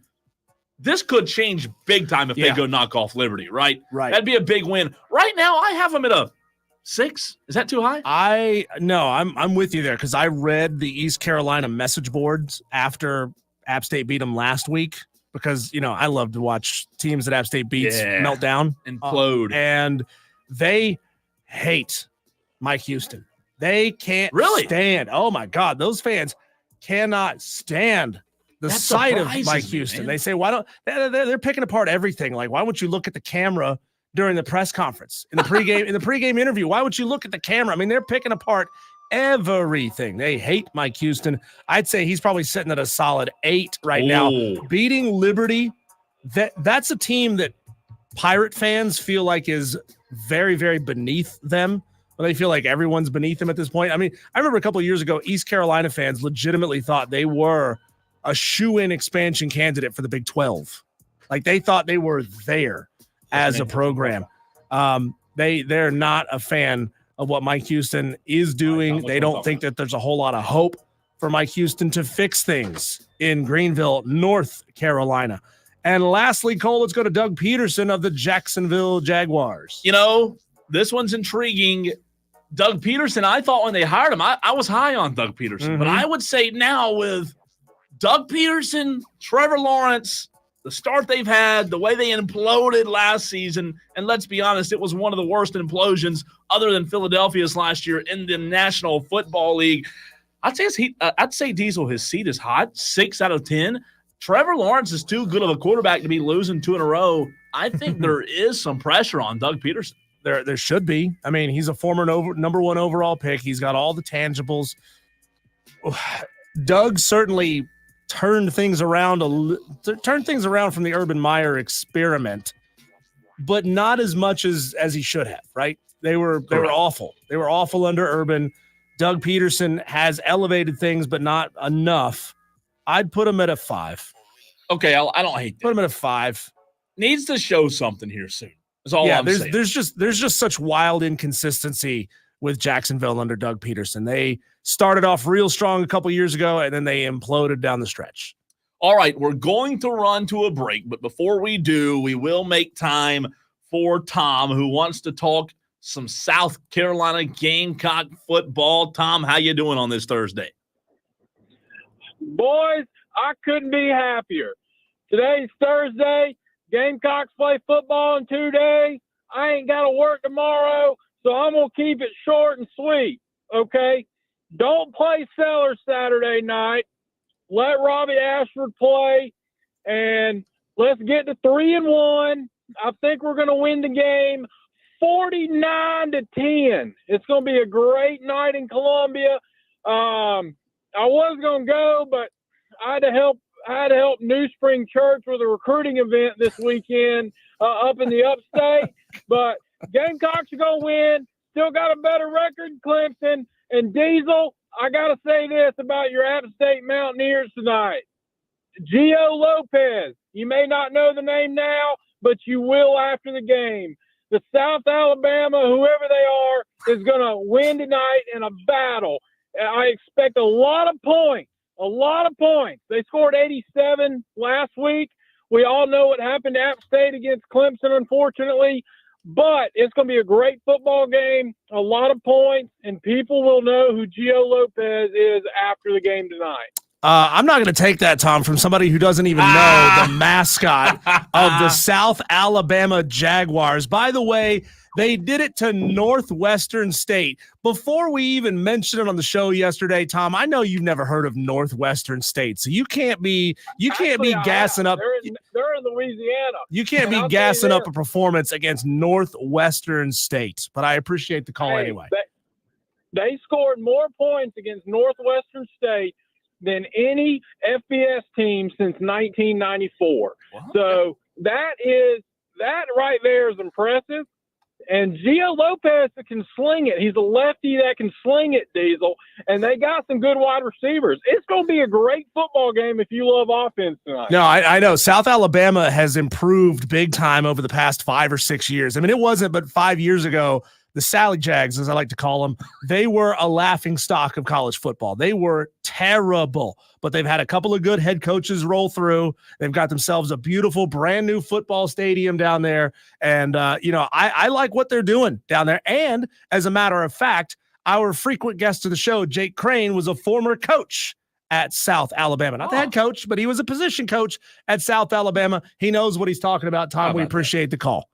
This could change big time if they go knock off Liberty, right? Right. That'd be a big win. Right now, I have them at a 6. Is that too high? I'm with you there because I read the East Carolina message boards after App State beat them last week. Because, I love to watch teams that App State beats melt down. Implode. And they hate Mike Houston. They can't stand. Oh, my God. Those fans cannot stand the sight of Mike Houston. Man. They say, why don't – they're picking apart everything. Like, why won't you look at the camera during the press conference, in the pregame interview? Why would you look at the camera? I mean, they're picking apart everything. They hate Mike Houston. I'd say he's probably sitting at a solid 8 right now. Beating Liberty, that's a team that Pirate fans feel like is very, very beneath them. They feel like everyone's beneath them at this point. I mean, I remember a couple of years ago, East Carolina fans legitimately thought they were a shoo-in expansion candidate for the Big 12. Like, they thought they were there as a program. They're not a fan of what Mike Houston is doing. They don't think that there's a whole lot of hope for Mike Houston to fix things in Greenville, North Carolina. And lastly, Cole, let's go to Doug Peterson of the Jacksonville Jaguars. This one's intriguing. Doug Peterson, I thought when they hired him, I was high on Doug Peterson. But I would say now with Doug Peterson, Trevor Lawrence, the start they've had, the way they imploded last season, and let's be honest, it was one of the worst implosions other than Philadelphia's last year in the National Football League. I'd say Diesel, his seat is hot, 6 out of 10. Trevor Lawrence is too good of a quarterback to be losing 2 in a row. I think there is some pressure on Doug Peterson. There should be. I mean, he's a former number 1 overall pick. He's got all the tangibles. Doug certainly turned things around from the Urban Meyer experiment, but not as much as he should have, right? They were awful. They were awful under Urban. Doug Peterson has elevated things, but not enough. I'd put him at a 5. Okay, I don't hate that. Put him at a 5. Needs to show something here soon. That's all I'm saying. There's just such wild inconsistency with Jacksonville under Doug Peterson. They started off real strong a couple years ago, and then they imploded down the stretch. All right, we're going to run to a break, but before we do, we will make time for Tom, who wants to talk some South Carolina Gamecock football. Tom, how you doing on this Thursday? Boys, I couldn't be happier. Today's Thursday. Gamecocks play football in 2 days. I ain't got to work tomorrow, so I'm going to keep it short and sweet, okay? Don't play Sellers Saturday night. Let Robbie Ashford play, and Let's get to 3-1. I think we're going to win the game 49-10. It's going to be a great night in Columbia. I was going to go, but I had to help New Spring Church with a recruiting event this weekend up in the upstate. But Gamecocks are going to win. Still got a better record than Clemson. And Diesel, I got to say this about your App State Mountaineers tonight. Gio Lopez, you may not know the name now, but you will after the game. The South Alabama, whoever they are, is going to win tonight in a battle. I expect a lot of points. They scored 87 last week. We all know what happened to App State against Clemson, unfortunately. But it's going to be a great football game, a lot of points, and people will know who Gio Lopez is after the game tonight. I'm not going to take that, Tom, from somebody who doesn't even know the mascot of the South Alabama Jaguars. By the way, they did it to Northwestern State. Before we even mentioned it on the show yesterday, Tom, I know you've never heard of Northwestern State, so you can't be gassing up. They're in Louisiana. You can't be gassing up a performance against Northwestern State, but I appreciate the call anyway. They scored more points against Northwestern State than any FBS team since 1994. Wow. So that right there is impressive. And Gio Lopez can sling it. He's a lefty that can sling it, Diesel. And they got some good wide receivers. It's going to be a great football game if you love offense tonight. No, I know. South Alabama has improved big time over the past 5 or 6 years. I mean, it wasn't but 5 years ago, the Sally Jags, as I like to call them, they were a laughing stock of college football. They were terrible, but they've had a couple of good head coaches roll through. They've got themselves a beautiful brand new football stadium down there. And, I like what they're doing down there. And as a matter of fact, our frequent guest of the show, Jake Crane, was a former coach at South Alabama. Not the head coach, but he was a position coach at South Alabama. He knows what he's talking about. Tom, we appreciate the call.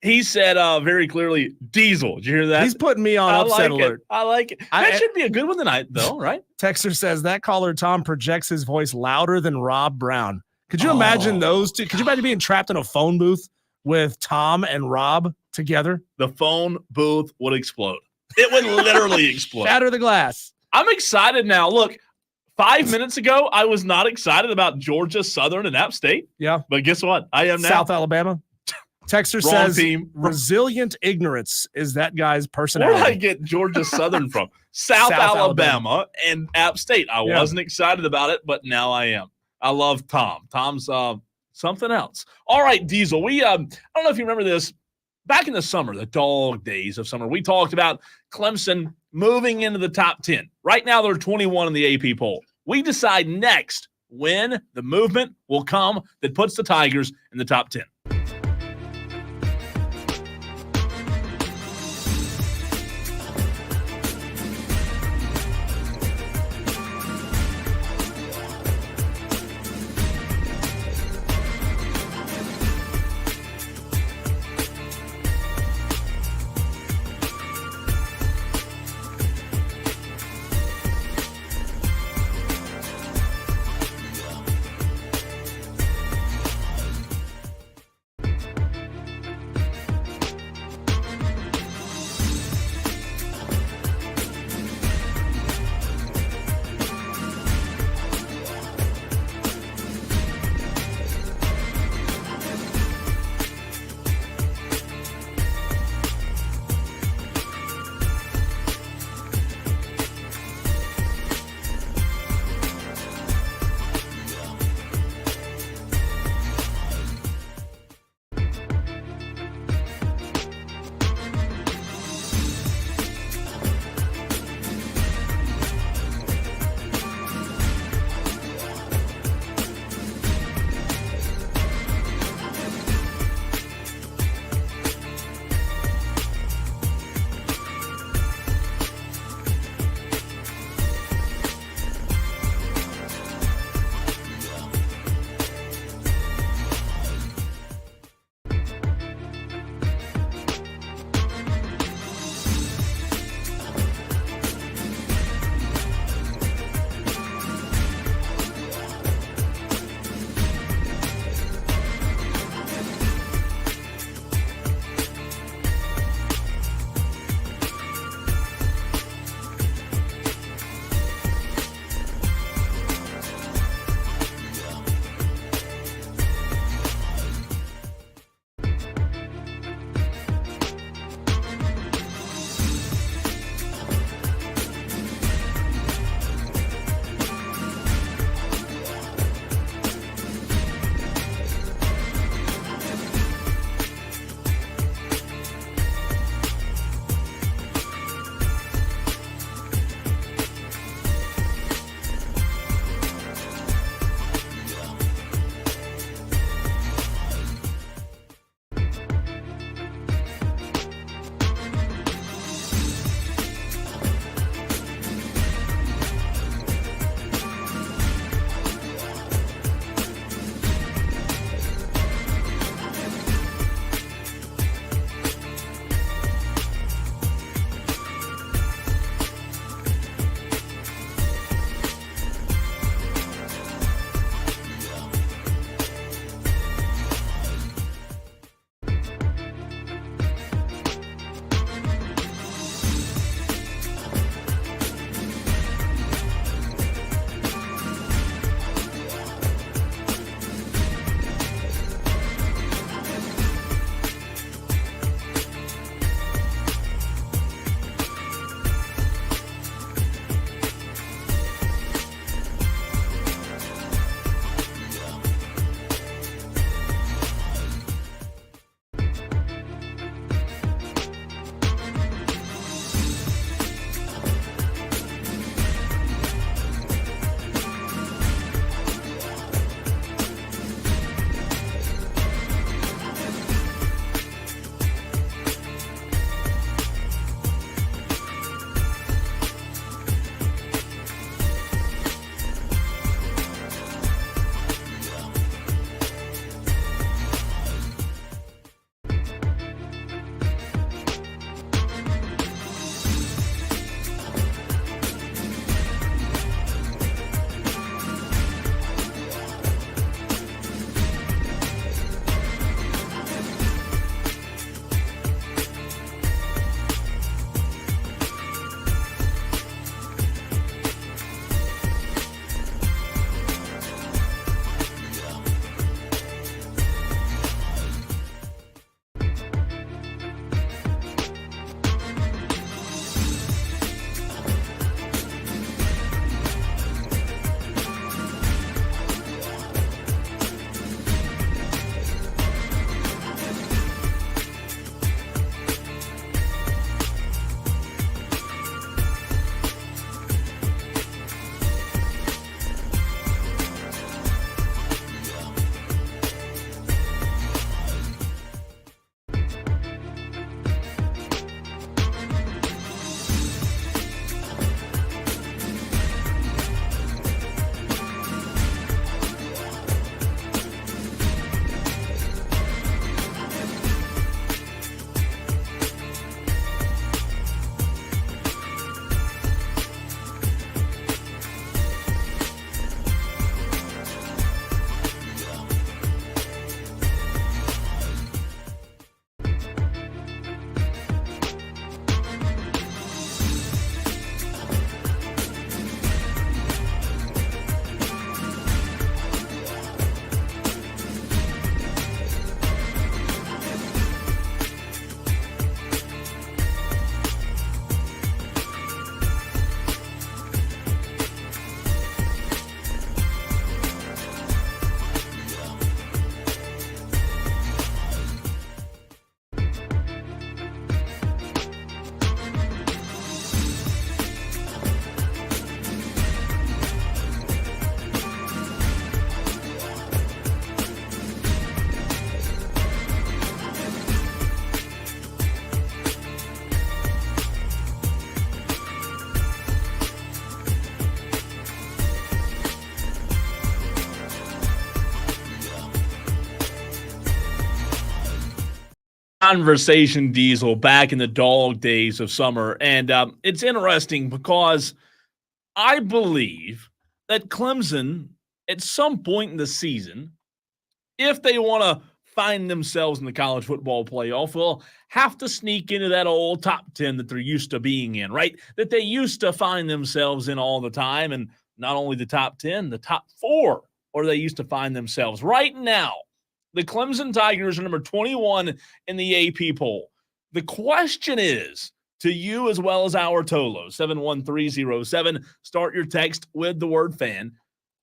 He said very clearly, Diesel. Did you hear that? He's putting me on upset alert. I like it. That should be a good one tonight, though, right? Texter says that caller, Tom, projects his voice louder than Rob Brown. Could you imagine those two? Could you imagine being trapped in a phone booth with Tom and Rob together? The phone booth would explode. It would literally explode. Shatter the glass. I'm excited now. Look, 5 minutes ago, I was not excited about Georgia Southern and App State. Yeah. But guess what? I am now. South Alabama. Texter Wrong says team. Resilient ignorance is that guy's personality. Where did I get Georgia Southern from? South Alabama and App State. I wasn't excited about it, but now I am. I love Tom. Tom's something else. All right, Diesel. We I don't know if you remember this. Back in the summer, the dog days of summer, we talked about Clemson moving into the top 10. Right now, they're 21 in the AP poll. We decide next when the movement will come that puts the Tigers in the top 10. conversation, Diesel, back in the dog days of summer. And it's interesting because I believe that Clemson, at some point in the season, if they want to find themselves in the college football playoff, will have to sneak into that old top 10 that they're used to being in, right? That they used to find themselves in all the time. And not only the top 10, the top 4, or they used to find themselves. Right now, the Clemson Tigers are number 21 in the AP poll. The question is, to you as well as our Tolo, 71307, start your text with the word fan.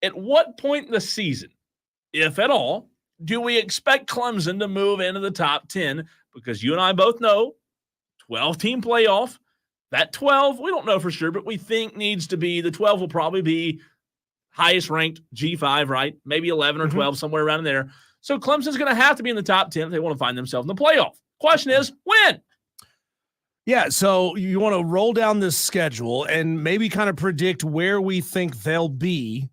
At what point in the season, if at all, do we expect Clemson to move into the top 10? Because you and I both know 12-team playoff. That 12, we don't know for sure, but we think needs to be, the 12 will probably be highest ranked G5, right? Maybe 11 or 12, somewhere around there. So Clemson's going to have to be in the top 10 if they want to find themselves in the playoff. Question is, when? Yeah, so you want to roll down this schedule and maybe kind of predict where we think they'll be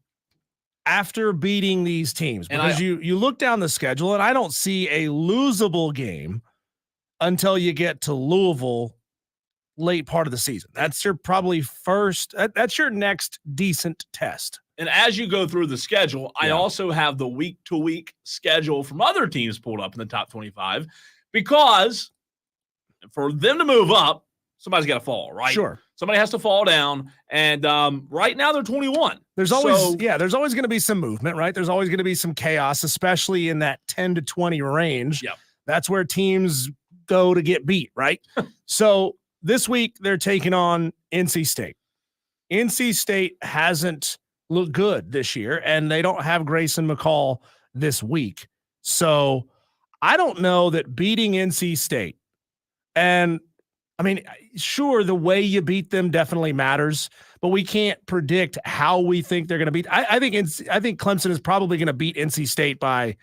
after beating these teams. Because you look down the schedule, and I don't see a losable game until you get to Louisville late part of the season. That's your probably first, that's your next decent test. And as you go through the schedule, I also have the week-to-week schedule from other teams pulled up in the top 25, because for them to move up, somebody's got to fall, right? Sure. Somebody has to fall down, and right now they're 21. There's always there's always going to be some movement, right? There's always going to be some chaos, especially in that 10 to 20 range. Yep. That's where teams go to get beat, right? So this week they're taking on NC State. NC State hasn't looked good this year, and they don't have Grayson McCall this week. So I don't know that beating NC State, and I mean, sure, the way you beat them definitely matters, but we can't predict how we think they're going to beat. I think Clemson is probably going to beat NC State by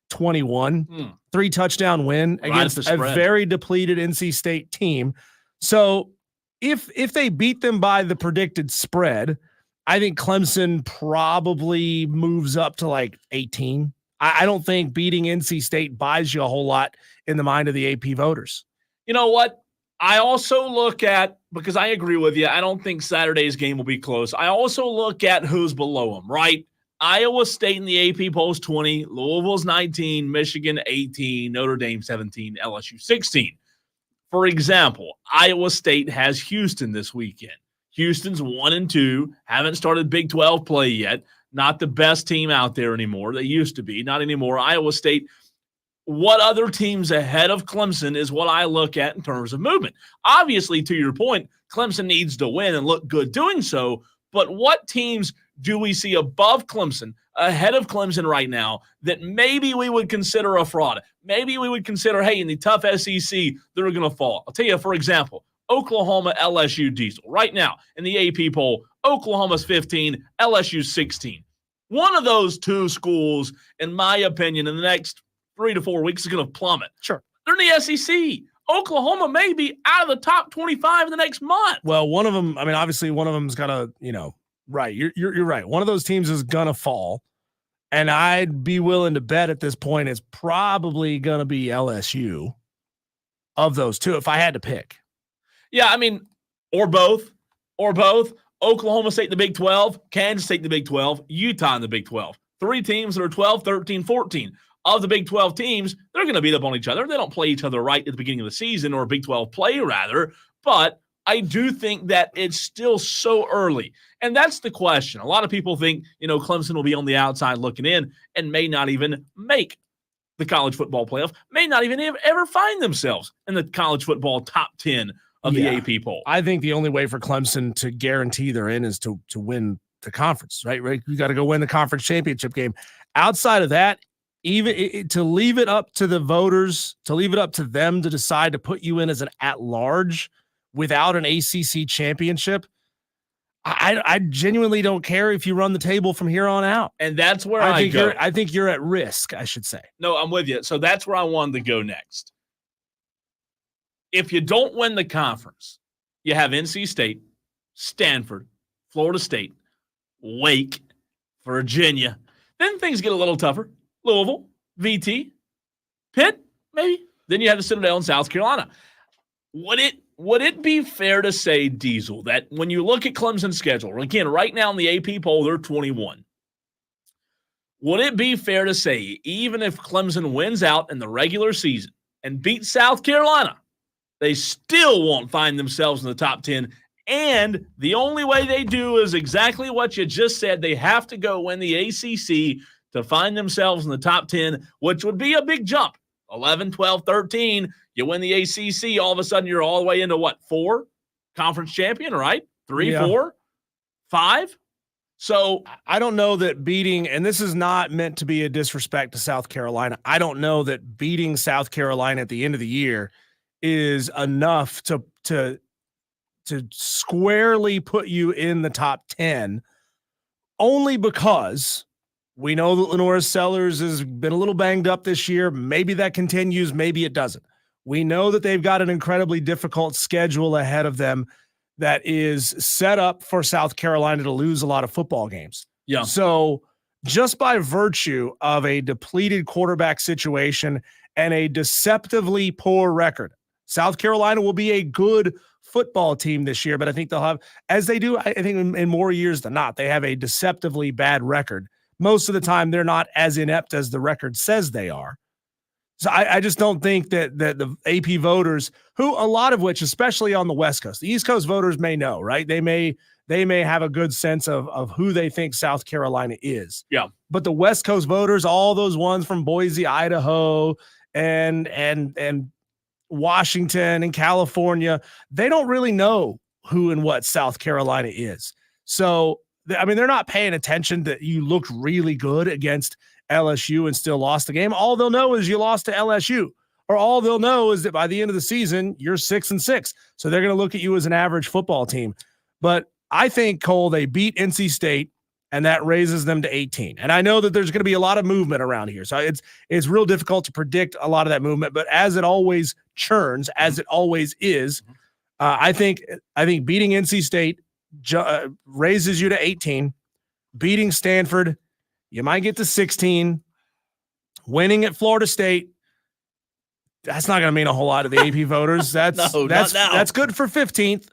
21, 3-touchdown win against a very depleted NC State team. So if they beat them by the predicted spread, I think Clemson probably moves up to like 18. I don't think beating NC State buys you a whole lot in the mind of the AP voters. You know what? I also look at, because I agree with you, I don't think Saturday's game will be close. I also look at who's below them, right? Iowa State in the AP polls 20, Louisville's 19, Michigan 18, Notre Dame 17, LSU 16. For example, Iowa State has Houston this weekend. Houston's 1-2, haven't started Big 12 play yet. Not the best team out there anymore. They used to be, not anymore. Iowa State. What other teams ahead of Clemson is what I look at in terms of movement. Obviously, to your point, Clemson needs to win and look good doing so, but what teams do we see above Clemson, ahead of Clemson right now, that maybe we would consider a fraud? Maybe we would consider, hey, in the tough SEC, they're going to fall. I'll tell you, for example, Oklahoma, LSU, Diesel. Right now, in the AP poll, Oklahoma's 15, LSU's 16. One of those two schools, in my opinion, in the next 3 to 4 weeks is going to plummet. Sure. They're in the SEC. Oklahoma may be out of the top 25 in the next month. Well, one of them, I mean, obviously one of them's got to, right. You're right. One of those teams is going to fall. And I'd be willing to bet at this point it's probably going to be LSU of those two, if I had to pick. Yeah, I mean, or both. Oklahoma State in the Big 12, Kansas State in the Big 12, Utah in the Big 12. 3 teams that are 12, 13, 14. Of the Big 12 teams, they're going to beat up on each other. They don't play each other right at the beginning of the season, or Big 12 play, rather. But I do think that it's still so early. And that's the question. A lot of people think, Clemson will be on the outside looking in and may not even make the college football playoff, may not even ever find themselves in the college football top 10 of the AP poll. I think the only way for Clemson to guarantee they're in is to win the conference, right? You got to go win the conference championship game. Outside of that, even to leave it up to the voters, to leave it up to them to decide to put you in as an at-large without an ACC championship, I genuinely don't care if you run the table from here on out. And that's where I go. I think you're at risk, I should say. No, I'm with you. So that's where I wanted to go next. If you don't win the conference, you have NC State, Stanford, Florida State, Wake, Virginia. Then things get a little tougher. Louisville, VT, Pitt, maybe. Then you have the Citadel in South Carolina. Would it be fair to say, Diesel, that when you look at Clemson's schedule, again, right now in the AP poll, they're 21. Would it be fair to say, even if Clemson wins out in the regular season and beats South Carolina, they still won't find themselves in the top 10? And the only way they do is exactly what you just said. They have to go win the ACC to find themselves in the top 10, which would be a big jump. 11, 12, 13, you win the ACC, all of a sudden you're all the way into what, 4? Conference champion, right? 3, 4, 5? So I don't know that beating, and this is not meant to be a disrespect to South Carolina, I don't know that beating South Carolina at the end of the year is enough to squarely put you in the top 10, only because we know that Lenora Sellers has been a little banged up this year. Maybe that continues, maybe it doesn't. We know that they've got an incredibly difficult schedule ahead of them that is set up for South Carolina to lose a lot of football games. Yeah. So just by virtue of a depleted quarterback situation and a deceptively poor record, South Carolina will be a good football team this year, but I think they'll have, as they do, I think in more years than not, they have a deceptively bad record. Most of the time, they're not as inept as the record says they are. So I just don't think that the AP voters, who a lot of which, especially on the West Coast, the East Coast voters may know, right? They may have a good sense of who they think South Carolina is. Yeah. But the West Coast voters, all those ones from Boise, Idaho, and Washington and California, they don't really know who and what South Carolina is. So, I mean, they're not paying attention that you looked really good against LSU and still lost the game. All they'll know is you lost to LSU, or all they'll know is that by the end of the season, you're 6-6. So they're going to look at you as an average football team. But I think, Cole, they beat NC State, and that raises them to 18. And I know that there's going to be a lot of movement around here. So it's real difficult to predict a lot of that movement, but as it always churns, as it always is, I think beating NC State raises you to 18. Beating Stanford, you might get to 16. Winning at Florida State, that's not going to mean a whole lot to the AP voters. That's good for 15th.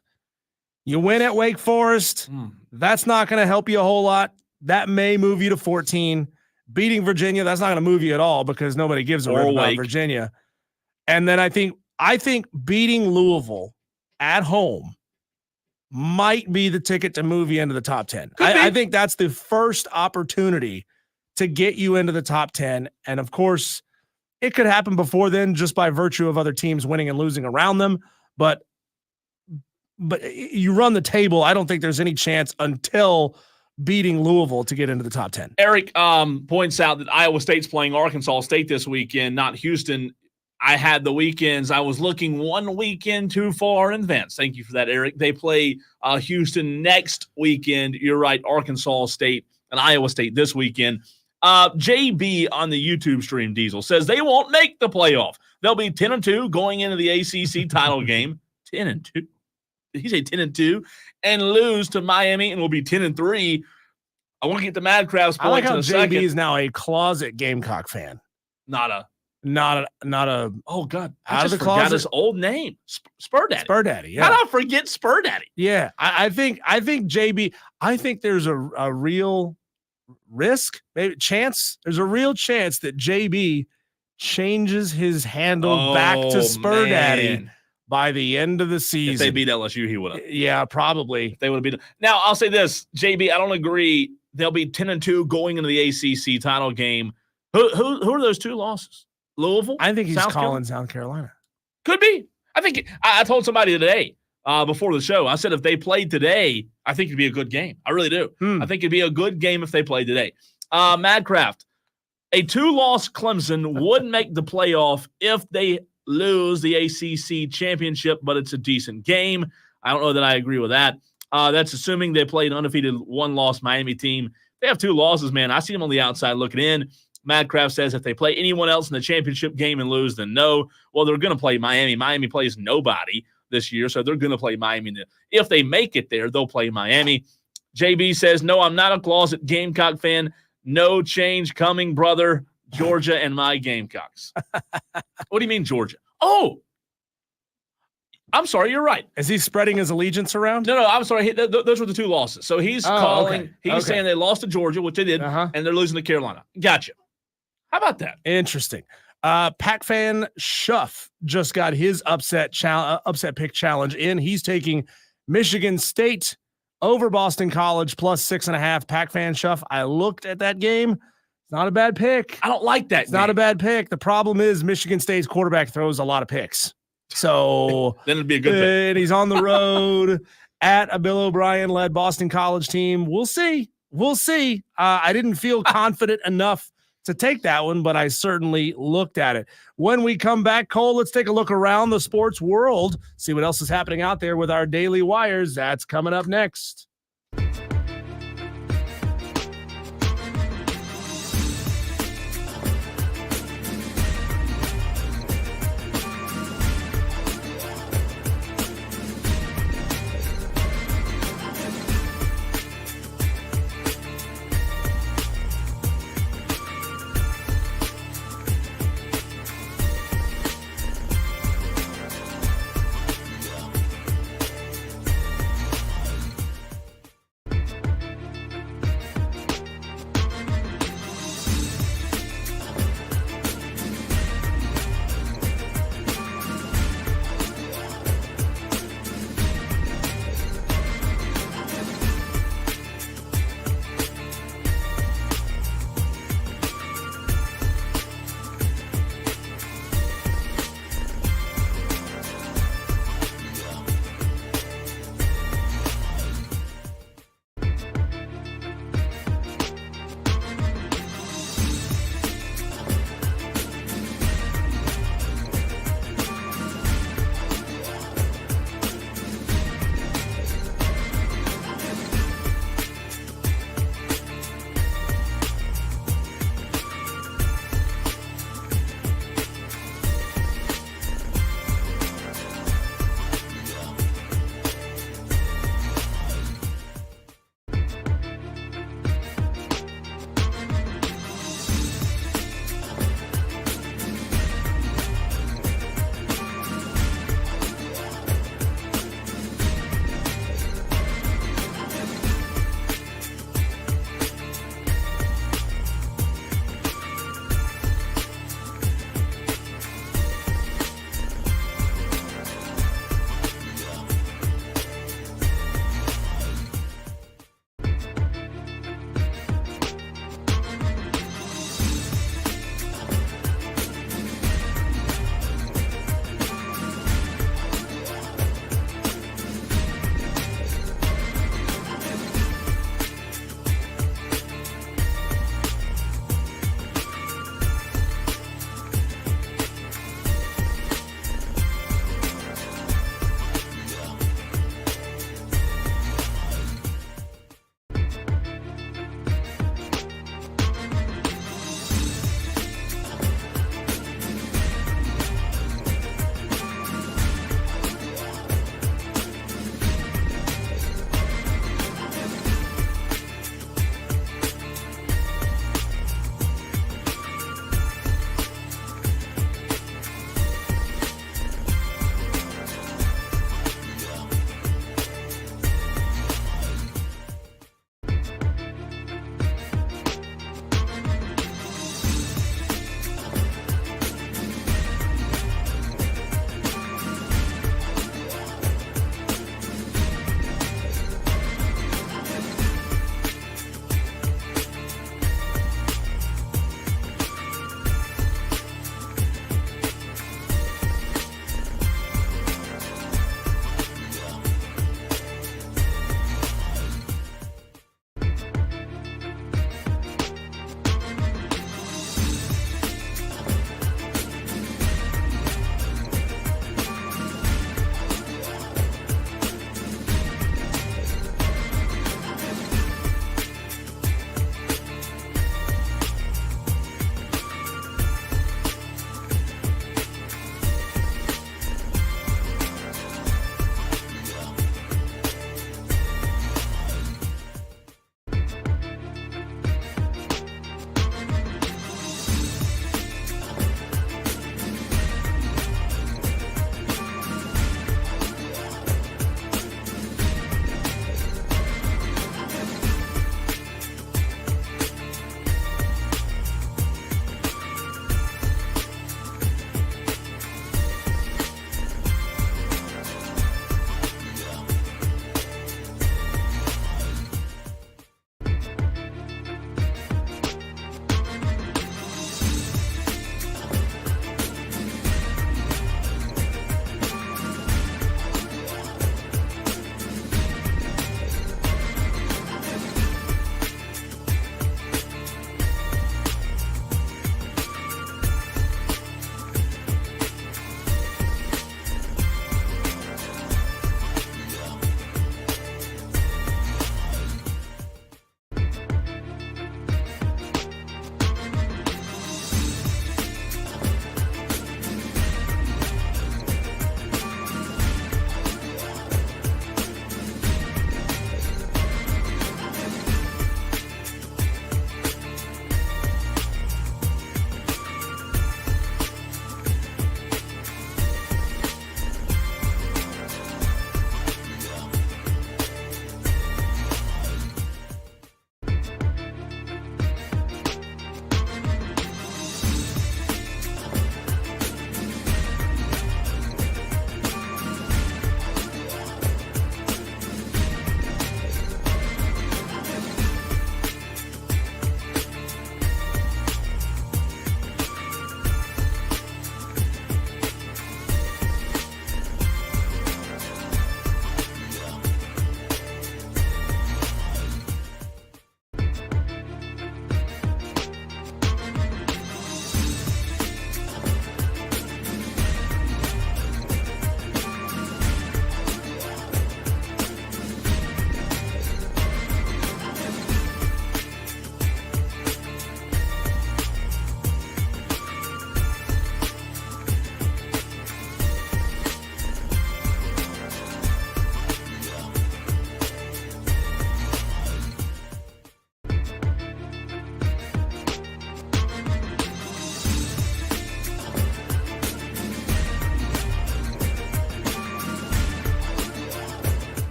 You win at Wake Forest, that's not going to help you a whole lot. That may move you to 14. Beating Virginia, that's not going to move you at all because nobody gives a rip about Virginia. And then I think beating Louisville at home might be the ticket to move you into the top 10. I think that's the first opportunity to get you into the top 10. And of course, it could happen before then just by virtue of other teams winning and losing around them. But you run the table, I don't think there's any chance until beating Louisville to get into the top 10. Eric points out that Iowa State's playing Arkansas State this weekend, not Houston. I had the weekends. I was looking one weekend too far in advance. Thank you for that, Eric. They play Houston next weekend. You're right, Arkansas State and Iowa State this weekend. JB on the YouTube stream, Diesel, says they won't make the playoff. They'll be 10-2 going into the ACC title game. 10-2. Did he say 10-2? And lose to Miami and will be 10-3. I want to get the Mad Crabs points. I like how in a JB second. is now a closet Gamecock fan. Not a. Oh God! I just forgot his old name, Spur Daddy. Spur Daddy. Yeah. How did I forget Spur Daddy? Yeah, I think JB. I think there's a real risk, maybe chance. There's a real chance that JB changes his handle back to Spur Daddy by the end of the season. If they beat LSU, he would have. Yeah, probably. If they would have beat. Now I'll say this, JB. I don't agree. They'll be 10-2 going into the ACC title game. Who are those two losses? Louisville? I think he's calling South Carolina. Could be. I think I told somebody today before the show, I said if they played today, I think it'd be a good game. I really do. I think it'd be a good game if they played today. Madcraft, a 2-loss Clemson would make the playoff if they lose the ACC championship, but it's a decent game. I don't know that I agree with that. That's assuming they played an undefeated 1-loss Miami team. They have 2 losses, man. I see them on the outside looking in. Madcraft says if they play anyone else in the championship game and lose, then no. Well, they're going to play Miami. Miami plays nobody this year, so they're going to play Miami. If they make it there, they'll play Miami. JB says, no, I'm not a closet Gamecock fan. No change coming, brother. Georgia and my Gamecocks. What do you mean, Georgia? Oh, I'm sorry. You're right. Is he spreading his allegiance around? No, I'm sorry. Those were the 2 losses. So he's calling. Okay. He's saying they lost to Georgia, which they did, and they're losing to Carolina. Gotcha. How about that? Interesting. Pac-Fan Shuff just got his upset pick challenge in. He's taking Michigan State over Boston College plus 6.5. Pac-Fan Shuff. I looked at that game. It's not a bad pick. I don't like that. It's not a bad pick. The problem is Michigan State's quarterback throws a lot of picks. So then it'd be a good pick. And he's on the road at a Bill O'Brien-led Boston College team. We'll see. I didn't feel confident enough to take that one, but I certainly looked at it. When we come back, Cole, let's take a look around the sports world, see what else is happening out there with our Daily Wires. That's coming up next.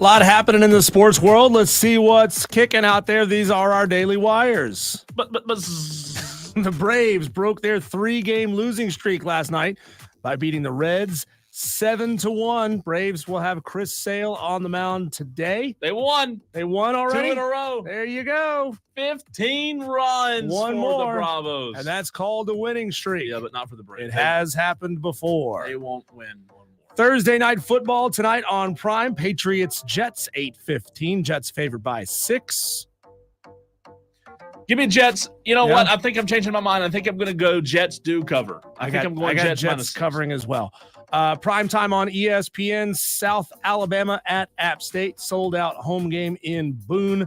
A lot happening in the sports world. Let's see what's kicking out there. These are our daily wires. But the Braves broke their 3-game losing streak last night by beating the Reds 7-1. Braves will have Chris Sale on the mound today. They won. They won already? 2 in a row. There you go. 15 runs One for more. the Bravos. And that's called a winning streak. Yeah, but not for the Braves. It has happened before. They won't win one more. Thursday night football tonight on Prime. Patriots-Jets, 8:15. Jets favored by 6. Give me Jets. You know what? I think I'm changing my mind. I think I'm going to go Jets do cover. I think I'm going Jets covering as well. Prime time on ESPN. South Alabama at App State. Sold out home game in Boone.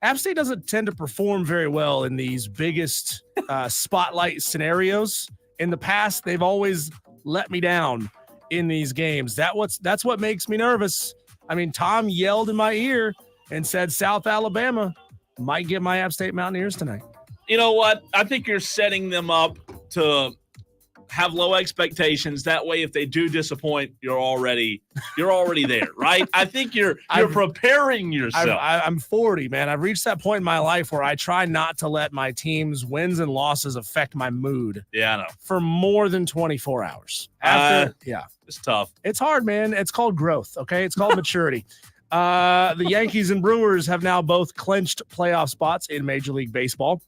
App State doesn't tend to perform very well in these biggest spotlight scenarios. In the past, they've always let me down in these games. That's what makes me nervous. I mean, Tom yelled in my ear and said South Alabama might get my App State Mountaineers tonight. You know what? I think you're setting them up to have low expectations. That way, if they do disappoint, you're already there, right? I think you're preparing yourself. I'm 40, man. I've reached that point in my life where I try not to let my team's wins and losses affect my mood. Yeah, I know. For more than 24 hours. It's tough. It's hard, man. It's called growth, okay? It's called maturity. The Yankees and Brewers have now both clinched playoff spots in Major League Baseball.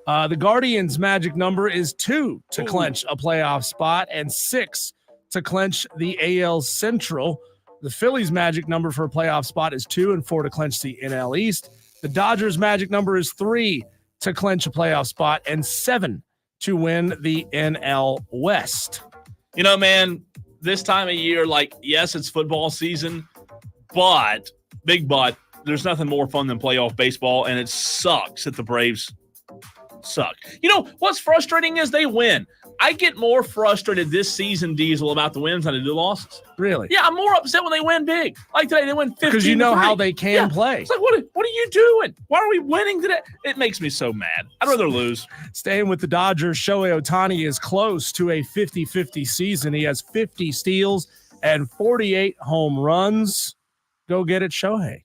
The Guardians' magic number is 2 to clinch a playoff spot and 6 to clinch the AL Central. The Phillies' magic number for a playoff spot is 2 and 4 to clinch the NL East. The Dodgers' magic number is 3 to clinch a playoff spot and 7 to win the NL West. You know, man, this time of year, yes, it's football season, but, there's nothing more fun than playoff baseball, and it sucks that the Braves suck. You know, what's frustrating is they win. I get more frustrated this season, Diesel, about the wins than I do losses. Really? Yeah, I'm more upset when they win big. Like today, they win 15 because you know how they can play. It's like, what are you doing? Why are we winning today? It makes me so mad. I'd rather lose. Staying with the Dodgers, Shohei Ohtani is close to a 50-50 season. He has 50 steals and 48 home runs. Go get it, Shohei.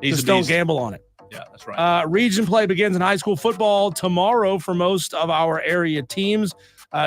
Just don't gamble on it. Yeah, that's right. Region play begins in high school football tomorrow for most of our area teams.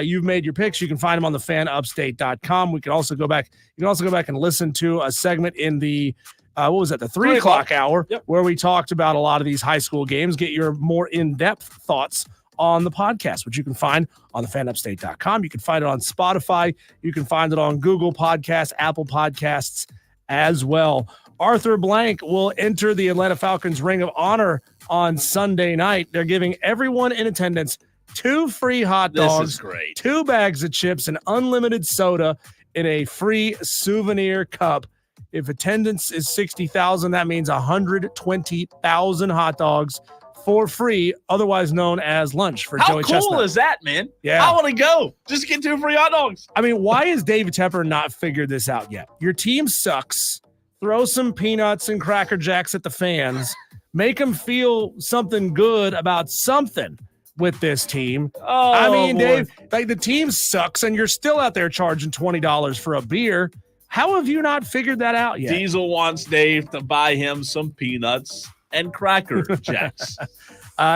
You've made your picks. You can find them on thefanupstate.com. We can also go back. You can also go back and listen to a segment in the the 3 o'clock hour, where we talked about a lot of these high school games. Get your more in-depth thoughts on the podcast, which you can find on thefanupstate.com. You can find it on Spotify. You can find it on Google Podcasts, Apple Podcasts as well. Arthur Blank will enter the Atlanta Falcons Ring of Honor on Sunday night. They're giving everyone in attendance 2 free hot dogs, this is great. 2 bags of chips, and unlimited soda in a free souvenir cup. If attendance is 60,000, that means 120,000 hot dogs for free, otherwise known as lunch for Joey Chestnut. How cool is that, man? Yeah. I want to go. Just get 2 free hot dogs. I mean, why has David Tepper not figured this out yet? Your team sucks. Throw some peanuts and Cracker Jacks at the fans. Make them feel something good about something with this team. Oh, I mean, boy. Dave, the team sucks, and you're still out there charging $20 for a beer. How have you not figured that out yet? Diesel wants Dave to buy him some peanuts and Cracker Jacks.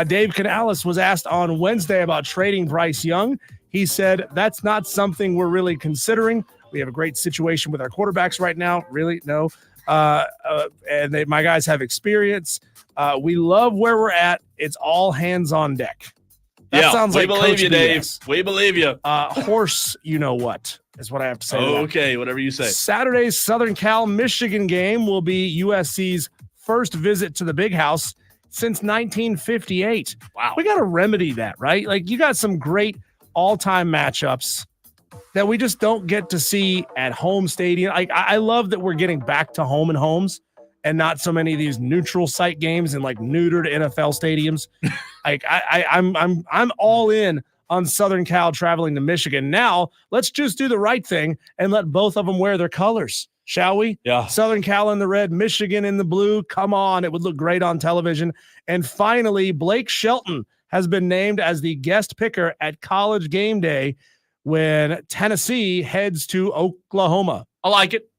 Dave Canales was asked on Wednesday about trading Bryce Young. He said, that's not something we're really considering. We have a great situation with our quarterbacks right now. Really? No. And my guys have experience. We love where we're at. It's all hands on deck. That sounds like we believe Coach you, Dave. BS. We believe you. Horse, you know what is what I have to say. Okay, whatever you say. Saturday's Southern Cal Michigan game will be USC's first visit to the Big House since 1958. Wow. We got to remedy that, right? Like, you got some great all-time matchups that we just don't get to see at home stadium. I love that we're getting back to home and homes and not so many of these neutral site games in like neutered NFL stadiums. I'm all in on Southern Cal traveling to Michigan. Now let's just do the right thing and let both of them wear their colors, shall we? Yeah. Southern Cal in the red, Michigan in the blue. Come on. It would look great on television. And finally, Blake Shelton has been named as the guest picker at College Game Day when Tennessee heads to Oklahoma. I like it.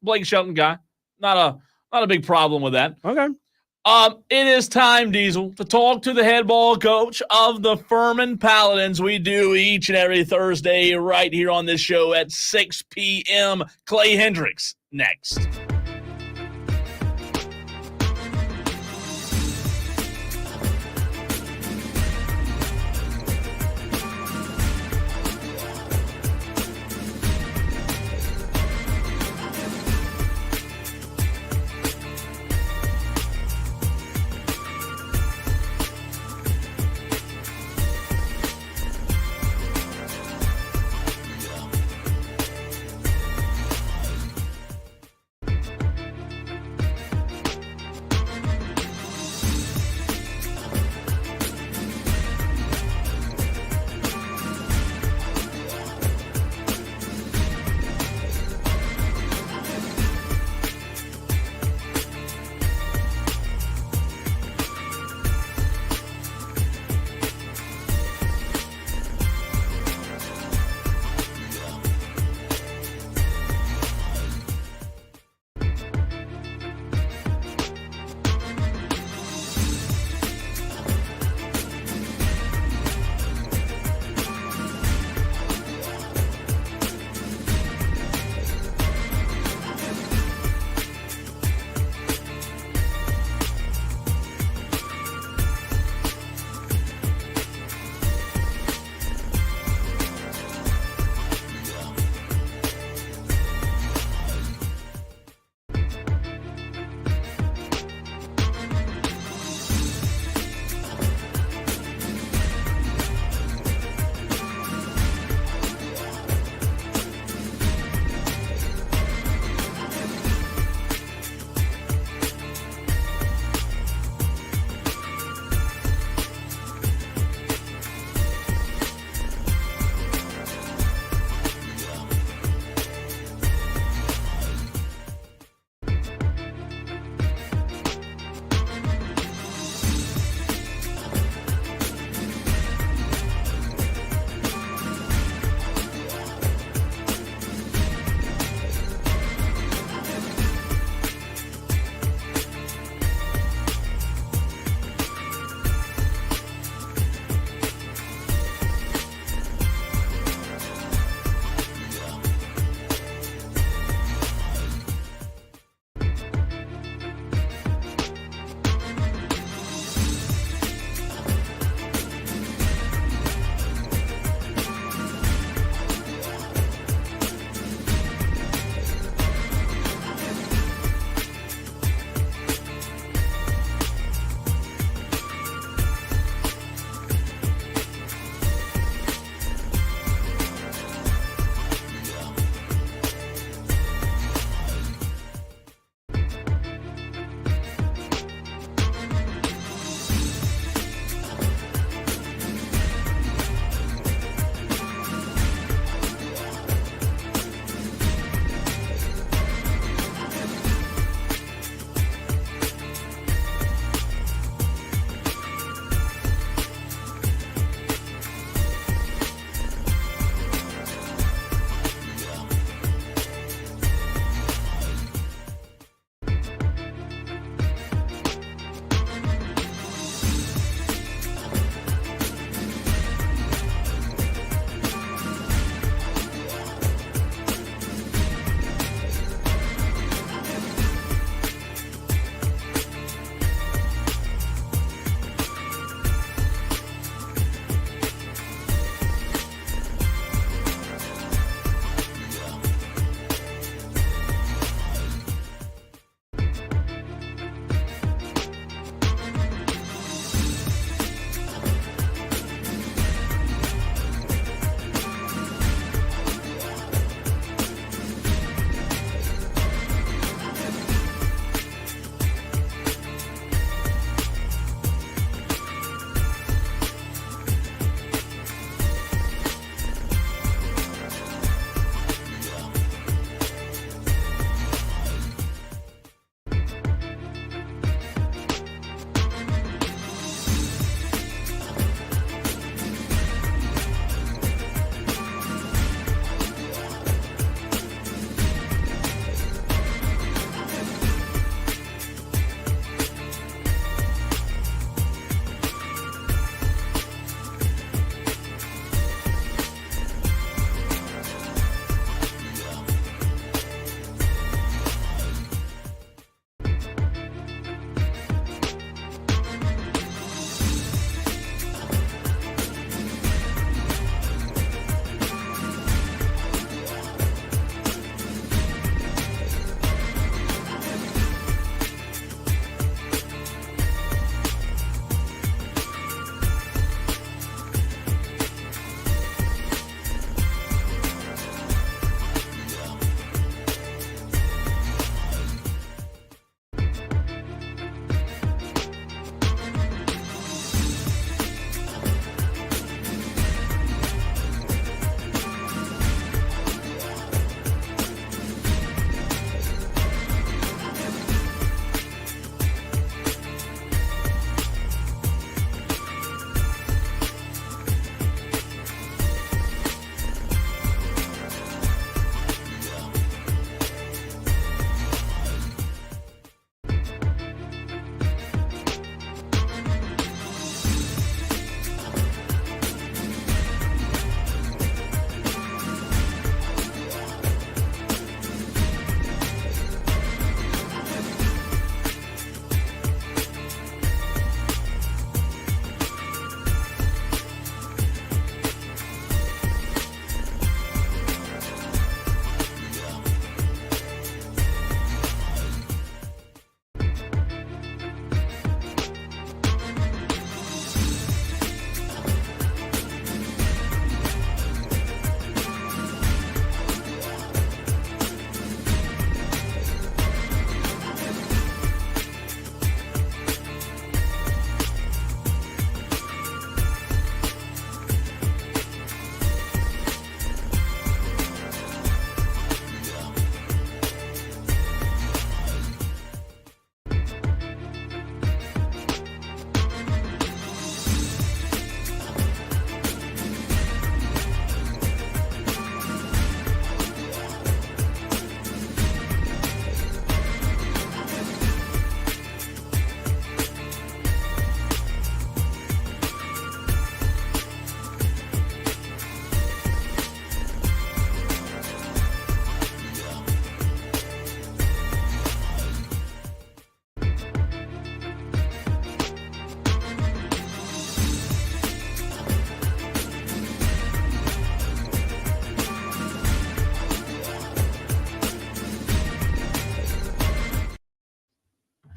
Blake Shelton guy. Not a big problem with that. Okay. It is time, Diesel, to talk to the head ball coach of the Furman Paladins. We do each and every Thursday right here on this show at 6 p.m. Clay Hendricks next.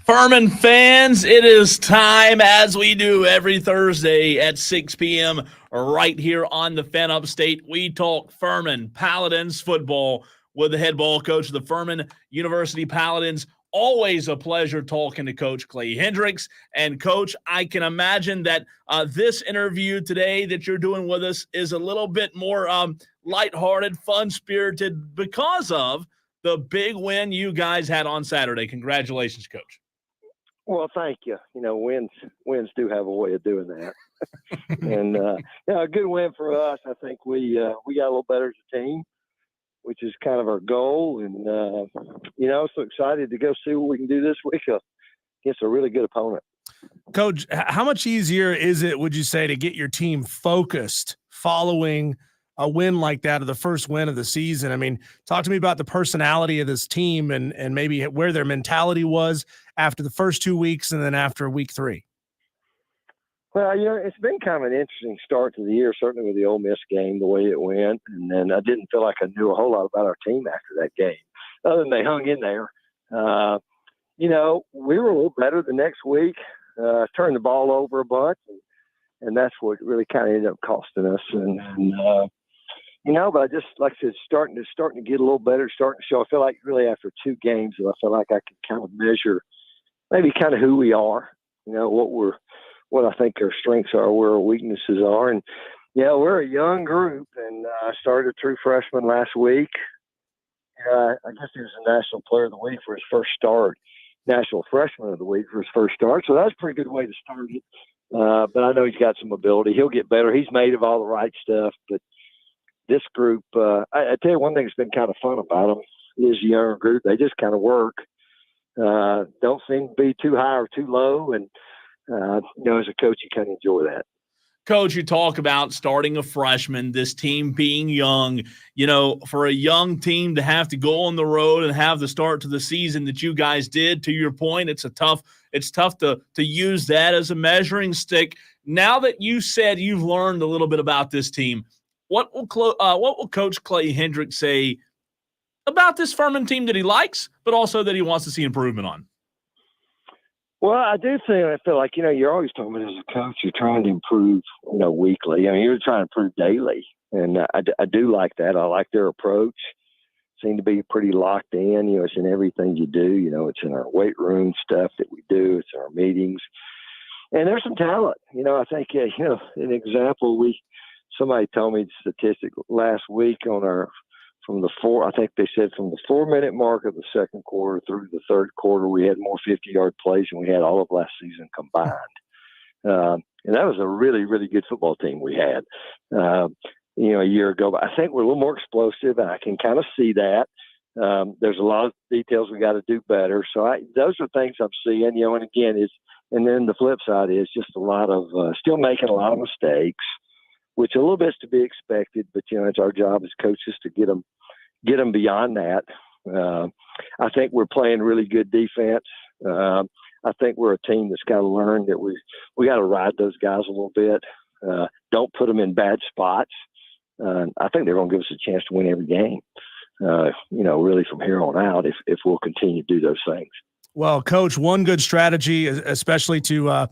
Furman fans, it is time, as we do every Thursday at 6 p.m. right here on the Fan Upstate. We talk Furman Paladins football with the head ball coach of the Furman University Paladins. Always a pleasure talking to Coach Clay Hendricks. And, Coach, I can imagine that this interview today that you're doing with us is a little bit more lighthearted, fun-spirited because of the big win you guys had on Saturday. Congratulations, Coach. Well, thank you. You know, wins do have a way of doing that. And, a good win for us. I think we got a little better as a team, which is kind of our goal. And, so excited to go see what we can do this week against a really good opponent. Coach, how much easier is it, would you say, to get your team focused following a win like that, or the first win of the season? I mean, talk to me about the personality of this team and maybe where their mentality was after the first 2 weeks and then after week 3. Well, it's been kind of an interesting start to the year, certainly with the Ole Miss game, the way it went. And then I didn't feel like I knew a whole lot about our team after that game, other than they hung in there. We were a little better the next week, turned the ball over a bunch, and that's what really kind of ended up costing us. But I just, like I said, starting to get a little better, starting to show. I feel like really after 2 games, I feel like I can kind of measure maybe kind of who we are, what I think our strengths are, where our weaknesses are. And, we're a young group, and I started a true freshman last week. I guess he was the National Player of the Week for his first start, National Freshman of the Week for his first start. So that's a pretty good way to start it. But I know he's got some ability. He'll get better. He's made of all the right stuff. But this group, I tell you one thing that's been kind of fun about them is a younger group. They just kind of work. Don't seem to be too high or too low. And, as a coach, you kind of enjoy that. Coach, you talk about starting a freshman, this team being young. For a young team to have to go on the road and have the start to the season that you guys did, to your point, it's tough to use that as a measuring stick. Now that you said you've learned a little bit about this team, what will Coach Clay Hendricks say about this Furman team that he likes, but also that he wants to see improvement on? Well, I do think, I feel like, you're always talking about as a coach, you're trying to improve, weekly. I mean, you're trying to improve daily. And I do like that. I like their approach. Seem to be pretty locked in. It's in everything you do. It's in our weight room stuff that we do. It's in our meetings. And there's some talent. I think, an example, somebody told me the statistic last week from the 4-minute mark of the second quarter through the third quarter, we had more 50-yard plays than we had all of last season combined. And that was a really, really good football team we had, a year ago. But I think we're a little more explosive, and I can kind of see that. There's a lot of details we got to do better. So those are things I'm seeing, and again, and then the flip side is just a lot of still making a lot of mistakes, which a little bit's to be expected, but it's our job as coaches to get them beyond that. I think we're playing really good defense. I think we're a team that's got to learn that we got to ride those guys a little bit. Don't put them in bad spots. I think they're going to give us a chance to win every game. Really from here on out, if we'll continue to do those things. Well, Coach, one good strategy, especially to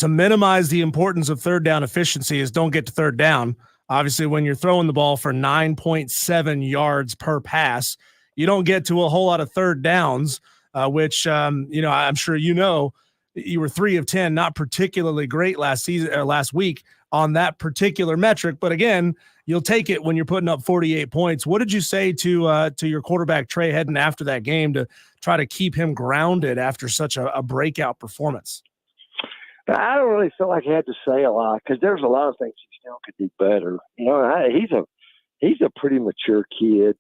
minimize the importance of third down efficiency, is don't get to third down. Obviously, when you're throwing the ball for 9.7 yards per pass, you don't get to a whole lot of third downs, which, I'm sure you were 3 of 10, not particularly great last week on that particular metric. But again, you'll take it when you're putting up 48 points. What did you say to your quarterback, Trey Hedden, after that game to try to keep him grounded after such a breakout performance? I don't really feel like I had to say a lot because there's a lot of things he still could do better. He's a pretty mature kid,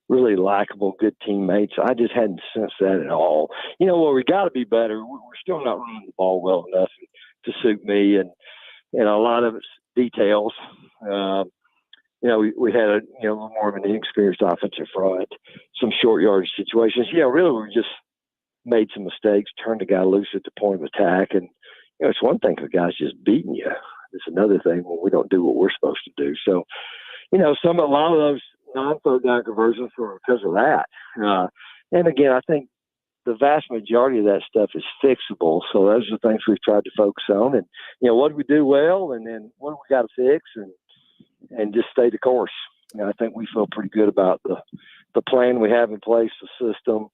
really likable, good teammate. So I just hadn't sensed that at all. We got to be better. We're still not running the ball well enough to suit me, and a lot of it's details. We had a little more of an inexperienced offensive front, some short yardage situations. Really we just made some mistakes, turned the guy loose at the point of attack. And, it's one thing if a guy's just beating you. It's another thing when we don't do what we're supposed to do. So, a lot of those non-third down conversions were because of that. And again, I think the vast majority of that stuff is fixable. So those are the things we've tried to focus on. And, what do we do well, and then what do we got to fix, and just stay the course. I think we feel pretty good about the plan we have in place, the system.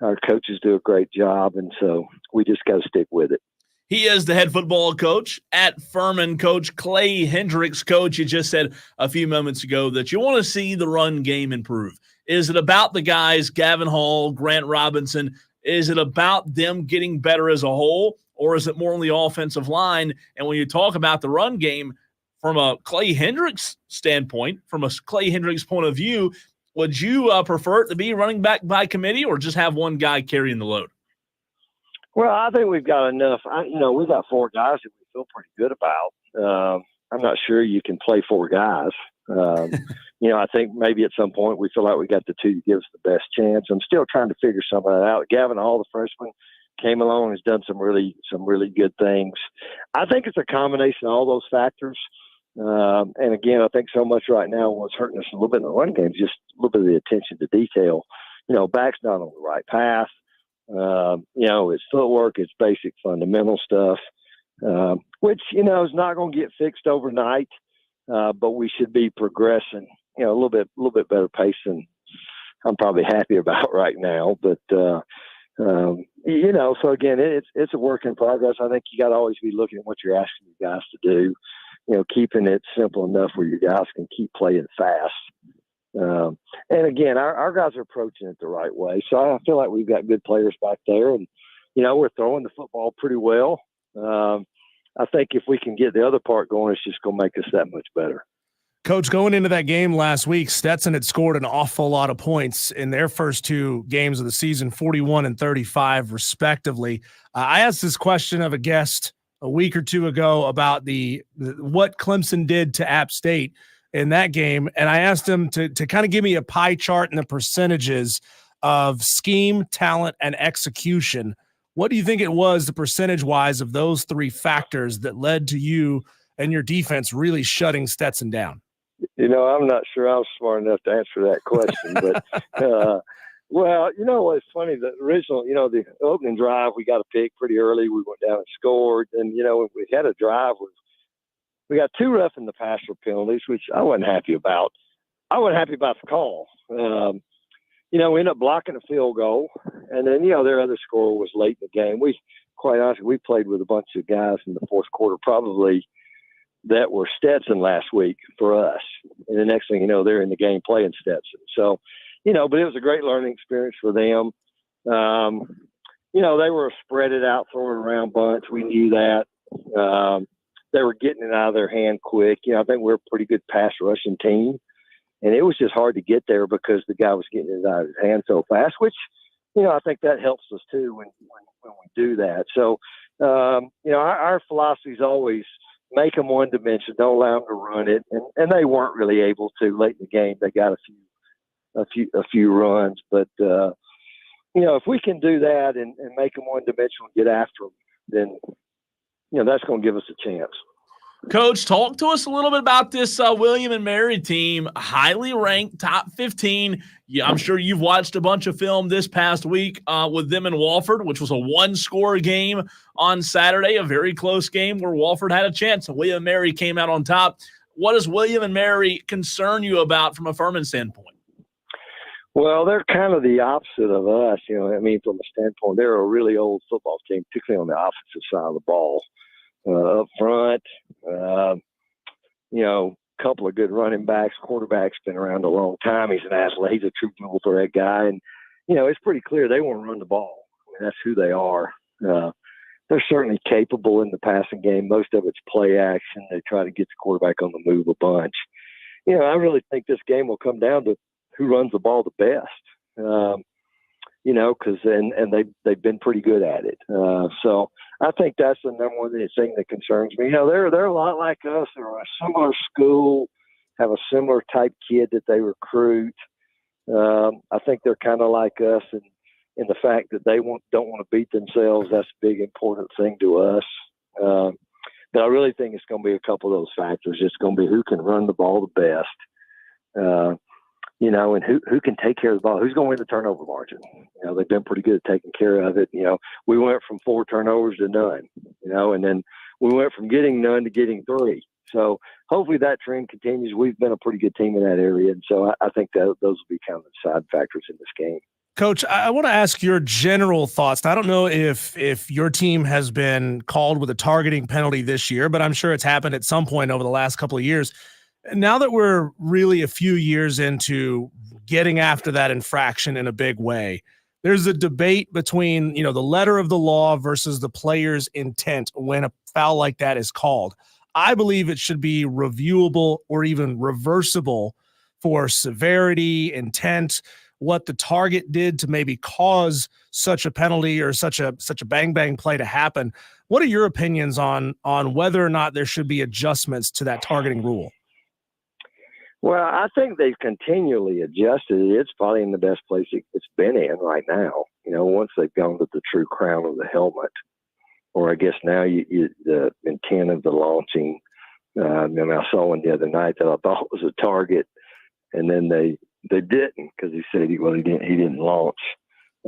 Our coaches do a great job, and so we just got to stick with it. He is the head football coach at Furman, Coach Clay Hendricks. Coach, you just said a few moments ago that you want to see the run game improve. Is it about the guys, Gavin Hall, Grant Robinson? Is it about them getting better as a whole, or is it more on the offensive line? And when you talk about the run game from a Clay Hendricks standpoint, from a Clay Hendricks point of view, would you prefer it to be running back by committee or just have one guy carrying the load? Well, I think we've got enough. We've got 4 guys that we feel pretty good about. I'm not sure you can play 4 guys. I think maybe at some point we feel like we got the 2 to give us the best chance. I'm still trying to figure some of that out. Gavin Hall, the freshman, came along and has done some really good things. I think it's a combination of all those factors. And again, I think so much right now what's hurting us a little bit in the run game is just a little bit of the attention to detail. Back's not on the right path. It's footwork, it's basic fundamental stuff, which, is not going to get fixed overnight. But we should be progressing, a little bit better pace than I'm probably happy about right now. But, so again, it's a work in progress. I think you got to always be looking at what you're asking your guys to do, keeping it simple enough where your guys can keep playing fast. And again, our guys are approaching it the right way. So I feel like we've got good players back there, and, we're throwing the football pretty well. I think if we can get the other part going, it's just going to make us that much better. Coach, going into that game last week, Stetson had scored an awful lot of points in their first 2 games of the season, 41 and 35 respectively. I asked this question of a guest a week or 2 ago about what Clemson did to App State in that game, and I asked him to kind of give me a pie chart and the percentages of scheme, talent, and execution. What do you think it was, the percentage-wise, of those 3 factors that led to you and your defense really shutting Stetson down? I'm not sure I'm smart enough to answer that question. But, it's funny. The original, the opening drive, we got a pick pretty early. We went down and scored. And, we had a drive. We got 2 roughing the passer penalties, which I wasn't happy about. I wasn't happy about the call. We ended up blocking a field goal, and then, their other score was late in the game. Quite honestly, we played with a bunch of guys in the fourth quarter, probably that were Stetson last week for us. And the next thing you know, they're in the game playing Stetson. So, but it was a great learning experience for them. They were a spread it out, throwing around bunch. We knew that. They were getting it out of their hand quick. I think we're a pretty good pass rushing team. And it was just hard to get there because the guy was getting it out of his hand so fast, which, I think that helps us too when we do that. So, our philosophy is always make them one dimension, don't allow them to run it. And they weren't really able to late in the game. They got a few runs, but, if we can do that and make them one dimensional and get after them, then, that's going to give us a chance. Coach, talk to us a little bit about this William and Mary team, highly ranked, top 15. Yeah, I'm sure you've watched a bunch of film this past week with them in Wofford, which was a 1-score game on Saturday, a very close game where Wofford had a chance. William and Mary came out on top. What does William and Mary concern you about from a Furman standpoint? Well, they're kind of the opposite of us. From a standpoint, they're a really old football team, particularly on the offensive side of the ball. Up front, couple of good running backs. Quarterback's been around a long time. He's an athlete. He's a true dual threat guy. And, it's pretty clear they want to run the ball. That's who they are. They're certainly capable in the passing game. Most of it's play action. They try to get the quarterback on the move a bunch. I really think this game will come down to who runs the ball the best. Because they've been pretty good at it. So I think that's the number one thing that concerns me. They're a lot like us. They're a similar school, have a similar type kid that they recruit. I think they're kind of like us in the fact that they don't want to beat themselves. That's a big important thing to us. But I really think it's going to be a couple of those factors. It's going to be who can run the ball the best. you know, and who can take care of the ball? Who's going to win the turnover margin? You know, they've been pretty good at taking care of it. You know, we went from 4 turnovers to none, you know, and then we went from getting none to getting 3. So hopefully that trend continues. We've been a pretty good team in that area. And so I think that those will be kind of the side factors in this game. Coach, I want to ask your general thoughts. I don't know if your team has been called with a targeting penalty this year, but I'm sure it's happened at some point over the last couple of years. Now that we're really a few years into getting after that infraction in a big way, there's a debate between, you know, the letter of the law versus the player's intent when a foul like that is called. I believe it should be reviewable or even reversible for severity, intent, what the target did to maybe cause such a penalty or such a bang play to happen. What are your opinions on whether or not there should be adjustments to that targeting rule? Well, I think they've continually adjusted it. It's probably in the best place it's been in right now. You know, once they've gone to the true crown of the helmet, or I guess now the intent of the launching. And I saw one the other night that I thought was a target, and then they didn't, because he said he didn't launch.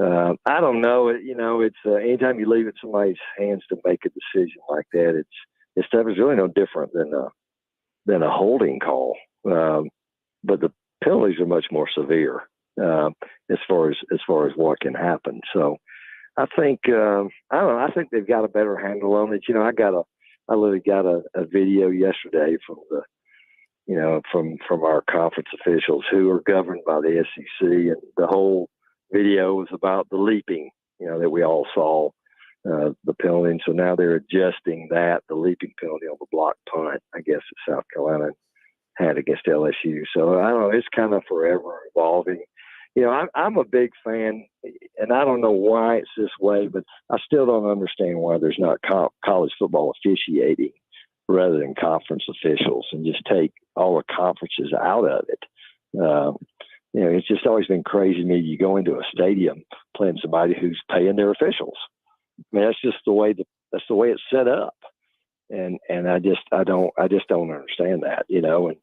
I don't know. You know, it's anytime you leave it in somebody's hands to make a decision like that, this stuff is really no different than a holding call. But the penalties are much more severe as far as what can happen. So I think I don't know. I think they've got a better handle on it. You know, I literally got a video yesterday from our conference officials who are governed by the SEC, and the whole video was about the leaping, you know, that we all saw, the penalty. And so now they're adjusting the leaping penalty on the block punt, I guess, that South Carolina had against LSU. So I don't know, it's kind of forever evolving. You know, I'm a big fan, and I don't know why it's this way, but I still don't understand why there's not college football officiating rather than conference officials, and just take all the conferences out of it. You know, it's just always been crazy to me. You go into a stadium playing somebody who's paying their officials. I mean, that's just the way it's set up. And I just don't understand that, you know. And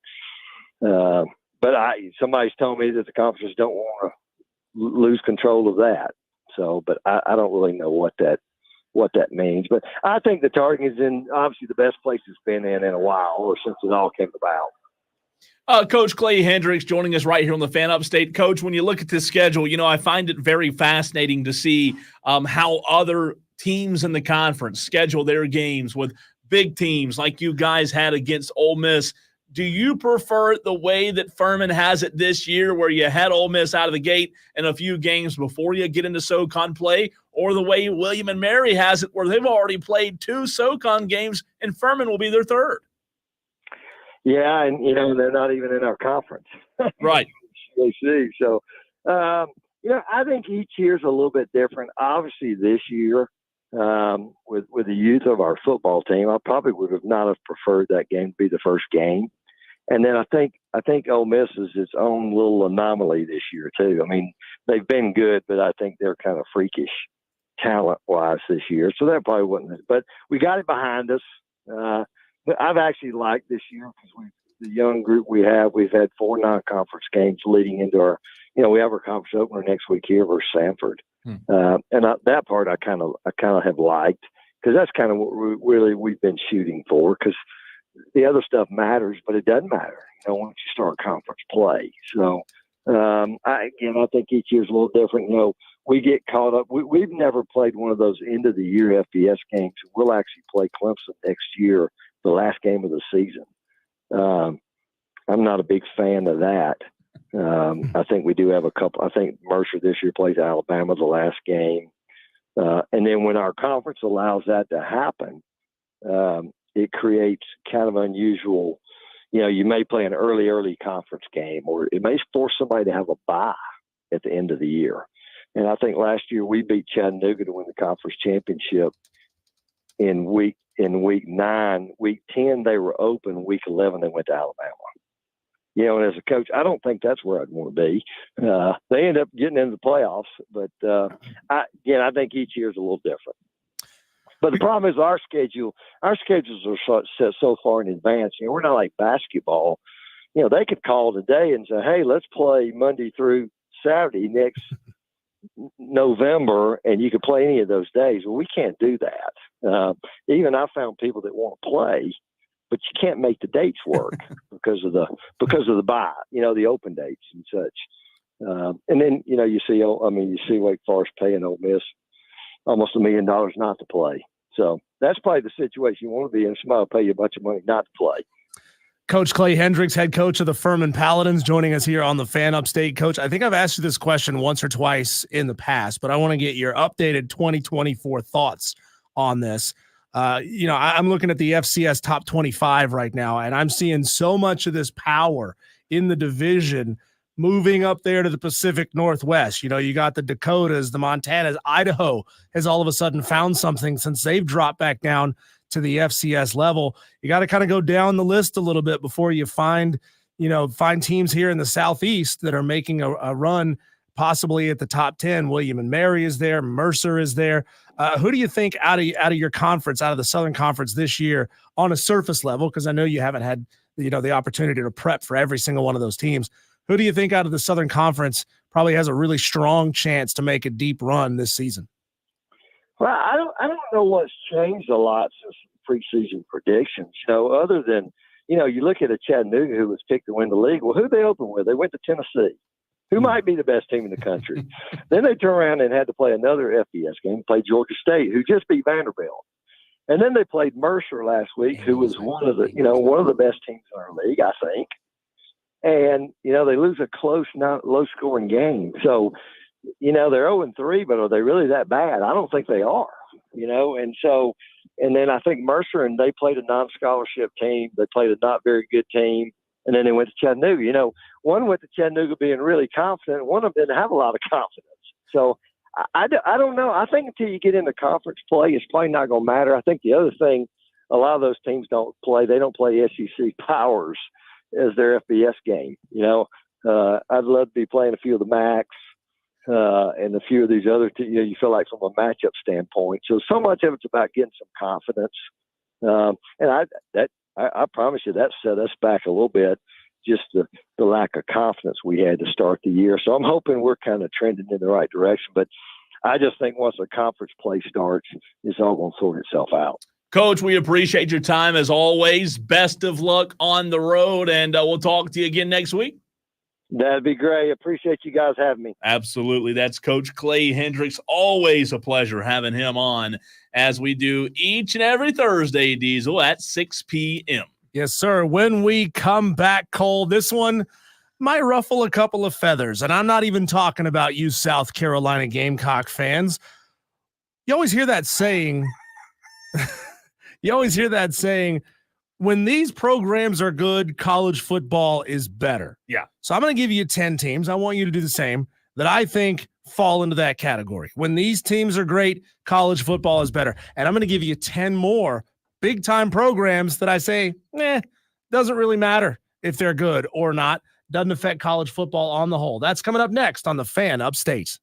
but somebody's told me that the conferences don't want to lose control of that. So, but I don't really know what that means. But I think the targeting is in obviously the best place it's been in a while, or since it all came about. Coach Clay Hendricks joining us right here on the Fan Upstate. Coach, when you look at this schedule, you know, I find it very fascinating to see how other teams in the conference schedule their games with big teams like you guys had against Ole Miss. Do you prefer the way that Furman has it this year, where you had Ole Miss out of the gate in a few games before you get into SoCon play, or the way William and Mary has it, where they've already played 2 SoCon games and Furman will be their 3rd? Yeah, and, you know, they're not even in our conference. Right. See, so, you know, I think each year's a little bit different. Obviously this year, with the youth of our football team, I probably would have not have preferred that game to be the first game. And then I think Ole Miss is its own little anomaly this year too. I mean, they've been good, but I think they're kind of freakish talent-wise this year. So that probably wasn't. But we got it behind us. But I've actually liked this year because the young group we've had 4 non-conference games leading into our. You know, we have our conference opener next week here versus Sanford. That part I kind of have liked, because that's kind of what we've been shooting for, because the other stuff matters, but it doesn't matter, you know, once you start conference play. So I think each year's a little different. You know, we get caught up. We've never played one of those end of the year FBS games. We'll actually play Clemson next year, the last game of the season. I'm not a big fan of that. I think we do have a couple. I think Mercer this year plays Alabama the last game. And then when our conference allows that to happen, it creates kind of unusual, you know, you may play an early conference game, or it may force somebody to have a bye at the end of the year. And I think last year we beat Chattanooga to win the conference championship in week 9. Week 10, they were open. Week 11, they went to Alabama. You know, and as a coach, I don't think that's where I'd want to be. They end up getting into the playoffs, but I think each year is a little different. But the problem is our schedules are set so far in advance. You know, we're not like basketball. they could call today and say, hey, let's play Monday through Saturday next November, and you could play any of those days. Well, we can't do that. Even I found people that want to play, but you can't make the dates work because of the bye, the open dates and such. And then, you see Wake Forest paying Ole Miss almost $1 million not to play. So that's probably the situation you want to be in. Somebody will pay you a bunch of money not to play. Coach Clay Hendricks, head coach of the Furman Paladins, joining us here on the Fan Upstate. Coach, I think I've asked you this question once or twice in the past, but I want to get your updated 2024 thoughts on this. I'm looking at the FCS top 25 right now, and I'm seeing so much of this power in the division moving up there to the Pacific Northwest. You got the Dakotas, the Montanas. Idaho has all of a sudden found something since they've dropped back down to the FCS level. You got to kind of go down the list a little bit before you find teams here in the Southeast that are making a run possibly at the top 10. William and Mary is there. Mercer is there. Who do you think out of your conference, out of the Southern Conference this year on a surface level? Because I know you haven't had, the opportunity to prep for every single one of those teams. Who do you think out of the Southern Conference probably has a really strong chance to make a deep run this season? Well, I don't know what's changed a lot since preseason predictions. Other than you look at a Chattanooga who was picked to win the league. Well, who they opened with? They went to Tennessee, who might be the best team in the country. Then they turned around and had to play another FBS game, play Georgia State, who just beat Vanderbilt. And then they played Mercer last week, who was one of the best teams in our league, I think. And they lose a close, not low-scoring game. So, they're 0-3, but are they really that bad? I don't think they are. And then I think Mercer, and they played a non-scholarship team. They played a not very good team. And then they went to Chattanooga. One went to Chattanooga being really confident. One of them didn't have a lot of confidence. So I don't know. I think until you get into conference play, it's probably not going to matter. I think the other thing, a lot of those teams don't play SEC Powers as their FBS game. I'd love to be playing a few of the MACs. And a few of these other, you feel like from a matchup standpoint. So much of it's about getting some confidence. And I promise you that set us back a little bit, just the lack of confidence we had to start the year. So I'm hoping we're kind of trending in the right direction. But I just think once the conference play starts, it's all going to sort itself out. Coach, we appreciate your time as always. Best of luck on the road, and we'll talk to you again next week. That'd be great. Appreciate you guys having me. Absolutely. That's Coach Clay Hendricks. Always a pleasure having him on as we do each and every Thursday, Diesel, at 6 p.m. Yes, sir. When we come back, Cole, this one might ruffle a couple of feathers, and I'm not even talking about you South Carolina Gamecock fans. You always hear that saying, when these programs are good, college football is better. Yeah. So I'm going to give you 10 teams. I want you to do the same that I think fall into that category. When these teams are great, college football is better. And I'm going to give you 10 more big-time programs that I say, doesn't really matter if they're good or not. Doesn't affect college football on the whole. That's coming up next on the Fan Upstate.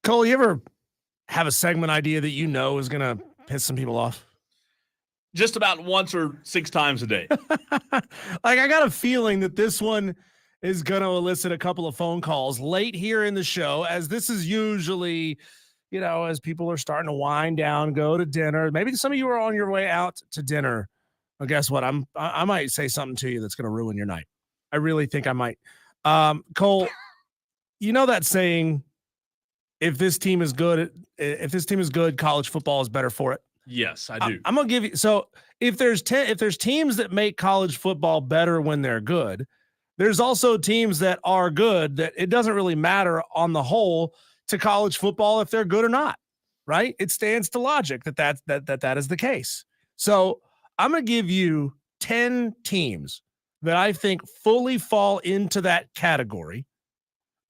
Cole, you ever have a segment idea that you know is going to piss some people off? Just about once or 6 times a day. I got a feeling that this one is going to elicit a couple of phone calls late here in the show, as this is usually, as people are starting to wind down, go to dinner. Maybe some of you are on your way out to dinner. Well, guess what? I might say something to you that's going to ruin your night. I really think I might. Cole, you know that saying, if this team is good, college football is better for it. Yes, I do. I'm gonna give you. So if there's teams that make college football better when they're good, there's also teams that are good that it doesn't really matter on the whole to college football if they're good or not, right? It stands to logic that is the case. So I'm gonna give you 10 teams that I think fully fall into that category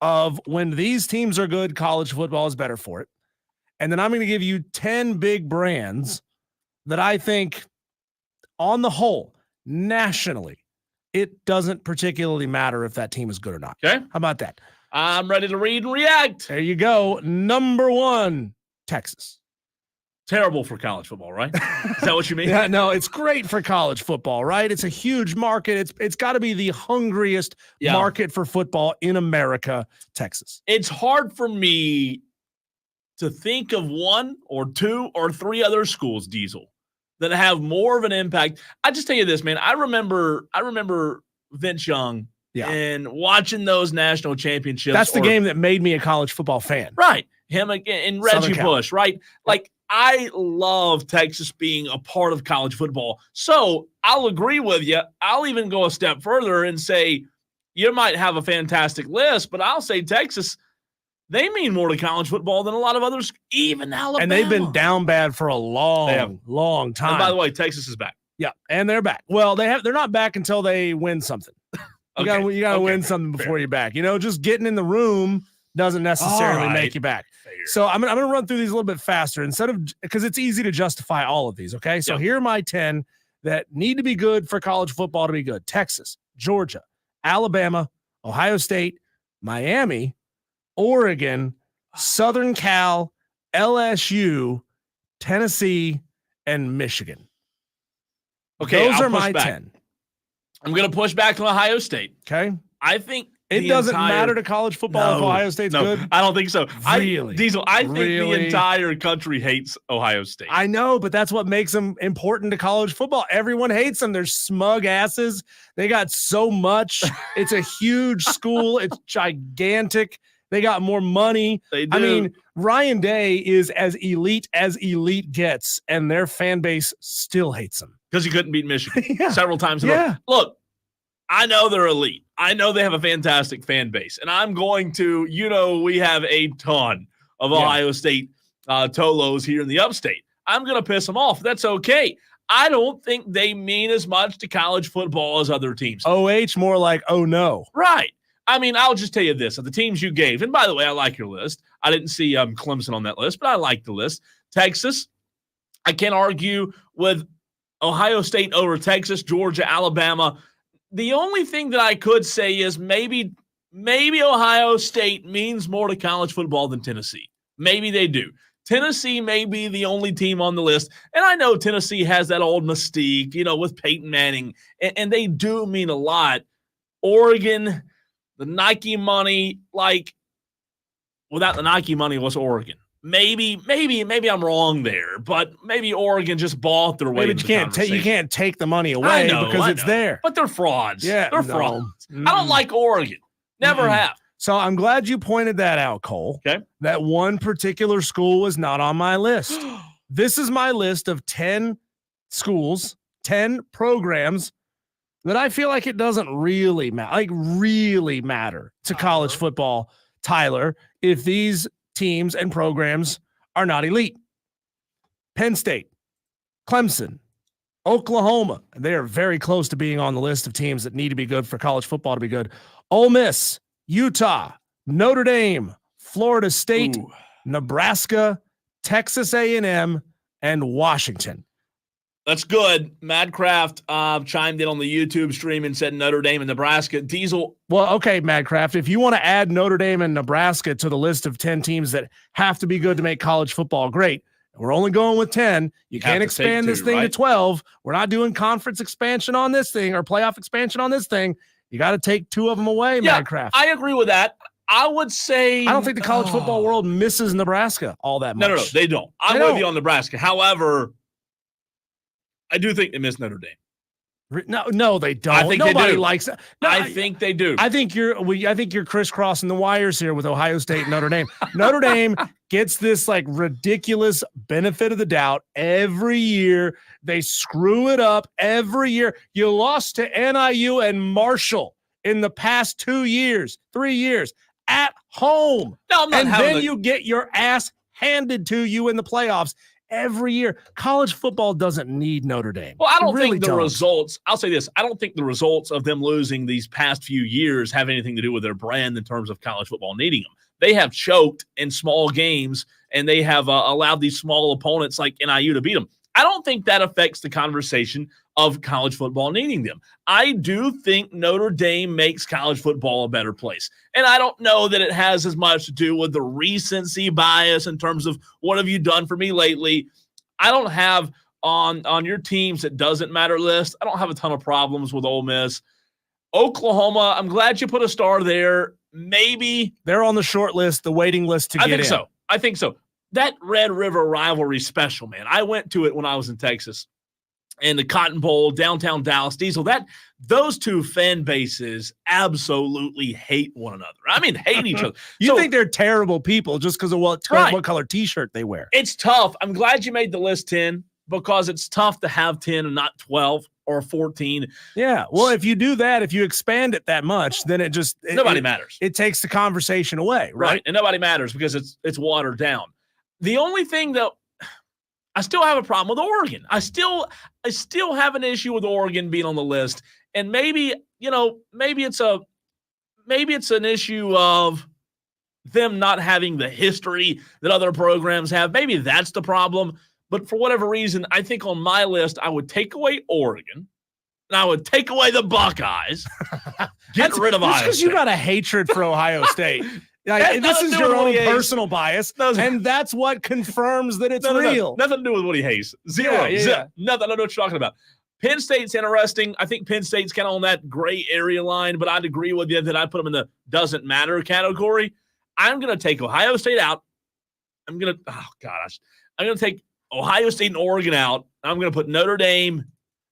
of when these teams are good, college football is better for it. And then I'm going to give you 10 big brands that I think on the whole, nationally, it doesn't particularly matter if that team is good or not. Okay. How about that? I'm ready to read and react. There you go. Number 1, Texas. Terrible for college football, right? Is that what you mean? Yeah, no, it's great for college football, right? It's a huge market. It's got to be the hungriest market for football in America, Texas. It's hard for me to think of 1 or 2 or 3 other schools, Diesel, that have more of an impact. I just tell you this, man. I remember Vince Young and watching those national championships. That's the game that made me a college football fan. Right. Him and Reggie Bush, right? Like, I love Texas being a part of college football. So I'll agree with you. I'll even go a step further and say you might have a fantastic list, but I'll say Texas, they mean more to college football than a lot of others, even Alabama. And they've been down bad for a long time. And by the way, Texas is back. Yeah, and they're back. Well, they're not back until they win something. You got to win something before you're back. Just getting in the room doesn't necessarily make you back. So I'm going to run through these a little bit faster because it's easy to justify all of these. Okay. So here are my 10 that need to be good for college football to be good: Texas, Georgia, Alabama, Ohio State, Miami, Oregon, Southern Cal, LSU, Tennessee, and Michigan. Okay. Those are my 10. I'm going to push back on Ohio State. Okay. I think it doesn't matter to college football if Ohio State's good. I don't think so. Really? Diesel, I think the entire country hates Ohio State. I know, but that's what makes them important to college football. Everyone hates them. They're smug asses. They got so much. It's a huge school. It's gigantic. They got more money. They do. I mean, Ryan Day is as elite gets, and their fan base still hates them. Because he couldn't beat Michigan several times in a row. Look, I know they're elite. I know they have a fantastic fan base. And I'm going to, we have a ton of Ohio State Tolos here in the upstate. I'm going to piss them off. That's okay. I don't think they mean as much to college football as other teams. OH, more like, oh no. Right. I mean, I'll just tell you this. Of the teams you gave, and by the way, I like your list. I didn't see Clemson on that list, but I like the list. Texas, I can't argue with Ohio State over Texas, Georgia, Alabama. The only thing that I could say is maybe Ohio State means more to college football than Tennessee. Maybe they do. Tennessee may be the only team on the list. And I know Tennessee has that old mystique, with Peyton Manning, and they do mean a lot. Oregon, the Nike money, without the Nike money, what's Oregon? Maybe I'm wrong there, but maybe Oregon just bought their way. But you can't take the money away because it's there. But they're frauds. Yeah, they're frauds. I don't like Oregon. Never have. So I'm glad you pointed that out, Cole. Okay. That one particular school was not on my list. This is my list of 10 schools, 10 programs that I feel like it doesn't really matter to college football, Tyler, if these teams and programs are not elite. Penn State, Clemson, Oklahoma, they are very close to being on the list of teams that need to be good for college football to be good. Ole Miss, Utah, Notre Dame, Florida State, Nebraska, Texas A&M, and Washington. That's good. Madcraft chimed in on the YouTube stream and said Notre Dame and Nebraska. Diesel. Well, okay, Madcraft, if you want to add Notre Dame and Nebraska to the list of 10 teams that have to be good to make college football great, we're only going with 10. You can't expand this thing to 12. We're not doing conference expansion on this thing or playoff expansion on this thing. You got to take 2 of them away, Madcraft. I agree with that. I would say I don't think the college football world misses Nebraska all that much. No, they don't. I'm with you on Nebraska. However, I do think they miss Notre Dame. No, they don't. I think Nobody they do. likes that. No, I think they do. I think you're crisscrossing the wires here with Ohio State and Notre Dame. Notre Dame gets this like ridiculous benefit of the doubt every year. They screw it up every year. You lost to NIU and Marshall in the past 3 years at home. No, I'm not and then you get your ass handed to you in the playoffs every year. College football doesn't need Notre Dame. Well, I don't think the results, I'll say this, I don't think the results of them losing these past few years have anything to do with their brand in terms of college football needing them. They have choked in small games, and they have allowed these small opponents like NIU to beat them. I don't think that affects the conversation of college football needing them. I do think Notre Dame makes college football a better place. And I don't know that it has as much to do with the recency bias in terms of what have you done for me lately. I don't have on your teams that doesn't matter list, I don't have a ton of problems with Ole Miss. Oklahoma, I'm glad you put a star there. Maybe they're on the short list, the waiting list to get in. I think so. That Red River rivalry special, man. I went to it when I was in Texas, and the Cotton Bowl, downtown Dallas, Diesel. Those two fan bases absolutely hate one another. I mean, hate each other. You think they're terrible people just because of what color T-shirt they wear? It's tough. I'm glad you made the list 10 because it's tough to have 10 and not 12 or 14. Yeah. Well, if you do that, if you expand it that much, then nobody matters. It takes the conversation away, right? And nobody matters because it's watered down. The only thing that I still have a problem with Oregon. I still have an issue with Oregon being on the list. And maybe it's an issue of them not having the history that other programs have. Maybe that's the problem. But for whatever reason, I think on my list, I would take away Oregon and I would take away the Buckeyes. Get rid of Ohio State. Because you got a hatred for Ohio State. This is your own personal bias, and that's what confirms that it's real. Nothing to do with what he hates. Zero. Nothing. I don't know what you're talking about. Penn State's interesting. I think Penn State's kind of on that gray area line, but I'd agree with you that I put them in the doesn't matter category. I'm going to take Ohio State out. I'm going to take Ohio State and Oregon out. I'm going to put Notre Dame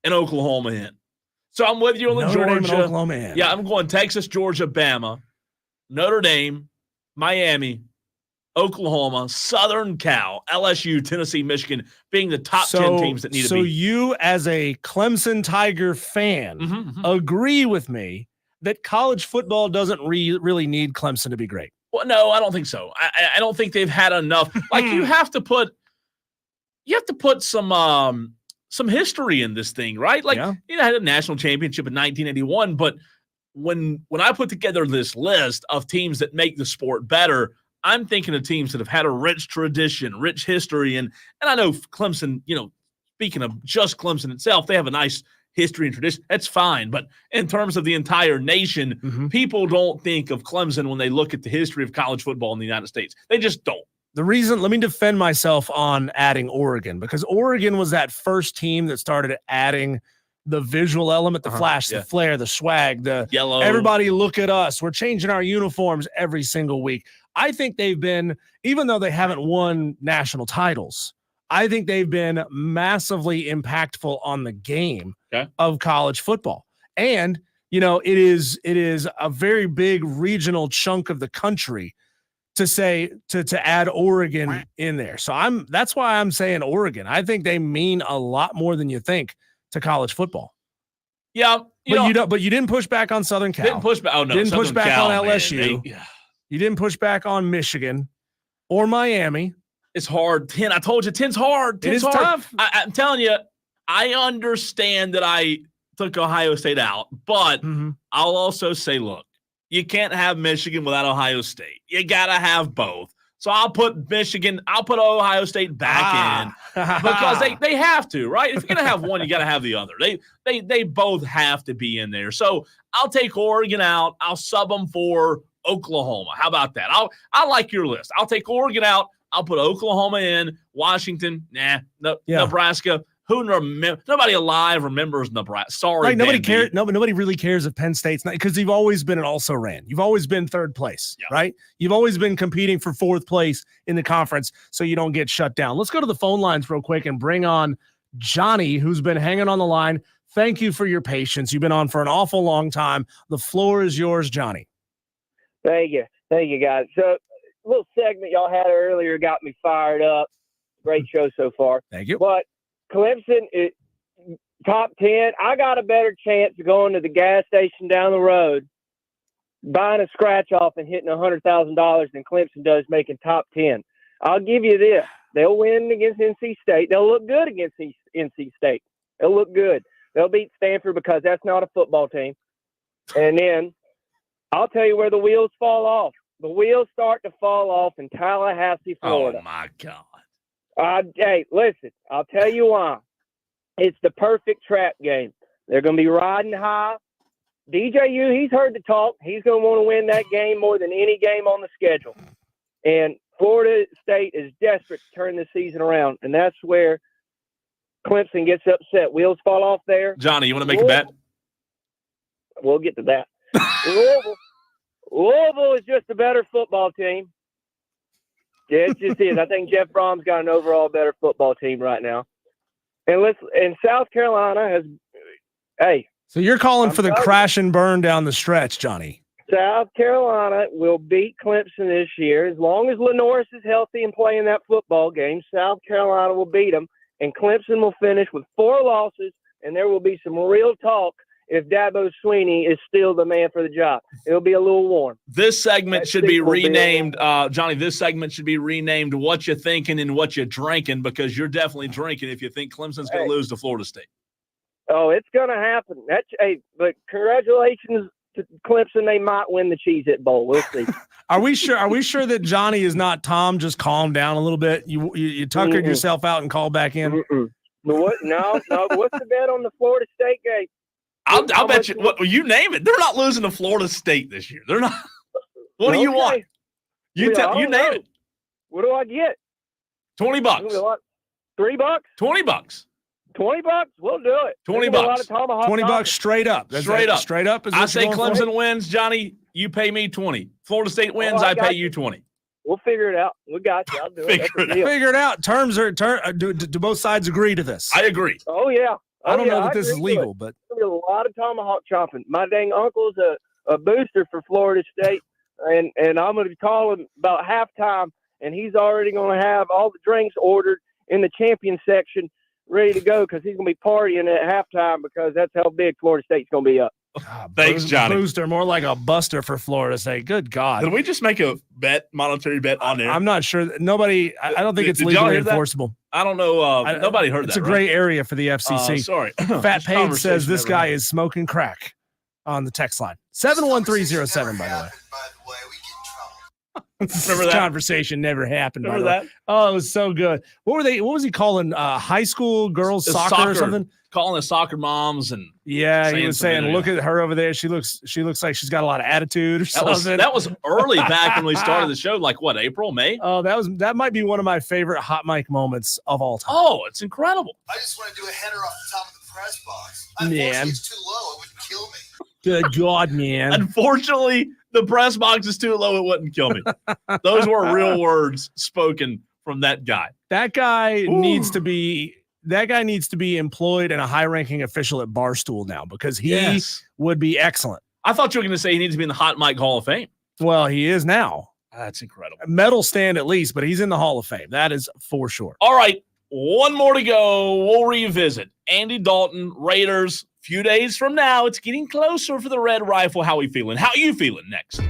and Oklahoma in. So I'm with you on the Notre Dame and Georgia. Oklahoma in. Yeah, I'm going Texas, Georgia, Bama, Notre Dame, Miami, Oklahoma, Southern Cal, LSU, Tennessee, Michigan being the top 10 teams that need to be. So you, as a Clemson Tiger fan, agree with me that college football doesn't really need Clemson to be great? Well, no, I don't think so. I don't think they've had enough. Like you have to put some history in this thing, right? Like I had a national championship in 1981, but when I put together this list of teams that make the sport better, I'm thinking of teams that have had a rich tradition, rich history. And I know Clemson, speaking of just Clemson itself, they have a nice history and tradition. That's fine. But in terms of the entire nation, people don't think of Clemson when they look at the history of college football in the United States. They just don't. Let me defend myself on adding Oregon, because Oregon was that first team that started adding the visual element, the flash, the flare, the swag, the yellow. Everybody look at us. We're changing our uniforms every single week. I think they've been, even though they haven't won national titles, I think they've been massively impactful on the game of college football. And, it is a very big regional chunk of the country to say to add Oregon in there. So that's why I'm saying Oregon. I think they mean a lot more than you think to college football. Yeah, but you didn't push back on Southern Cal. Didn't push back. Oh no, didn't Southern push back Cal, on LSU. You didn't push back on Michigan or Miami. It's hard. 10. I told you, 10's hard. 10's hard. Tough. I'm telling you, I understand that I took Ohio State out, but I'll also say, look, you can't have Michigan without Ohio State. You got to have both. So I'll put Michigan, I'll put Ohio State back in because they have to, right? If you're going to have one, you got to have the other. They both have to be in there. So I'll take Oregon out. I'll sub them for Oklahoma. How about that? I like your list. I'll take Oregon out. I'll put Oklahoma in. Washington, Nebraska. Nobody alive remembers Nebraska. Sorry, right, nobody cares. Nobody really cares if Penn State's not, because you've always been an also-ran. You've always been third place, right? You've always been competing for fourth place in the conference, so you don't get shut down. Let's go to the phone lines real quick and bring on Johnny, who's been hanging on the line. Thank you for your patience. You've been on for an awful long time. The floor is yours, Johnny. Thank you, guys. So, a little segment y'all had earlier got me fired up. Great show so far. Thank you. But Clemson is top 10. I got a better chance of going to the gas station down the road, buying a scratch off and hitting $100,000 than Clemson does making top 10. I'll give you this. They'll win against NC State. They'll look good against NC State. They'll look good. They'll beat Stanford because that's not a football team. And then I'll tell you where the wheels fall off. The wheels start to fall off in Tallahassee, Florida. Oh, my God. Hey, listen, I'll tell you why. It's the perfect trap game. They're going to be riding high. DJU, he's heard the talk. He's going to want to win that game more than any game on the schedule. And Florida State is desperate to turn this season around, and that's where Clemson gets upset. Wheels fall off there. Johnny, you want to make a bet? We'll get to that. Louisville is just a better football team. Yeah, it just is. I think Jeff Brom's got an overall better football team right now. And South Carolina has So you're calling for the crash and burn down the stretch, Johnny. South Carolina will beat Clemson this year. As long as Lenoris is healthy and playing that football game, South Carolina will beat them, and Clemson will finish with 4 losses, and there will be some real talk if Dabo Swinney is still the man for the job. It'll be a little warm. This segment should be renamed, Johnny, this segment should be renamed What You Thinking and What You Drinking, because you're definitely drinking if you think Clemson's going to lose to Florida State. Oh, it's going to happen. But congratulations to Clemson. They might win the Cheez-It Bowl. We'll see. Are we sure that Johnny is not Tom? Just calm down a little bit. You tuckered yourself out and called back in. What? No. What's the bet on the Florida State game? I'll bet you. You name it. They're not losing to Florida State this year. They're not. What do you want? You name it. What do I get? $20. $3? $20. $20? We'll do it. $20. $20 straight up. Straight up. Straight up. I say Clemson wins, Johnny. You pay me $20. Florida State wins. I pay you $20. We'll figure it out. We got you. I'll do it. Figure it out. Terms are. Do both sides agree to this? I agree. Oh yeah. I don't know that this is legal, but there's a lot of tomahawk chopping. My dang uncle's a booster for Florida State, and I'm going to call him about halftime, and he's already going to have all the drinks ordered in the champion section ready to go because he's going to be partying at halftime because that's how big Florida State's going to be up. Thanks, Johnny. Booster, more like a buster for Florida State. Good God. Did we just make a monetary bet on there? I'm not sure. Nobody, I don't think it's legally enforceable. I don't know. Nobody heard that. It's a gray area for the FCC. Sorry. Fat Pain says this guy is smoking crack on the text line. 71307, by the way. Remember that conversation never happened. Remember that? Oh, it was so good. What was he calling? High school girls soccer or something? Calling the soccer moms and he was saying, look at her over there. She looks like she's got a lot of attitude or something. That was early back when we started the show, like what, April, May? Oh, that might be one of my favorite hot mic moments of all time. Oh, it's incredible. I just want to do a header off the top of the press box. Man, it's too low. It wouldn't kill me. Good God, man. Unfortunately, the press box is too low. It wouldn't kill me. Those were real words spoken from that guy. That guy needs to be employed in a high-ranking official at Barstool now because he would be excellent. I thought you were going to say he needs to be in the Hot Mic Hall of Fame. Well, he is now. That's incredible. A medal stand at least, but he's in the Hall of Fame. That is for sure. All right, one more to go. We'll revisit Andy Dalton, Raiders. Few days from now, it's getting closer for the Red Rifle. How we feeling? How you feeling next?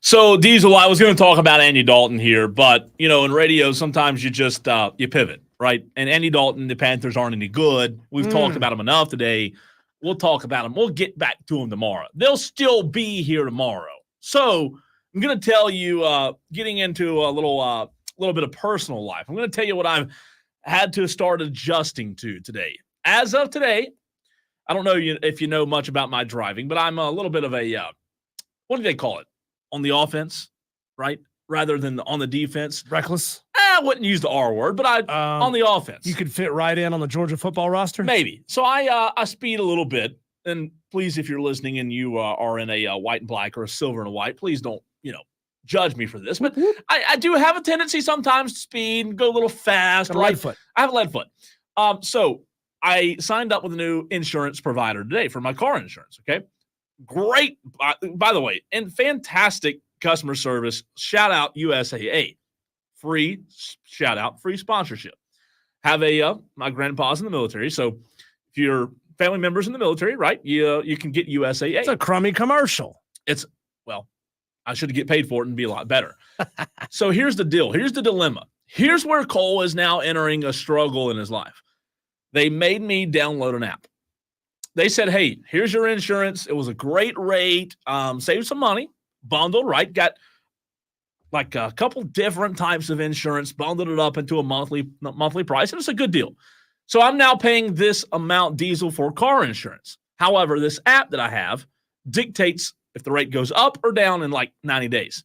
So, Diesel, I was going to talk about Andy Dalton here, but, in radio, sometimes you just you pivot, right? And Andy Dalton, the Panthers aren't any good. We've talked about him enough today. We'll talk about him. We'll get back to him tomorrow. They'll still be here tomorrow. So, I'm going to tell you, getting into a little bit of personal life, I'm going to tell you what I've had to start adjusting to today. As of today, I don't know if you know much about my driving, but I'm a little bit of a, what do they call it? On the offense, right? Rather than on the defense. Reckless? I wouldn't use the R word, but on the offense. You could fit right in on the Georgia football roster? Maybe. So I speed a little bit. And please, if you're listening and you are in a white and black or a silver and a white, please don't, judge me for this. But I do have a tendency sometimes to speed and go a little fast. Right? Lead foot. I have a lead foot. So I signed up with a new insurance provider today for my car insurance, okay? Great, by the way, and fantastic customer service. Shout out USAA. Free shout out, free sponsorship. Have my grandpa's in the military, so if your family members in the military, right, you can get USAA. It's a crummy commercial. I should get paid for it and be a lot better. So here's the deal. Here's the dilemma. Here's where Cole is now entering a struggle in his life. They made me download an app. They said, hey, here's your insurance. It was a great rate. Save some money. Bundled, right? Got like a couple different types of insurance, bundled it up into a monthly price, and it's a good deal. So I'm now paying this amount, Diesel, for car insurance. However, this app that I have dictates if the rate goes up or down in like 90 days.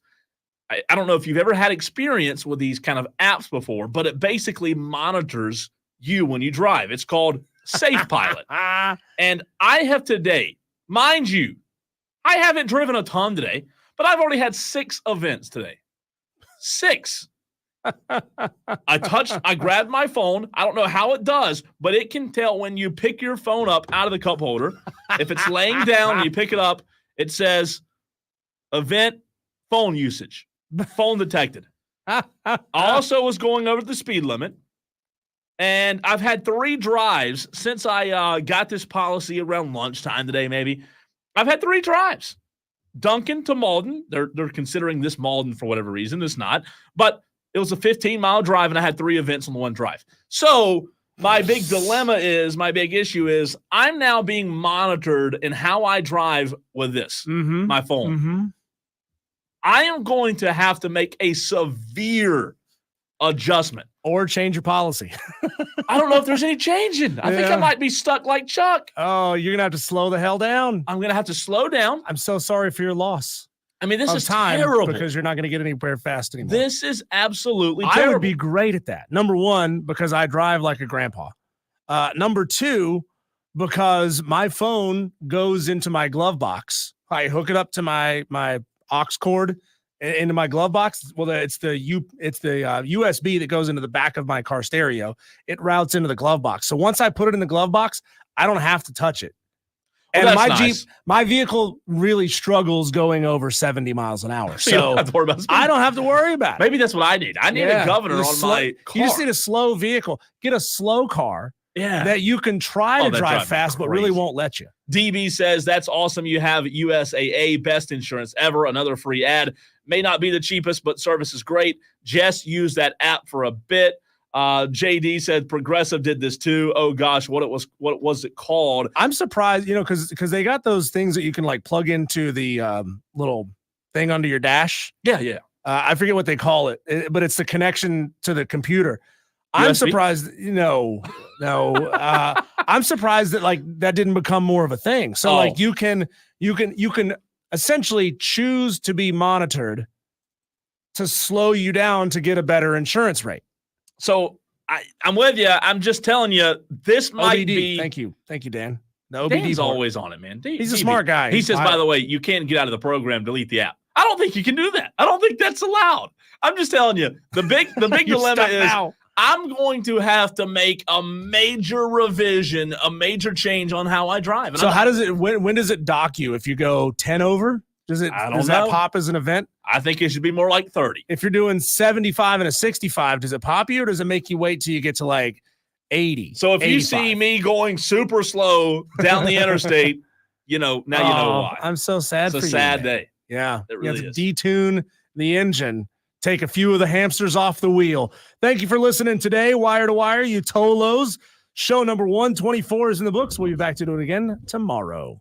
I don't know if you've ever had experience with these kind of apps before, but it basically monitors you when you drive. It's called Safe Pilot. And I have today, mind you, I haven't driven a ton today, but I've already had 6 events today. 6. I grabbed my phone. I don't know how it does, but it can tell when you pick your phone up out of the cup holder. If it's laying down and you pick it up, it says event phone usage, phone detected. I also was going over the speed limit. And I've had 3 drives since I got this policy around lunchtime today, maybe. I've had 3 drives. Duncan to Malden. They're considering this Malden for whatever reason. It's not. But it was a 15-mile drive, and I had 3 events on the one drive. So my big issue is I'm now being monitored in how I drive with this, my phone. Mm-hmm. I am going to have to make a severe adjustment. Or change your policy. I don't know if there's any changing. I think I might be stuck like Chuck. Oh, you're going to have to slow the hell down. I'm going to have to slow down. I'm so sorry for your loss. I mean, this is time terrible. Because you're not going to get anywhere fast anymore. This is absolutely terrible. I would be great at that. Number 1, because I drive like a grandpa. Number 2, because my phone goes into my glove box. I hook it up to my aux cord into my glove box. Well, it's the USB that goes into the back of my car stereo. It routes into the glove box. So once I put it in the glove box, I don't have to touch it. And my Jeep, my vehicle really struggles going over 70 miles an hour. So I don't have to worry about it. Maybe that's what I need. I need a governor on my car. You just need a slow vehicle. Get a slow car that you can try to drive fast, but really won't let you. DB says, that's awesome. You have USAA, best insurance ever. Another free ad. May not be the cheapest, but service is great. Jess used that app for a bit. JD said Progressive did this too. Oh gosh, what was it called? I'm surprised, because they got those things that you can like plug into the little thing under your dash. Yeah. I forget what they call it, but it's the connection to the computer. I'm USB? surprised. No. I'm surprised that like that didn't become more of a thing. So like you can essentially choose to be monitored to slow you down to get a better insurance rate. So I'm with you. I'm just telling you, this might be. Thank you, Dan. The OBD Dan's always on it, man. He's a smart guy. He says, by the way, you can't get out of the program, delete the app. I don't think you can do that. I don't think that's allowed. I'm just telling you, the big dilemma is I'm going to have to make a major revision, a major change on how I drive. And so how does it? When does it dock you? If you go 10 over, does that pop as an event? I think it should be more like 30. If you're doing 75 and a 65, does it pop you, or does it make you wait till you get to like 80? So if 85? You see me going super slow down the interstate, now you know why. I'm so sad for you. It's a sad day. Yeah. It really you have is. to detune the engine, take a few of the hamsters off the wheel. Thank you for listening today. Wire to Wire, you Tolos. Show number 124 is in the books. We'll be back to do it again tomorrow.